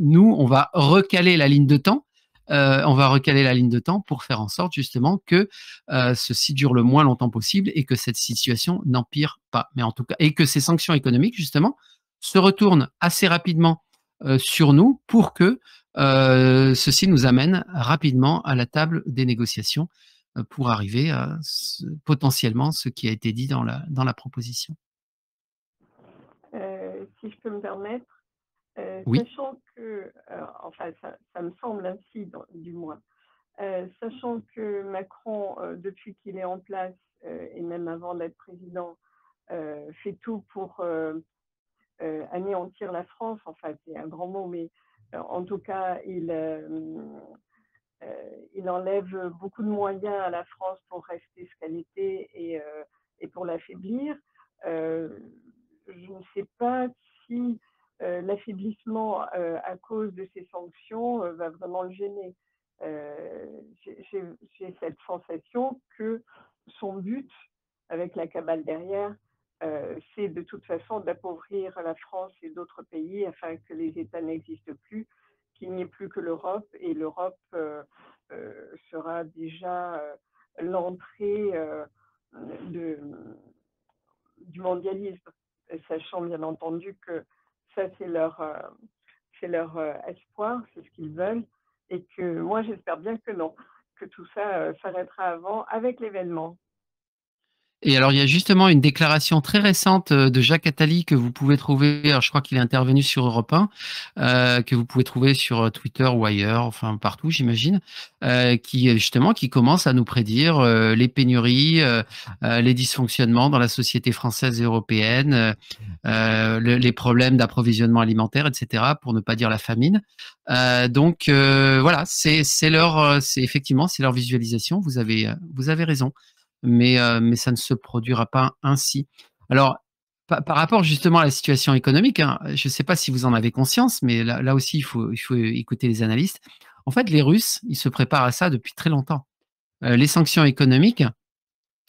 nous, on va recaler la ligne de temps. On va recaler la ligne de temps pour faire en sorte justement que ceci dure le moins longtemps possible et que cette situation n'empire pas. Mais en tout cas, et que ces sanctions économiques justement se retournent assez rapidement sur nous pour que ceci nous amène rapidement à la table des négociations pour arriver à potentiellement ce qui a été dit dans la proposition. Si je peux me permettre, Oui. sachant que, enfin ça me semble ainsi du moins, sachant que Macron, depuis qu'il est en place, et même avant d'être président, fait tout pour anéantir la France, enfin c'est un grand mot, mais en tout cas il enlève beaucoup de moyens à la France pour rester ce qu'elle était et pour l'affaiblir. Je ne sais pas si l'affaiblissement à cause de ces sanctions va vraiment le gêner. J'ai cette sensation que son but, avec la cabale derrière, c'est de toute façon d'appauvrir la France et d'autres pays afin que les États n'existent plus, qu'il n'y ait plus que l'Europe, et l'Europe sera déjà l'entrée du mondialisme, sachant bien entendu que ça, c'est leur espoir, c'est ce qu'ils veulent, et que moi, j'espère bien que non, que tout ça s'arrêtera avant avec l'événement. Et alors, il y a justement une déclaration très récente de Jacques Attali que vous pouvez trouver, alors je crois qu'il est intervenu sur Europe 1, que vous pouvez trouver sur Twitter ou ailleurs, enfin partout, j'imagine, qui commence à nous prédire les pénuries, les dysfonctionnements dans la société française et européenne, les problèmes d'approvisionnement alimentaire, etc., pour ne pas dire la famine. Donc voilà, c'est effectivement, c'est leur visualisation. Vous avez raison. Mais ça ne se produira pas ainsi. Alors, par rapport justement à la situation économique, hein, je ne sais pas si vous en avez conscience, mais là aussi, il faut écouter les analystes. En fait, les Russes, ils se préparent à ça depuis très longtemps. Les sanctions économiques,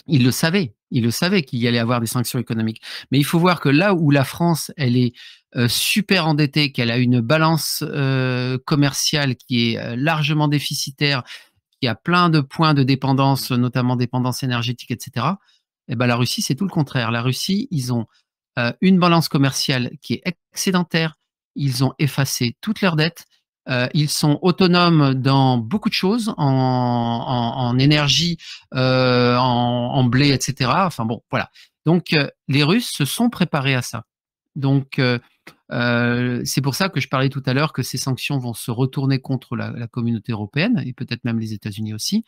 ils le savaient qu'il y allait avoir des sanctions économiques. Mais il faut voir que là où la France, elle est super endettée, qu'elle a une balance commerciale qui est largement déficitaire, qui a plein de points de dépendance, notamment dépendance énergétique, etc. Et ben la Russie, c'est tout le contraire. La Russie, ils ont une balance commerciale qui est excédentaire. Ils ont effacé toutes leurs dettes. Ils sont autonomes dans beaucoup de choses, en énergie, en blé, etc. Enfin bon, voilà. Donc les Russes se sont préparés à ça. Donc c'est pour ça que je parlais tout à l'heure que ces sanctions vont se retourner contre la communauté européenne et peut-être même les États-Unis aussi,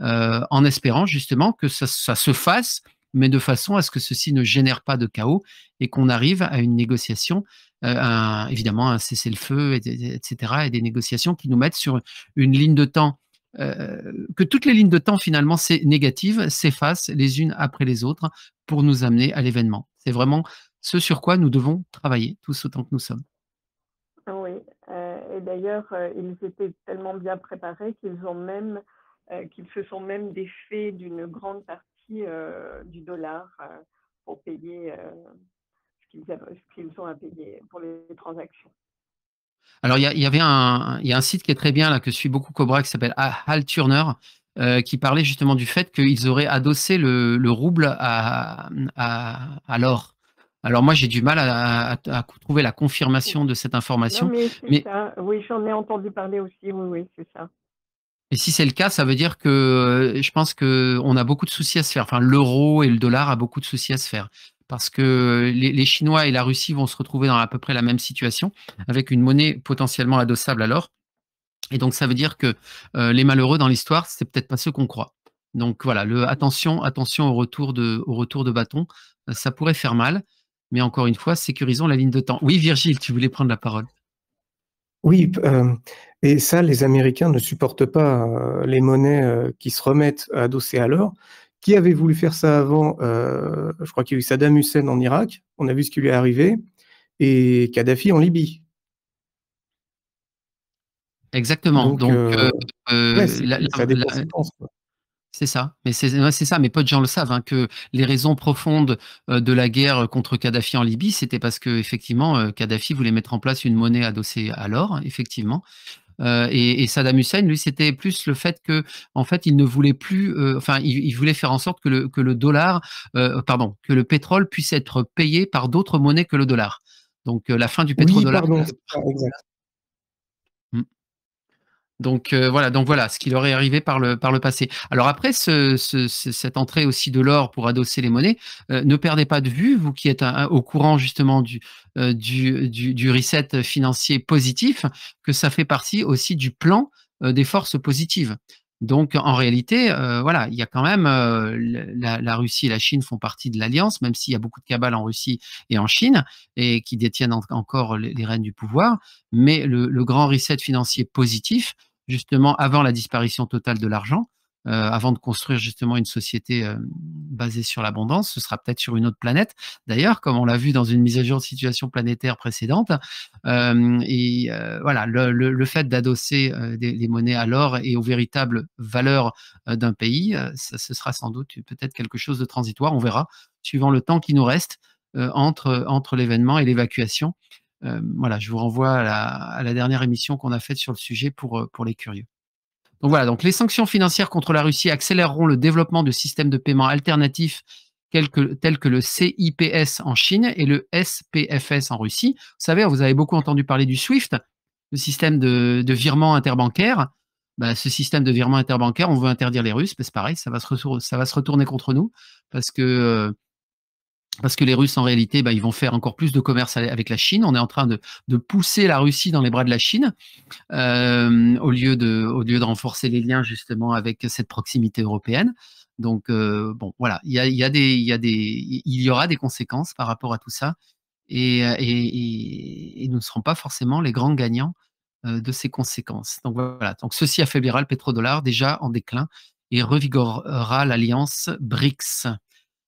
en espérant justement que ça se fasse, mais de façon à ce que ceci ne génère pas de chaos et qu'on arrive à une négociation, évidemment un cessez-le-feu, etc., et des négociations qui nous mettent sur une ligne de temps, que toutes les lignes de temps finalement négatives s'effacent les unes après les autres pour nous amener à l'événement. C'est vraiment ce sur quoi nous devons travailler tous autant que nous sommes. Oui, et d'ailleurs, ils étaient tellement bien préparés qu'ils se sont même défaits d'une grande partie du dollar pour payer ce qu'ils ont à payer pour les transactions. Alors, il y a un site qui est très bien, là, que suit beaucoup Cobra, qui s'appelle Hal Turner, qui parlait justement du fait qu'ils auraient adossé le rouble à l'or. Alors moi, j'ai du mal à trouver la confirmation de cette information. Non, mais c'est ça. Oui, j'en ai entendu parler aussi. Oui, c'est ça. Et si c'est le cas, ça veut dire que je pense qu'on a beaucoup de soucis à se faire. Enfin, l'euro et le dollar a beaucoup de soucis à se faire. Parce que les Chinois et la Russie vont se retrouver dans à peu près la même situation, avec une monnaie potentiellement adossable à l'or. Et donc, ça veut dire que les malheureux dans l'histoire, c'est peut-être pas ceux qu'on croit. Donc voilà, attention au retour de bâton. Ça pourrait faire mal. Mais encore une fois, sécurisons la ligne de temps. Oui, Virgile, tu voulais prendre la parole. Oui, et ça, les Américains ne supportent pas les monnaies qui se remettent adossées à l'or. Qui avait voulu faire ça avant? Je crois qu'il y a eu Saddam Hussein en Irak, on a vu ce qui lui est arrivé, et Kadhafi en Libye. Exactement. Donc, ouais, ça a des conséquences, quoi. C'est ça, mais c'est ça, mais peu de gens le savent, hein, que les raisons profondes de la guerre contre Kadhafi en Libye, c'était parce que effectivement, Kadhafi voulait mettre en place une monnaie adossée à l'or, effectivement. Et Saddam Hussein, lui, c'était plus le fait que, en fait, il ne voulait plus, enfin, il voulait faire en sorte que le dollar, que le pétrole puisse être payé par d'autres monnaies que le dollar. Donc la fin du pétrodollar. Oui, pardon, exact. Donc voilà ce qui leur est arrivé par le passé. Alors après cette entrée aussi de l'or pour adosser les monnaies, ne perdez pas de vue, vous qui êtes au courant justement du reset financier positif, que ça fait partie aussi du plan des forces positives. Donc en réalité, voilà, il y a quand même la Russie et la Chine font partie de l'alliance, même s'il y a beaucoup de cabales en Russie et en Chine et qui détiennent encore les rênes du pouvoir. Mais le grand reset financier positif, justement avant la disparition totale de l'argent, avant de construire justement une société basée sur l'abondance, ce sera peut-être sur une autre planète, d'ailleurs, comme on l'a vu dans une mise à jour de situation planétaire précédente. Voilà, le fait d'adosser les monnaies à l'or et aux véritables valeurs d'un pays, ce sera sans doute peut-être quelque chose de transitoire, on verra, suivant le temps qui nous reste entre l'événement et l'évacuation. Voilà, je vous renvoie à la dernière émission qu'on a faite sur le sujet pour les curieux. Donc voilà, donc les sanctions financières contre la Russie accéléreront le développement de systèmes de paiement alternatifs tels que le CIPS en Chine et le SPFS en Russie. Vous savez, vous avez beaucoup entendu parler du SWIFT, le système de virement interbancaire. Bah, ce système de virement interbancaire, on veut interdire les Russes, c'est pareil, ça va se retourner contre nous parce que les Russes, en réalité, bah, ils vont faire encore plus de commerce avec la Chine. On est en train de pousser la Russie dans les bras de la Chine au lieu de renforcer les liens justement avec cette proximité européenne. Donc, bon, voilà, il y aura des conséquences par rapport à tout ça et nous ne serons pas forcément les grands gagnants de ces conséquences. Donc voilà, donc ceci affaiblira le pétrodollar déjà en déclin et revigorera l'alliance BRICS.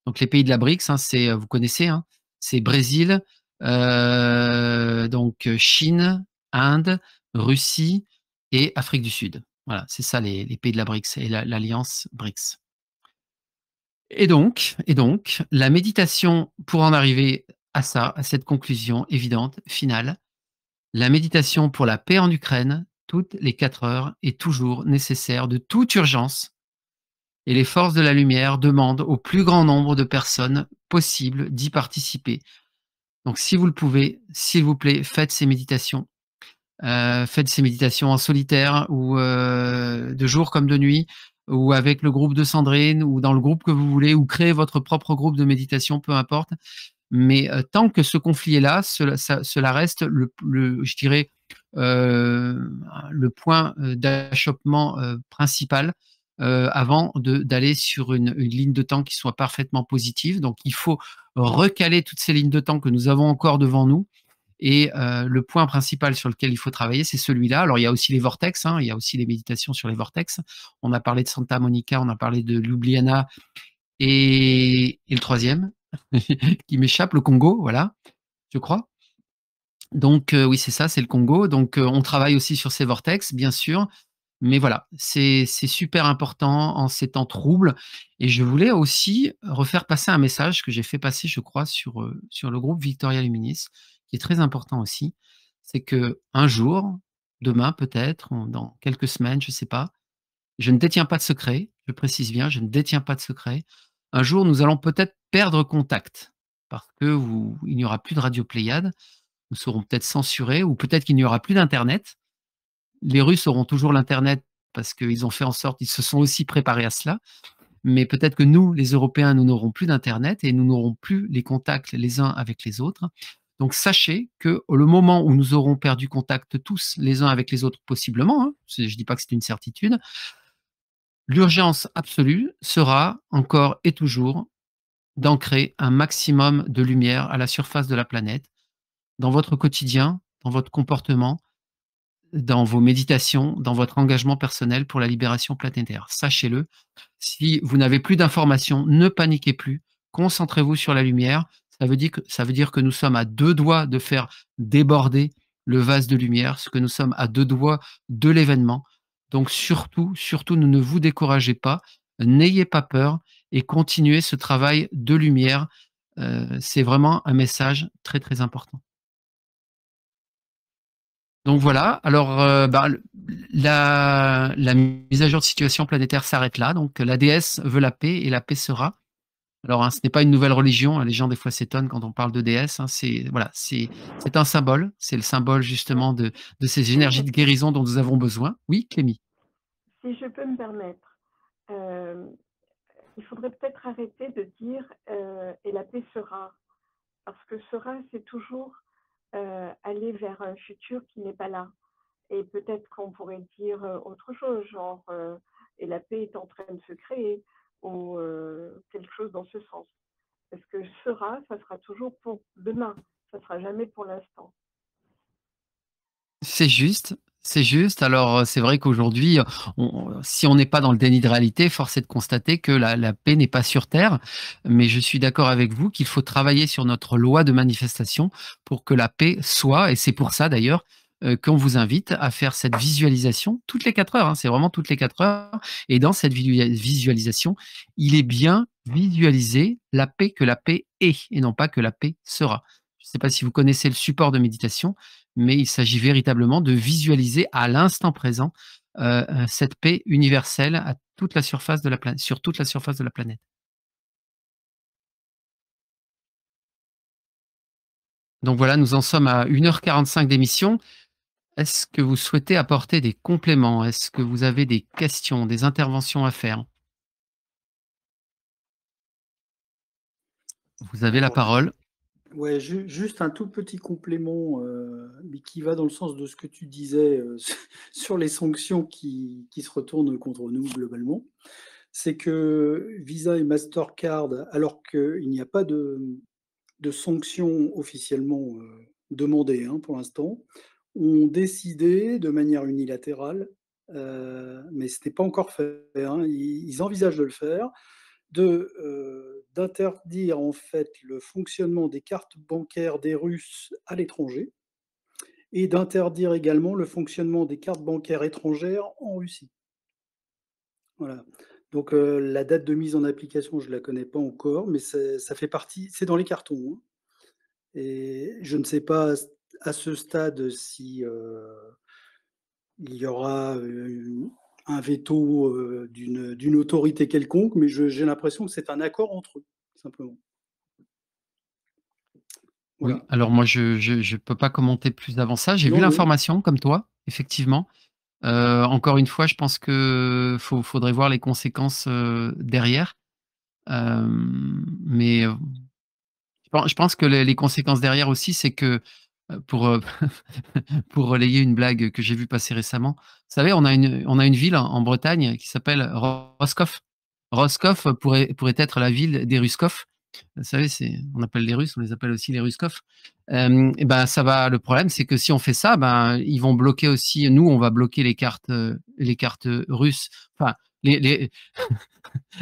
Donc les pays de la BRICS, hein, vous connaissez, hein, c'est Brésil, donc Chine, Inde, Russie et Afrique du Sud. Voilà, c'est ça les pays de la BRICS et l'alliance BRICS. Et donc, la méditation, pour en arriver à ça, à cette conclusion évidente, finale, la méditation pour la paix en Ukraine, toutes les 4 heures, est toujours nécessaire de toute urgence. Et les forces de la lumière demandent au plus grand nombre de personnes possible d'y participer. Donc, si vous le pouvez, s'il vous plaît, faites ces méditations. Faites ces méditations en solitaire ou de jour comme de nuit, ou avec le groupe de Sandrine, ou dans le groupe que vous voulez, ou créez votre propre groupe de méditation, peu importe. Mais tant que ce conflit est là, cela reste je dirais, le point d'achoppement principal avant d'aller sur une ligne de temps qui soit parfaitement positive. Donc, il faut recaler toutes ces lignes de temps que nous avons encore devant nous. Et le point principal sur lequel il faut travailler, c'est celui-là. Alors, il y a aussi les vortex, hein, il y a aussi les méditations sur les vortex. On a parlé de Santa Monica, on a parlé de Ljubljana et le troisième qui m'échappe, le Congo, voilà, je crois. Donc, oui, c'est ça, c'est le Congo. Donc, on travaille aussi sur ces vortex, bien sûr. Mais voilà, c'est super important en ces temps troubles. Et je voulais aussi refaire passer un message que j'ai fait passer, je crois, sur le groupe Victoria Luminis, qui est très important aussi. C'est qu'un jour, demain peut-être, dans quelques semaines, je ne sais pas, je ne détiens pas de secret, je précise bien, je ne détiens pas de secret. Un jour, nous allons peut-être perdre contact parce qu'il n'y aura plus de Radio Pléiade, nous serons peut-être censurés ou peut-être qu'il n'y aura plus d'Internet. Les Russes auront toujours l'Internet parce qu'ils ont fait en sorte, ils se sont aussi préparés à cela. Mais peut-être que nous, les Européens, nous n'aurons plus d'Internet et nous n'aurons plus les contacts les uns avec les autres. Donc, sachez que le moment où nous aurons perdu contact tous les uns avec les autres, possiblement, hein, je ne dis pas que c'est une certitude, l'urgence absolue sera encore et toujours d'ancrer un maximum de lumière à la surface de la planète, dans votre quotidien, dans votre comportement, dans vos méditations, dans votre engagement personnel pour la libération planétaire. Sachez-le, si vous n'avez plus d'informations, ne paniquez plus, concentrez-vous sur la lumière. Ça veut dire que nous sommes à 2 doigts de faire déborder le vase de lumière, ce que nous sommes à 2 doigts de l'événement. Donc surtout, ne vous découragez pas, n'ayez pas peur et continuez ce travail de lumière. C'est vraiment un message très, très important. Donc voilà, alors la mise à jour de situation planétaire s'arrête là. Donc la déesse veut la paix et la paix sera. Alors hein, ce n'est pas une nouvelle religion, hein, les gens des fois s'étonnent quand on parle de déesse. Hein, c'est un symbole, c'est le symbole justement de ces énergies de guérison dont nous avons besoin. Oui, Clémy. Si je peux me permettre, il faudrait peut-être arrêter de dire et la paix sera, parce que sera, c'est toujours aller vers un futur qui n'est pas là. Et peut-être qu'on pourrait dire autre chose, genre et la paix est en train de se créer, ou quelque chose dans ce sens. Parce que sera, ça sera toujours pour demain, ça ne sera jamais pour l'instant. C'est juste. C'est juste. Alors, c'est vrai qu'aujourd'hui, si on n'est pas dans le déni de réalité, force est de constater que la paix n'est pas sur Terre. Mais je suis d'accord avec vous qu'il faut travailler sur notre loi de manifestation pour que la paix soit, et c'est pour ça d'ailleurs qu'on vous invite à faire cette visualisation toutes les 4 heures. Hein, c'est vraiment toutes les 4 heures. Et dans cette visualisation, il est bien visualisé la paix, que la paix est, et non pas que la paix sera. Je ne sais pas si vous connaissez le support de méditation, mais il s'agit véritablement de visualiser à l'instant présent cette paix universelle à toute la surface de la planète, sur toute la surface de la planète. Donc voilà, nous en sommes à 1h45 d'émission. Est-ce que vous souhaitez apporter des compléments? Est-ce que vous avez des questions, des interventions à faire? Vous avez la Alors, parole. ouais, juste un tout petit complément, mais qui va dans le sens de ce que tu disais sur les sanctions qui se retournent contre nous globalement. C'est que Visa et Mastercard, alors qu'il n'y a pas de sanctions officiellement demandées pour l'instant, ont décidé de manière unilatérale, mais ce n'est pas encore fait, ils envisagent de le faire, d'interdire en fait le fonctionnement des cartes bancaires des Russes à l'étranger et d'interdire également le fonctionnement des cartes bancaires étrangères en Russie. Voilà. Donc la date de mise en application, je ne la connais pas encore, mais ça fait partie, c'est dans les cartons. Et je ne sais pas à ce stade si il y aura un veto d'une autorité quelconque, mais j'ai l'impression que c'est un accord entre eux, simplement. Oui, Voilà. alors moi je peux pas commenter plus avant ça. J'ai vu Non, non. l'information comme toi, effectivement. Encore une fois, je pense que faudrait voir les conséquences derrière. Mais je pense que les conséquences derrière aussi, c'est que pour pour relayer une blague que j'ai vue passer récemment, vous savez, on a une ville en Bretagne qui s'appelle Roscoff. Roscoff pourrait être la ville des Ruskov. Vous savez, on appelle les Russes, on les appelle aussi les Ruskov. Et ben ça va. Le problème, c'est que si on fait ça, ben ils vont bloquer aussi. Nous, on va bloquer les cartes russes. Enfin, les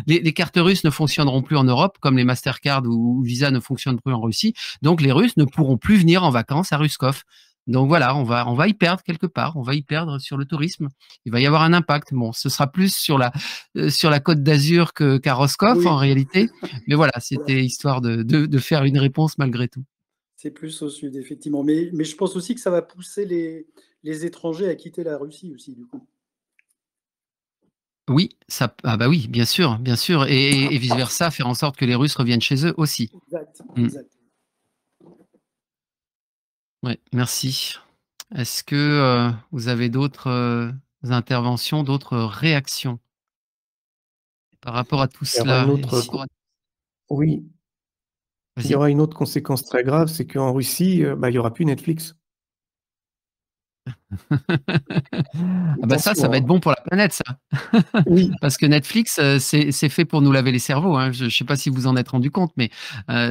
les cartes russes ne fonctionneront plus en Europe, comme les Mastercard ou Visa ne fonctionnent plus en Russie. Donc les Russes ne pourront plus venir en vacances à Ruskov. Donc voilà, on va y perdre quelque part. On va y perdre sur le tourisme. Il va y avoir un impact. Bon, ce sera plus sur la Côte d'Azur qu'à Roscoff Oui. en réalité. Mais voilà, c'était histoire de faire une réponse malgré tout. C'est plus au sud, effectivement. Mais je pense aussi que ça va pousser les étrangers à quitter la Russie aussi, du coup. Oui, ah bah oui, bien sûr, et vice versa, faire en sorte que les Russes reviennent chez eux aussi. Exact, exact. Ouais, merci. Est-ce que vous avez d'autres interventions, d'autres réactions par rapport à tout Il y aura cela? une autre oui. Il y Vas-y. aura une autre conséquence très grave, c'est qu'en Russie, il y aura plus Netflix. Ah bah ça va être bon pour la planète, ça. Oui. Parce que Netflix, c'est fait pour nous laver les cerveaux, hein. Je sais pas si vous en êtes rendu compte, mais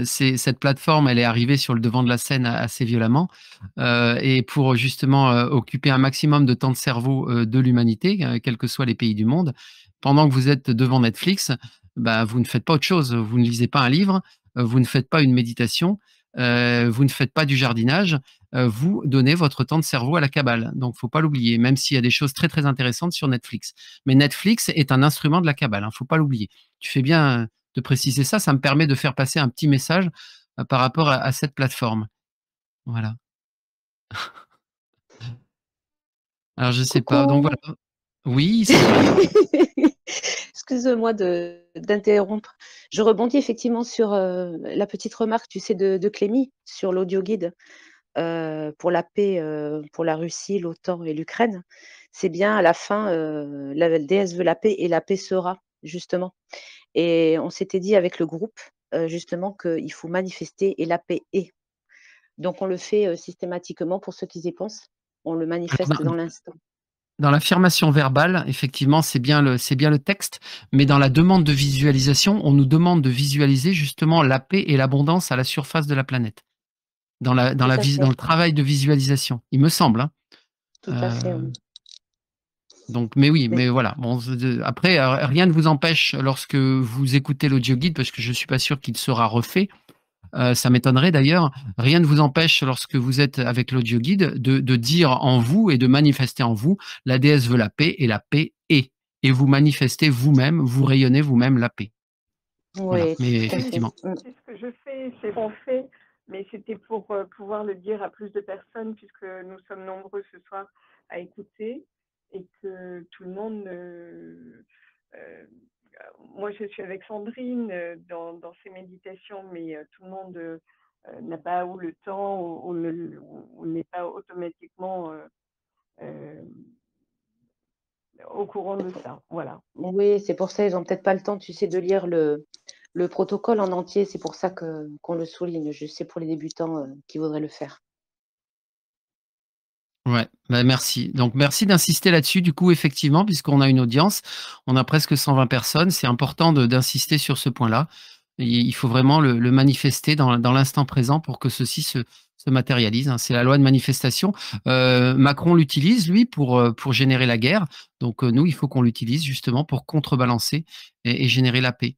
cette plateforme, elle est arrivée sur le devant de la scène assez violemment, et pour justement occuper un maximum de temps de cerveau de l'humanité, quels que soient les pays du monde. Pendant que vous êtes devant Netflix, bah, vous ne faites pas autre chose. Vous ne lisez pas un livre, vous ne faites pas une méditation, vous ne faites pas du jardinage, vous donnez votre temps de cerveau à la cabale. Donc, faut pas l'oublier, même s'il y a des choses très, très intéressantes sur Netflix. Mais Netflix est un instrument de la cabale, faut pas l'oublier. Tu fais bien de préciser ça, ça me permet de faire passer un petit message par rapport à cette plateforme. Voilà. Alors, je sais pas, donc Coucou. voilà. Oui, Sandra. Excuse-moi d'interrompre. Je rebondis effectivement sur la petite remarque, tu sais, de Clémy sur l'audio guide pour la paix pour la Russie, l'OTAN et l'Ukraine. C'est bien à la fin, la déesse veut la paix et la paix sera, justement. Et on s'était dit avec le groupe, justement, qu'il faut manifester et la paix est. Donc on le fait systématiquement pour ceux qui y pensent. On le manifeste dans l'instant. Dans l'affirmation verbale, effectivement, c'est bien le texte, mais dans la demande de visualisation, on nous demande de visualiser justement la paix et l'abondance à la surface de la planète. Dans le travail de visualisation, il me semble. Tout à fait, oui. Donc, mais oui, mais voilà. Bon, après, rien ne vous empêche, lorsque vous écoutez l'audio guide, parce que je suis pas sûr qu'il sera refait, ça m'étonnerait d'ailleurs, rien ne vous empêche, lorsque vous êtes avec l'audio guide, de dire en vous et de manifester en vous, la déesse veut la paix et la paix est. Et vous manifestez vous-même, vous rayonnez vous-même la paix. Oui, voilà. Mais tout à fait. effectivement. C'est ce que je fais, c'est ce qu'on fait, mais c'était pour pouvoir le dire à plus de personnes, puisque nous sommes nombreux ce soir à écouter. et que tout le monde moi, je suis avec Sandrine dans ces méditations, mais tout le monde n'a pas ou le temps ou n'est pas automatiquement au courant de ça. Voilà. Oui, c'est pour ça, ils ont peut-être pas le temps, tu sais, de lire le protocole en entier. C'est pour ça qu'on le souligne. Je sais pour les débutants qui voudraient le faire. Ouais, bah merci. Donc merci d'insister là-dessus, du coup, effectivement, puisqu'on a une audience, on a presque 120 personnes, c'est important d'insister sur ce point-là. Il faut vraiment le manifester dans l'instant présent pour que ceci se matérialise, hein. C'est la loi de manifestation. Macron l'utilise, lui, pour générer la guerre. Donc nous, il faut qu'on l'utilise justement pour contrebalancer et générer la paix.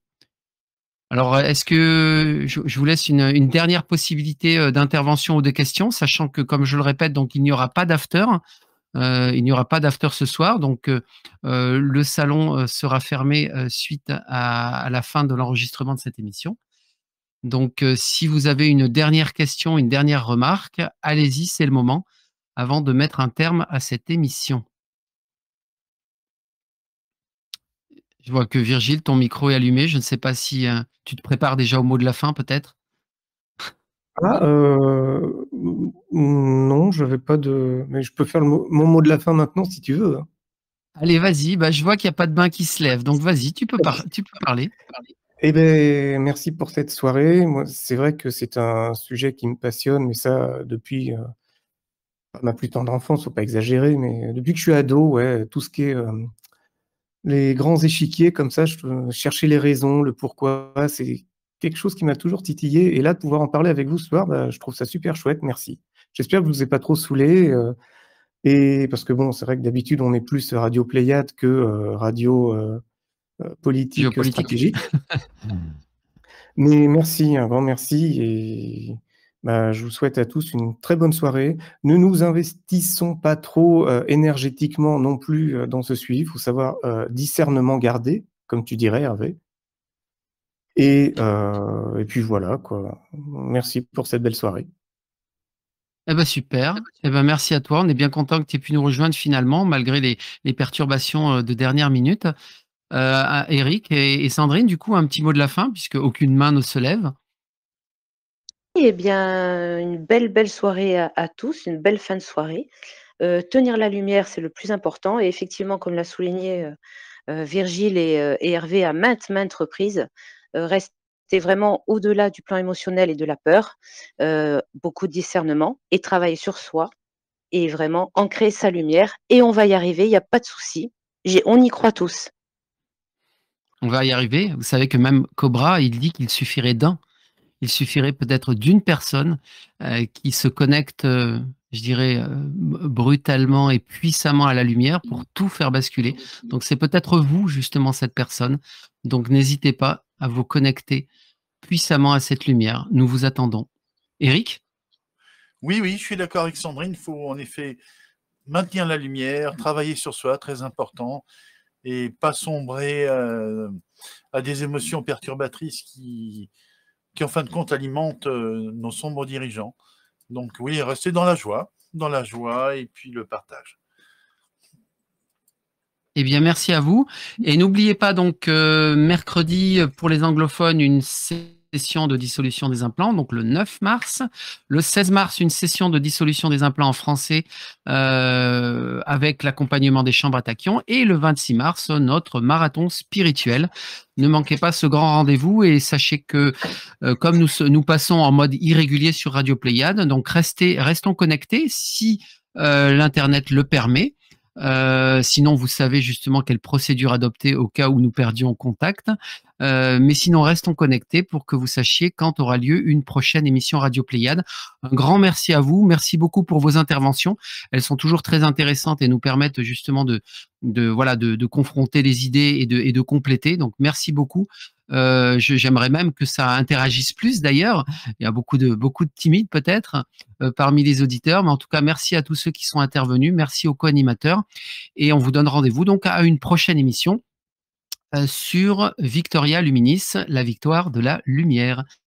Alors, est-ce que je vous laisse une dernière possibilité d'intervention ou de questions, sachant que, comme je le répète, donc il n'y aura pas d'after. Il n'y aura pas d'after ce soir, donc le salon sera fermé suite à la fin de l'enregistrement de cette émission. Donc, si vous avez une dernière question, une dernière remarque, allez-y, c'est le moment, avant de mettre un terme à cette émission. Je vois que Virgile, ton micro est allumé. Je ne sais pas si tu te prépares déjà au mot de la fin, peut-être? Ah, non, je n'avais pas de. Mais je peux faire mon mot de la fin maintenant si tu veux, hein. Allez, vas-y. Bah, je vois qu'il n'y a pas de main qui se lève. Donc, vas-y, tu peux parler. Eh bien, merci pour cette soirée. Moi, c'est vrai que c'est un sujet qui me passionne, mais ça, depuis ma plus tendre enfance, faut pas exagérer, mais depuis que je suis ado, ouais, tout ce qui est les grands échiquiers comme ça, chercher les raisons, le pourquoi, c'est quelque chose qui m'a toujours titillé. Et là, de pouvoir en parler avec vous ce soir, bah, je trouve ça super chouette. Merci. J'espère que je vous ai pas trop saoulé. Et parce que bon, c'est vrai que d'habitude, on est plus radio Pléiade que radio politique Géopolitique. stratégique. Mais merci, un grand merci. Et bah, je vous souhaite à tous une très bonne soirée. Ne nous investissons pas trop énergétiquement non plus dans ce suivi. Il faut savoir discernement garder, comme tu dirais, Hervé. Et puis voilà, quoi. Merci pour cette belle soirée. Eh ben super. Eh ben merci à toi. On est bien content que tu aies pu nous rejoindre finalement, malgré les perturbations de dernière minute. À Eric et Sandrine, du coup, un petit mot de la fin, puisque aucune main ne se lève. Eh bien, une belle soirée à tous, une belle fin de soirée. Tenir la lumière, c'est le plus important. Et effectivement, comme l'a souligné Virgile et Hervé à maintes reprises, rester vraiment au-delà du plan émotionnel et de la peur, beaucoup de discernement et travailler sur soi et vraiment ancrer sa lumière. Et on va y arriver, il n'y a pas de souci. On y croit tous. On va y arriver. Vous savez que même Cobra, il dit qu'il suffirait d'un. Il suffirait peut-être d'une personne qui se connecte, je dirais, brutalement et puissamment à la lumière pour tout faire basculer. Donc, c'est peut-être vous, justement, cette personne. Donc, n'hésitez pas à vous connecter puissamment à cette lumière. Nous vous attendons. Eric? Oui, je suis d'accord avec Sandrine. Il faut en effet maintenir la lumière, travailler sur soi, très important, et pas sombrer à des émotions perturbatrices qui en fin de compte alimentent nos sombres dirigeants. Donc oui, rester dans la joie et puis le partage. Eh bien, merci à vous. Et n'oubliez pas donc mercredi pour les anglophones une session de dissolution des implants, donc le 9 mars. Le 16 mars, une session de dissolution des implants en français avec l'accompagnement des chambres à tachyon. Et le 26 mars, notre marathon spirituel. Ne manquez pas ce grand rendez-vous et sachez que comme nous passons en mode irrégulier sur Radio Pléiade, donc restons connectés si l'Internet le permet. Sinon, vous savez justement quelle procédure adopter au cas où nous perdions contact. Mais sinon, restons connectés pour que vous sachiez quand aura lieu une prochaine émission Radio Pléiade. Un grand merci à vous. Merci beaucoup pour vos interventions. Elles sont toujours très intéressantes et nous permettent justement de confronter les idées et de compléter. Donc, merci beaucoup. J'aimerais même que ça interagisse plus d'ailleurs. Il y a beaucoup de timides peut-être parmi les auditeurs, mais en tout cas, merci à tous ceux qui sont intervenus. Merci aux co-animateurs. Et on vous donne rendez-vous donc à une prochaine émission sur Victoria Luminis, la victoire de la lumière.